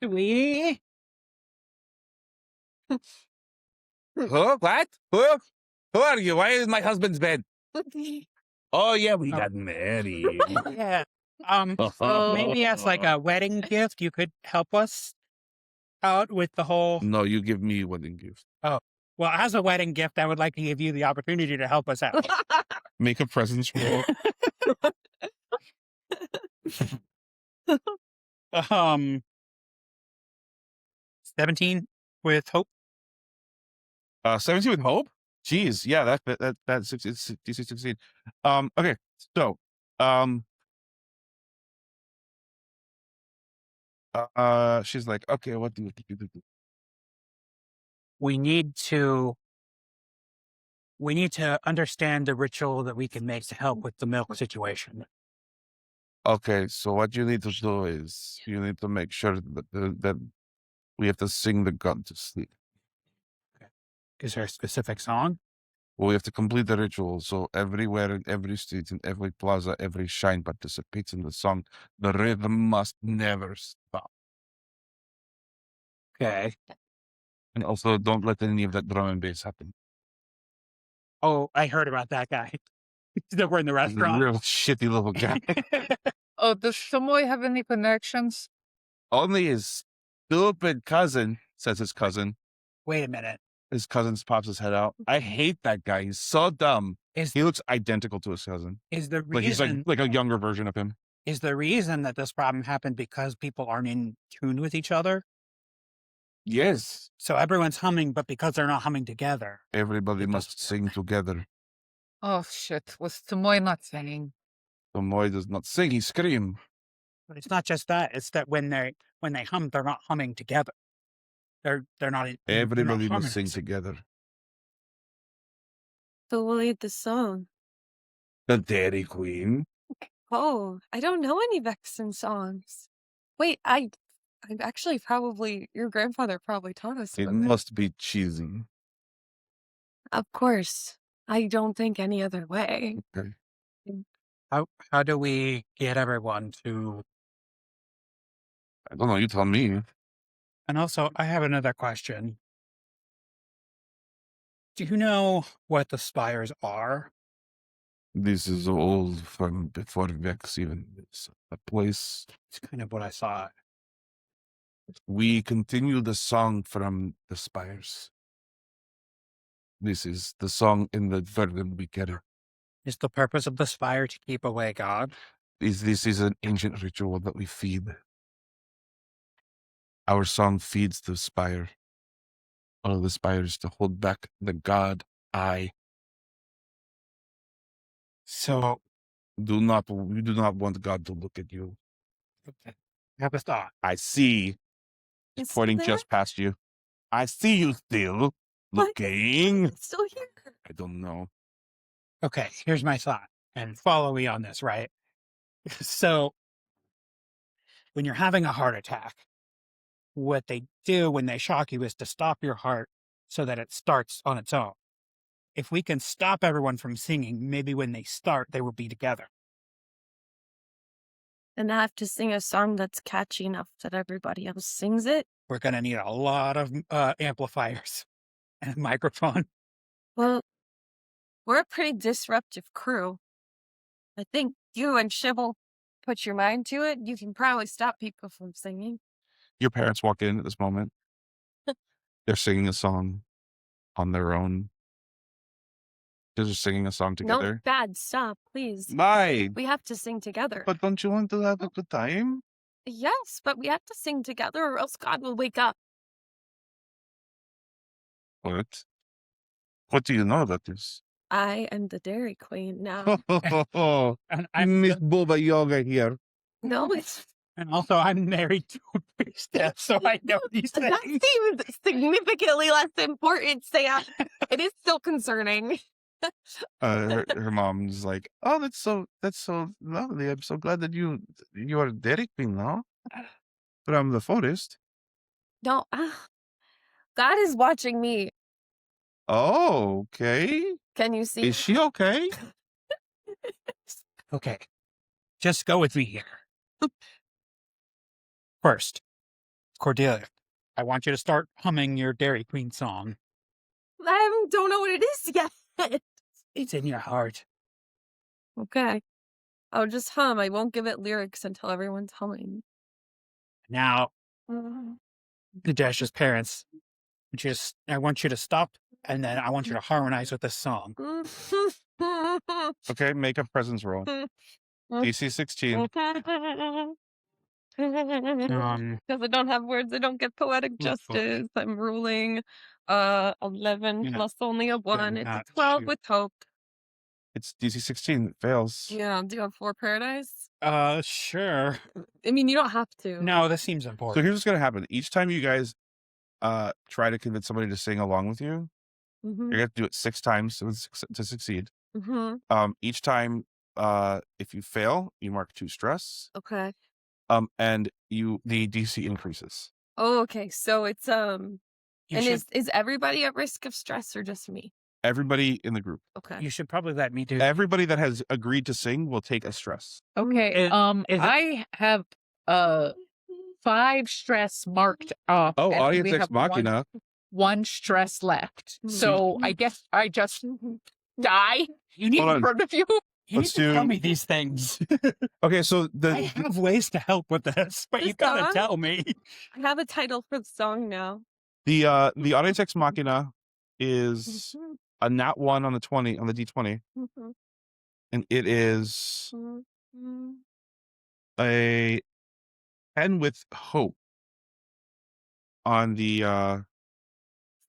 Sweetie. Huh? What? Who are you? Why is my husband's bed? Oh, yeah, we got married. Yeah. So- Maybe as like a wedding gift, you could help us out with the whole. No, you give me wedding gift. Well, as a wedding gift, I would like to give you the opportunity to help us out. Make a presents roll. 17 with hope. 17 with hope? Jeez, yeah, that's 16. Okay, so she's like, okay, what do you do? We need to understand the ritual that we can make to help with the milk situation. Okay, so what you need to do is you need to make sure that we have to sing the god to sleep. Is there a specific song? We have to complete the ritual. So everywhere in every street, in every plaza, every shrine participates in the song. The rhythm must never stop. Okay. And also don't let any of that drum and bass happen. Oh, I heard about that guy. That we're in the He's a restaurant. real shitty little guy. Oh, does Samoy have any connections? Only his stupid cousin, says his cousin. Wait a minute. His cousin pops his head out. I hate that guy. He's so dumb. Is He looks identical to his cousin. is the Like he's reason like a younger version of him. is the reason that this problem happened because people aren't in tune with each other? Yes. So everyone's humming, but because they're not humming together. Everybody It must doesn't sing together. Oh shit! Was Samoy not singing? The Moy does not sing, he scream. But it's not just that. It's that when they hum, they're not humming together. They're not. Everybody must sing harmonizing. together. So we'll lead the song. The Dairy Queen. Oh, I don't know any Vexen songs. Wait, I actually probably your grandfather probably taught us. It some of it. must be cheesy. Of course. I don't think any other way. Okay. How do we get everyone to? I don't know, you tell me. And also, I have another question. Do you know what the spires are? This is old from before Vex even. It's a place. It's kind of what I saw. We continue the song from the spires. This is the song in the Verdant Beginner. Is the purpose of the spire to keep away God? This is an ancient ritual that we feed. Our song feeds the spire. All of the spires to hold back the god eye. So, You do not want God to look at you. have a thought. I see. It's Pointing still there? just past you. I see you still What? looking. It's still here. I don't know. Okay, here's my thought. and follow me on this, right? So when you're having a heart attack, what they do when they shock you is to stop your heart so that it starts on its own. If we can stop everyone from singing, maybe when they start, they will be together. And I have to sing a song that's catchy enough that everybody else sings it. We're going to need a lot of amplifiers and a microphone. Well, we're a pretty disruptive crew. I think you and Shibble put your mind to it. You can probably stop people from singing. Your parents walk in at this moment. They're singing a song on their own. They're just singing a song together. No, Dad, stop, please. My, We have to sing together. but don't you want to have a good time? Yes, but we have to sing together or else God will wake up. What? What do you know about this? I am the Dairy Queen now. And I'm Miss Boba Yoga here. No, it's... And also, I'm married to a priestess, so I know these things. That seems significantly less important, Sam. It is still concerning. Her mom's like, oh, that's so lovely. I'm so glad that you are Dairy Queen now from the forest. No, God is watching me. Oh, okay. Can you see? Is she okay? Okay, just go with me here. First, Cordelia, I want you to start humming your Dairy Queen song. I don't know what it is yet. It's in your heart. Okay. I'll just hum. I won't give it lyrics until everyone's humming. Now, Nadezhda's parents, I want you to stop, and then I want you to harmonize with this song. Okay, make a presence roll. DC 16. Because I don't have words, I don't get poetic justice. I'm ruling 11 plus only a 1. It's a 12 with hope. It's DC 16. It fails. Yeah, do you have 4 paradise? Sure. I mean, you don't have to. No, this seems So important. here's what's going to happen. Each time you guys try to convince somebody to sing along with you, you're going to have to do it 6 times to succeed. Each time, if you fail, you mark 2 stress. Okay. And the DC increases. Oh, okay. So it's is everybody at risk of stress or just me? Everybody in the group. Okay. You should probably let me do. Everybody that has agreed to sing will take a stress. Okay. I have 5 stress marked off. Oh, and audience we ex have machina. one stress left. So I guess I just die You need, Hold in on. front of you. you need Let's to do- tell me these things. Okay, so I have ways to help with this, but you This gotta song? tell me. I have a title for the song now. the audience ex machina is a nat 1 on the D20, and it is a 10 with hope on the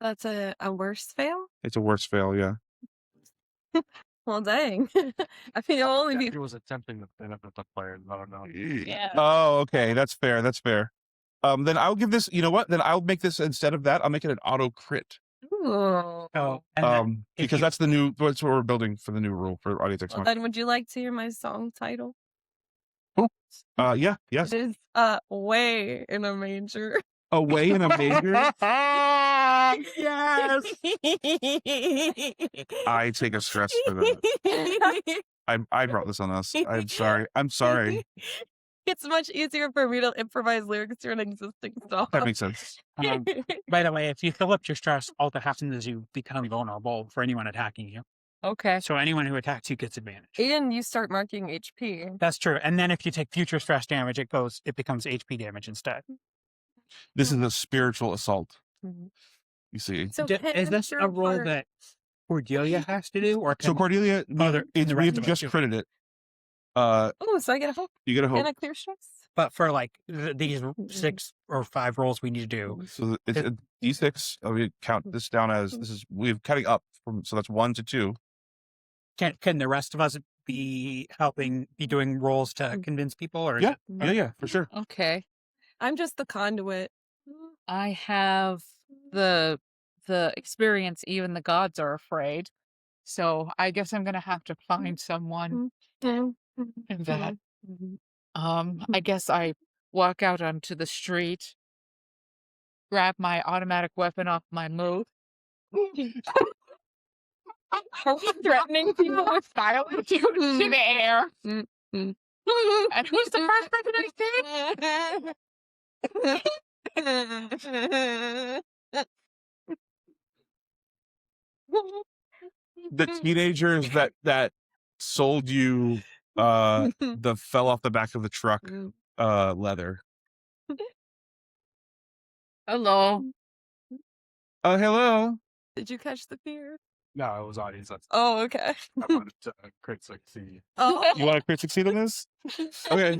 That's a worse fail? it's a worse fail, yeah. Well, dang. I mean, it'll only be... It was attempting to stand up with the players. I don't know. Yeah. Oh, okay, that's fair. Then I'll give this, you know what? Then I'll make this, instead of that, I'll make it an auto crit. Ooh. Oh, and then if Because you- that's what we're building for the new rule for audience ex Well, machina. then would you like to hear my song title? Yeah, yes. It is Way in a Manger. Away in a major. yes. I take a stress for that. I brought this on us. I'm sorry. It's much easier for me to improvise lyrics to an existing song. That makes sense. By the way, if you fill up your stress, all that happens is you become vulnerable for anyone attacking you. Okay. So anyone who attacks you gets advantage. And you start marking HP. That's true. And then if you take future stress damage, it becomes HP damage instead. This is a spiritual assault. Mhm. You see. So Is this a role that Cordelia has to do, or So Cordelia, the we rest have of us just do? critted it. Oh, so I get a hope You get a hope. and a clear stress? But for like these 6 or 5 rolls we need to do, So it's a D6. We count this down as we're cutting up from, so that's 1 to 2. can the rest of us be doing rolls to convince people, or is Yeah. it- Yeah, for sure. Okay. I'm just the conduit. I have the experience. Even the gods are afraid. So I guess I'm gonna have to find someone And that, I guess I walk out onto the street, grab my automatic weapon off my move. Are we threatening people with violence to the air? And who's the first person to say? The teenagers that sold you the fell off the back of the truck leather. Hello. Hello. Did you catch the fear? No, it was audience. That's Oh, okay. I wanted to crit succeed. Oh. You want to crit succeed on this? Okay.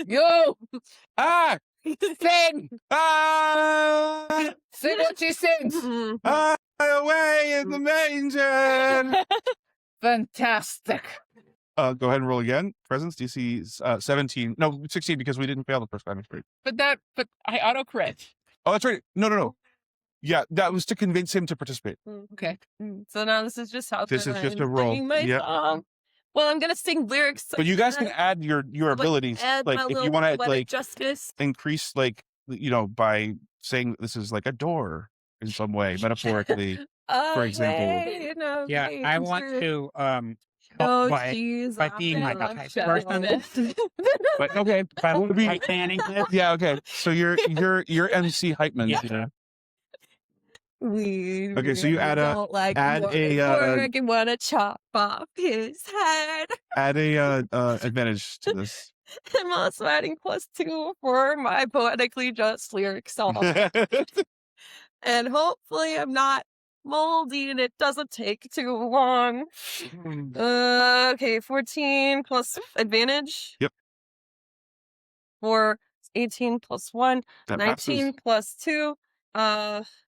You Ah! sing. Ah! Sing what you sing. Ah! Away in the manger. Fantastic. Go ahead and roll again. Presence DC 17. No, 16 because we didn't fail the first time. But I auto crit. Oh, that's right. No. Yeah, that was to convince him to participate. Okay. So now this is just how This is I'm just a roll. singing my Yep. song. Well, I'm gonna sing lyrics. But you guys can add your abilities. add Like my if you little want to poetic like justice. increase by saying this is like a door in some way, metaphorically. For example. Yeah, I want to Oh, help by jeez, being like a I'm type shut person. But okay, By would be fanning this. yeah, okay. So you're MC Hypeman. Yeah. We Okay, so you really add a- don't like add work a, and wanna chop off his head. Add a advantage to this. I'm also adding +2 for my poetically just lyric song. And hopefully I'm not moldy and it doesn't take too long. Okay, 14 plus advantage. Yep. For 18 plus 1, That 19 passes plus 2,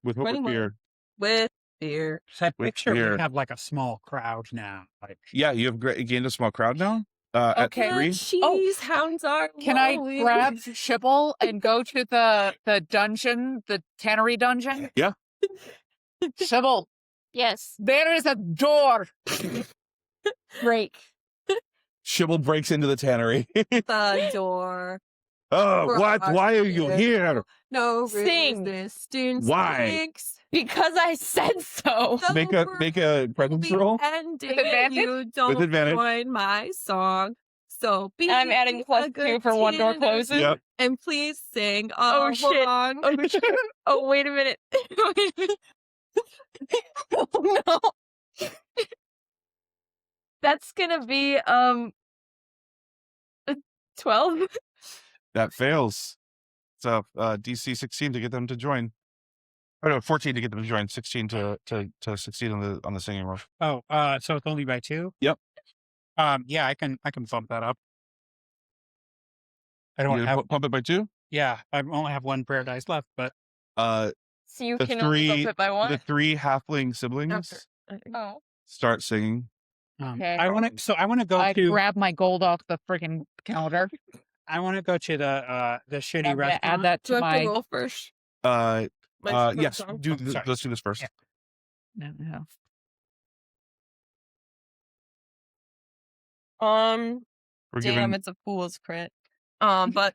with hope or 21. fear. with fear. So I With picture fear. we have like a small crowd now. Like Yeah, you have gained a small crowd now. At Okay. 3. Cheese hounds are Can I blowing. grab Shibble and go to the dungeon, the tannery dungeon? Yeah. Shibble, Yes. there is a door. Break. Shibble breaks into the tannery. the door? Oh, what? Why are you here? No Sing. resistance. Why? Thanks. Because I said so. The Make a world presence will be roll. ending if advantage? you don't advantage. join my song. So be I'm adding a +2 good for one door teenager closing. Yep. and please sing Oh, along. shit. Oh, shit. Oh, wait a minute. Wait a minute. Oh, no. That's gonna be 12. That fails. So DC 16 to get them to join. Oh no, 14 to get them to join. 16 to succeed on the singing roll. so it's only by 2? Yep. Yeah, I can bump that up. I don't You have pump it by 2. yeah, I only have 1 prayer dice left, but Uh, So you The can only bump three- it by one. the 3 halfling siblings Oh. start singing. Okay. I want to go I to grab my gold off the friggin' counter. I want to go to the shitty I'm gonna restaurant. add that Do to I have to my. roll first? Yes. song? Sorry. Let's do this first. Yeah. No. Damn, We're giving it's a fool's crit. But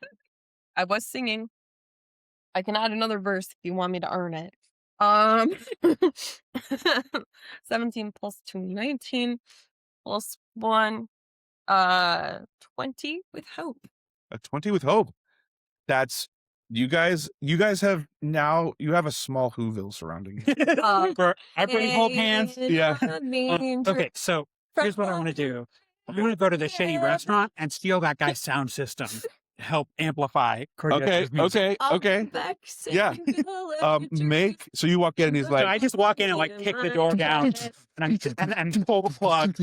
I was singing. I can add another verse if you want me to earn it. 17 plus 2, 19 plus 1, 20 with hope. a 20 with hope. That's you guys have now you have a small Whoville surrounding you. For everybody hold hands. Yeah. Okay, so here's what I want to do. I'm going to go to the shitty restaurant and steal that guy's sound system to help amplify Cordelia's music. Okay. Yeah. So you walk in and he's So like, I just walk in and like kick the door down and pull the plug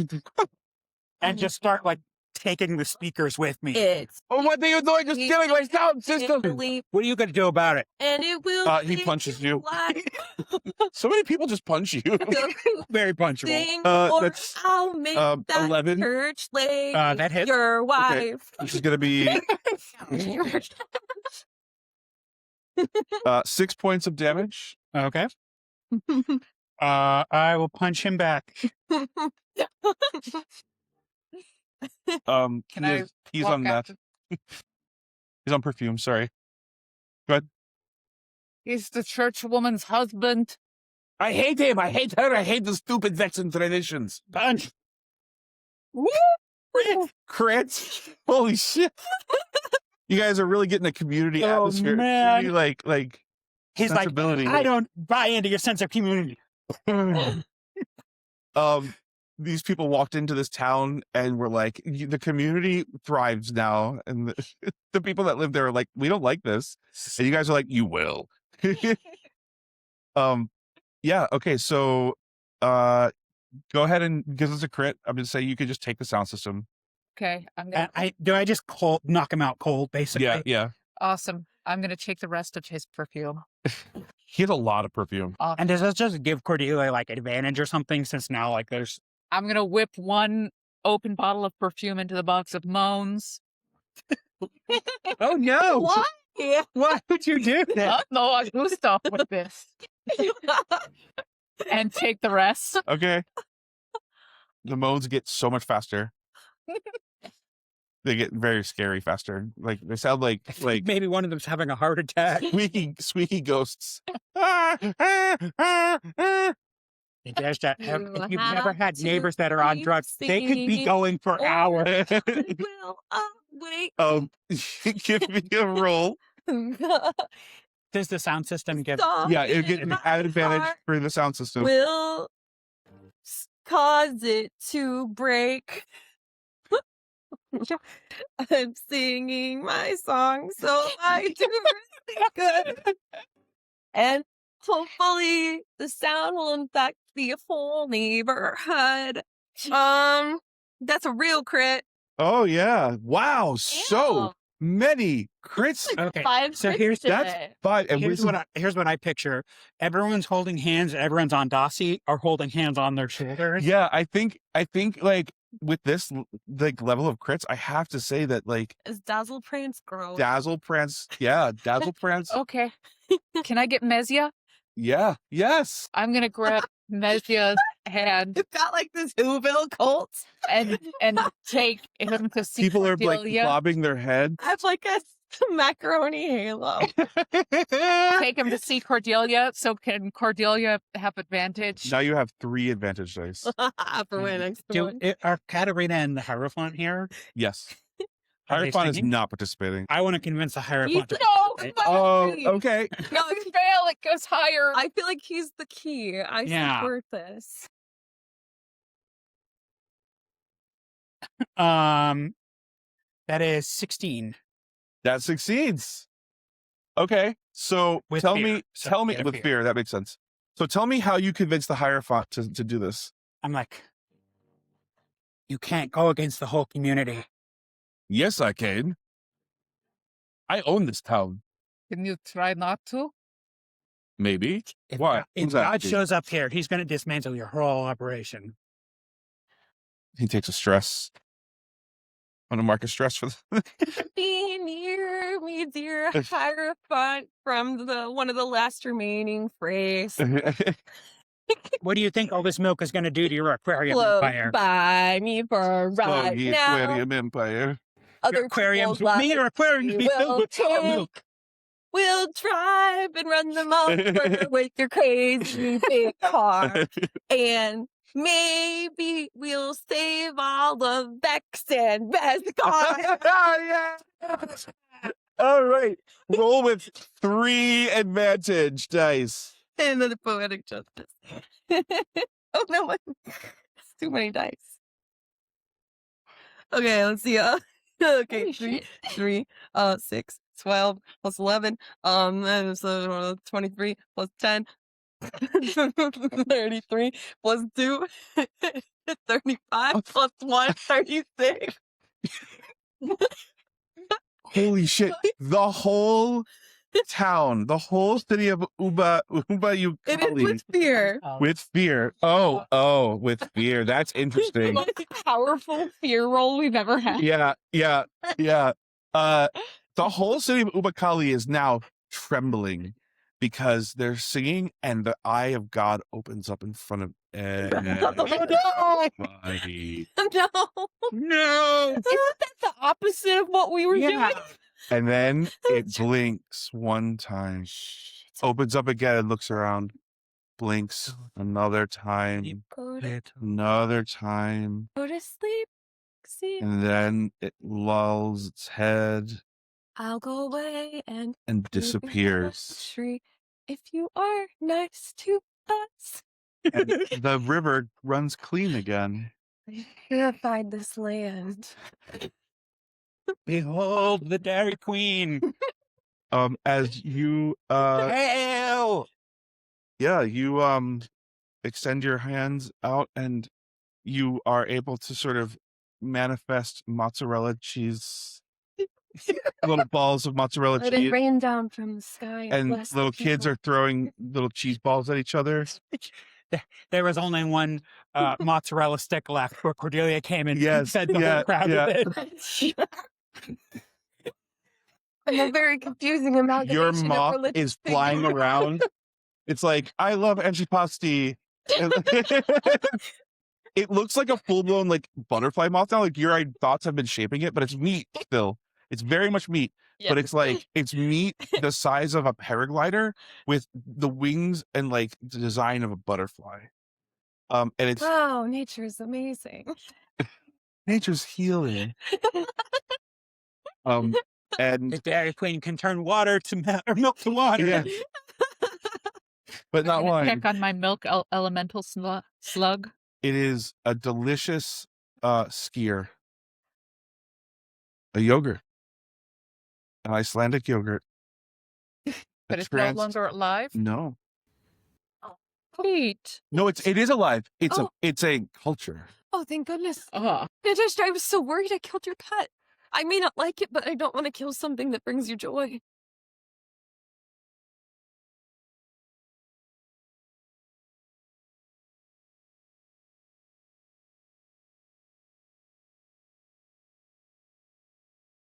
and just start like taking the speakers with me. It's "Oh, what are you doing? Just stealing my sound system." What are you going to do about it? and it will. He punches you. So many people just punch you. Very punchable. That's I'll make that 11. church lady That hits. your wife. This is gonna be 6 points of damage. Okay. I will punch him back. Can he's walk on meth. after- He's on perfume. Sorry. Go ahead. He's the church woman's husband. I hate him. I hate her. I hate the stupid Vexen traditions. Punch. Crits. Holy shit. You guys are really getting a community Oh, atmosphere. man. Community, like He's like, sensibility. I don't buy into your sense of community. These people walked into this town and were like, the community thrives now. And the people that live there are like, we don't like this. And you guys are like, you will. Yeah. Okay. So, go ahead and give us a crit. I'm going to say you could just take the sound system. Okay, I'm gonna. I just knock him out cold, basically? Yeah. Yeah. Awesome. I'm gonna take the rest of his perfume. He has a lot of perfume. Awesome. And does this just give Cordelia like advantage or something? Since now, like, there's. I'm gonna whip one open bottle of perfume into the box of moans. Oh no! Why? Why would you do that? No, I do stuff with this. And take the rest. Okay. The moans get so much faster. They get very scary faster. Like they sound like Maybe one of them's having a heart attack. squeaky ghosts. Nadezhda, if you've never had neighbors that are on drugs, they could be going for hours. Will wait. Give me a roll. Does the sound system give? Yeah, it'll get an added advantage for the sound system. Will cause it to break. I'm singing my song, so I do really good. And hopefully the sound will infect the whole neighborhood. That's a real crit. Oh yeah! Wow, so many crits. Okay, 5 so crits here's That's today. 5. And here's what I picture. Everyone's holding hands. Everyone's on Dossie or holding hands on their shoulders. yeah, I think like with this like level of crits, I have to say that like As Dazzle Prance grows. Dazzle Prance. Okay. Can I get Mezia? Yeah. Yes. I'm gonna grab Mezia's hand It's got like this Whoville cult. and take him to see People are like Cordelia. bobbing their head. I have like a macaroni halo. Take him to see Cordelia. So can Cordelia have advantage? Now you have 3 advantage dice. For my next one. Are Katarina and the Hierophant here? Yes. Are they Hierophant is singing? not participating. I want to convince the Hierophant. Oh, okay. No, if you fail, it goes higher. I feel like he's the key. I Yeah. support this. That is 16. That succeeds. Okay. So With tell fear. me So, tell me yeah, with fear. fear, that makes sense. So tell me how you convince the Hierophant to do this. I'm like, you can't go against the whole community. Yes, I can. I own this town. Can you try not to? Maybe. If, Why? if Who's that? God shows up here, he's going to dismantle your whole operation. He takes a stress. I'm gonna mark a stress for Be near me, dear Hierophant, from one of the last remaining Freijst. What do you think all this milk is going to do to your aquarium Close empire? by me for right the now. aquarium empire. Other Your aquariums, people's me, your aquariums be will filled with chocolate milk. take. We'll drive and run them over with your crazy big car. And maybe we'll save all of Vex and Vescarre. Oh, yeah. All right. Roll with 3 advantage dice. And then the poetic justice. Oh no, it's too many dice. Okay, let's see. Okay, Holy 3, 6, 12 plus 11. And so 23 plus 10. 33 plus 2. 35 plus 1. 36. Holy shit. The whole town, the whole city of Uba It is Yukali with fear. with fear. Oh, with fear. That's The interesting. most powerful fear roll we've ever had. Yeah. The whole city of Ubakali is now trembling because they're singing and the eye of God opens up in front of everybody. No. No. Isn't that the opposite of what we were doing? And then it blinks one time, opens up again and looks around, blinks another time, Go to another time, sleep. See, and then it lulls its head I'll go away and and disappears. tree if you are nice to us. And the river runs clean again. Purified this land. Behold the Dairy Queen. As you Hail! you extend your hands out and you are able to sort of manifest mozzarella cheese, little balls of mozzarella Let it cheese, rain down from the sky. and bless the little kids people. are throwing little cheese balls at each other. There was only one mozzarella stick left where Cordelia came and Yes, fed the yeah, whole crowd yeah. with it. And a very confusing amount. Your moth is flying around. It's like, I love antipasti. It looks like a full-blown like butterfly moth now. Like your thoughts have been shaping it, but it's meat still. It's very much meat. Yeah. But it's like it's meat the size of a paraglider with the wings and like the design of a butterfly. And it's Wow, nature is amazing. nature's healing. And The Dairy Queen can turn water to milk to water. yeah, but not I'm gonna wine. check on my milk elemental slug. It is a delicious skier. A yogurt. An Icelandic yogurt. But it's no longer alive? No. Pete. No, it is alive. It's Oh. it's a culture. Oh, thank goodness. Oh, Nadezhda, I was so worried I killed your pet. I may not like it, but I don't want to kill something that brings you joy.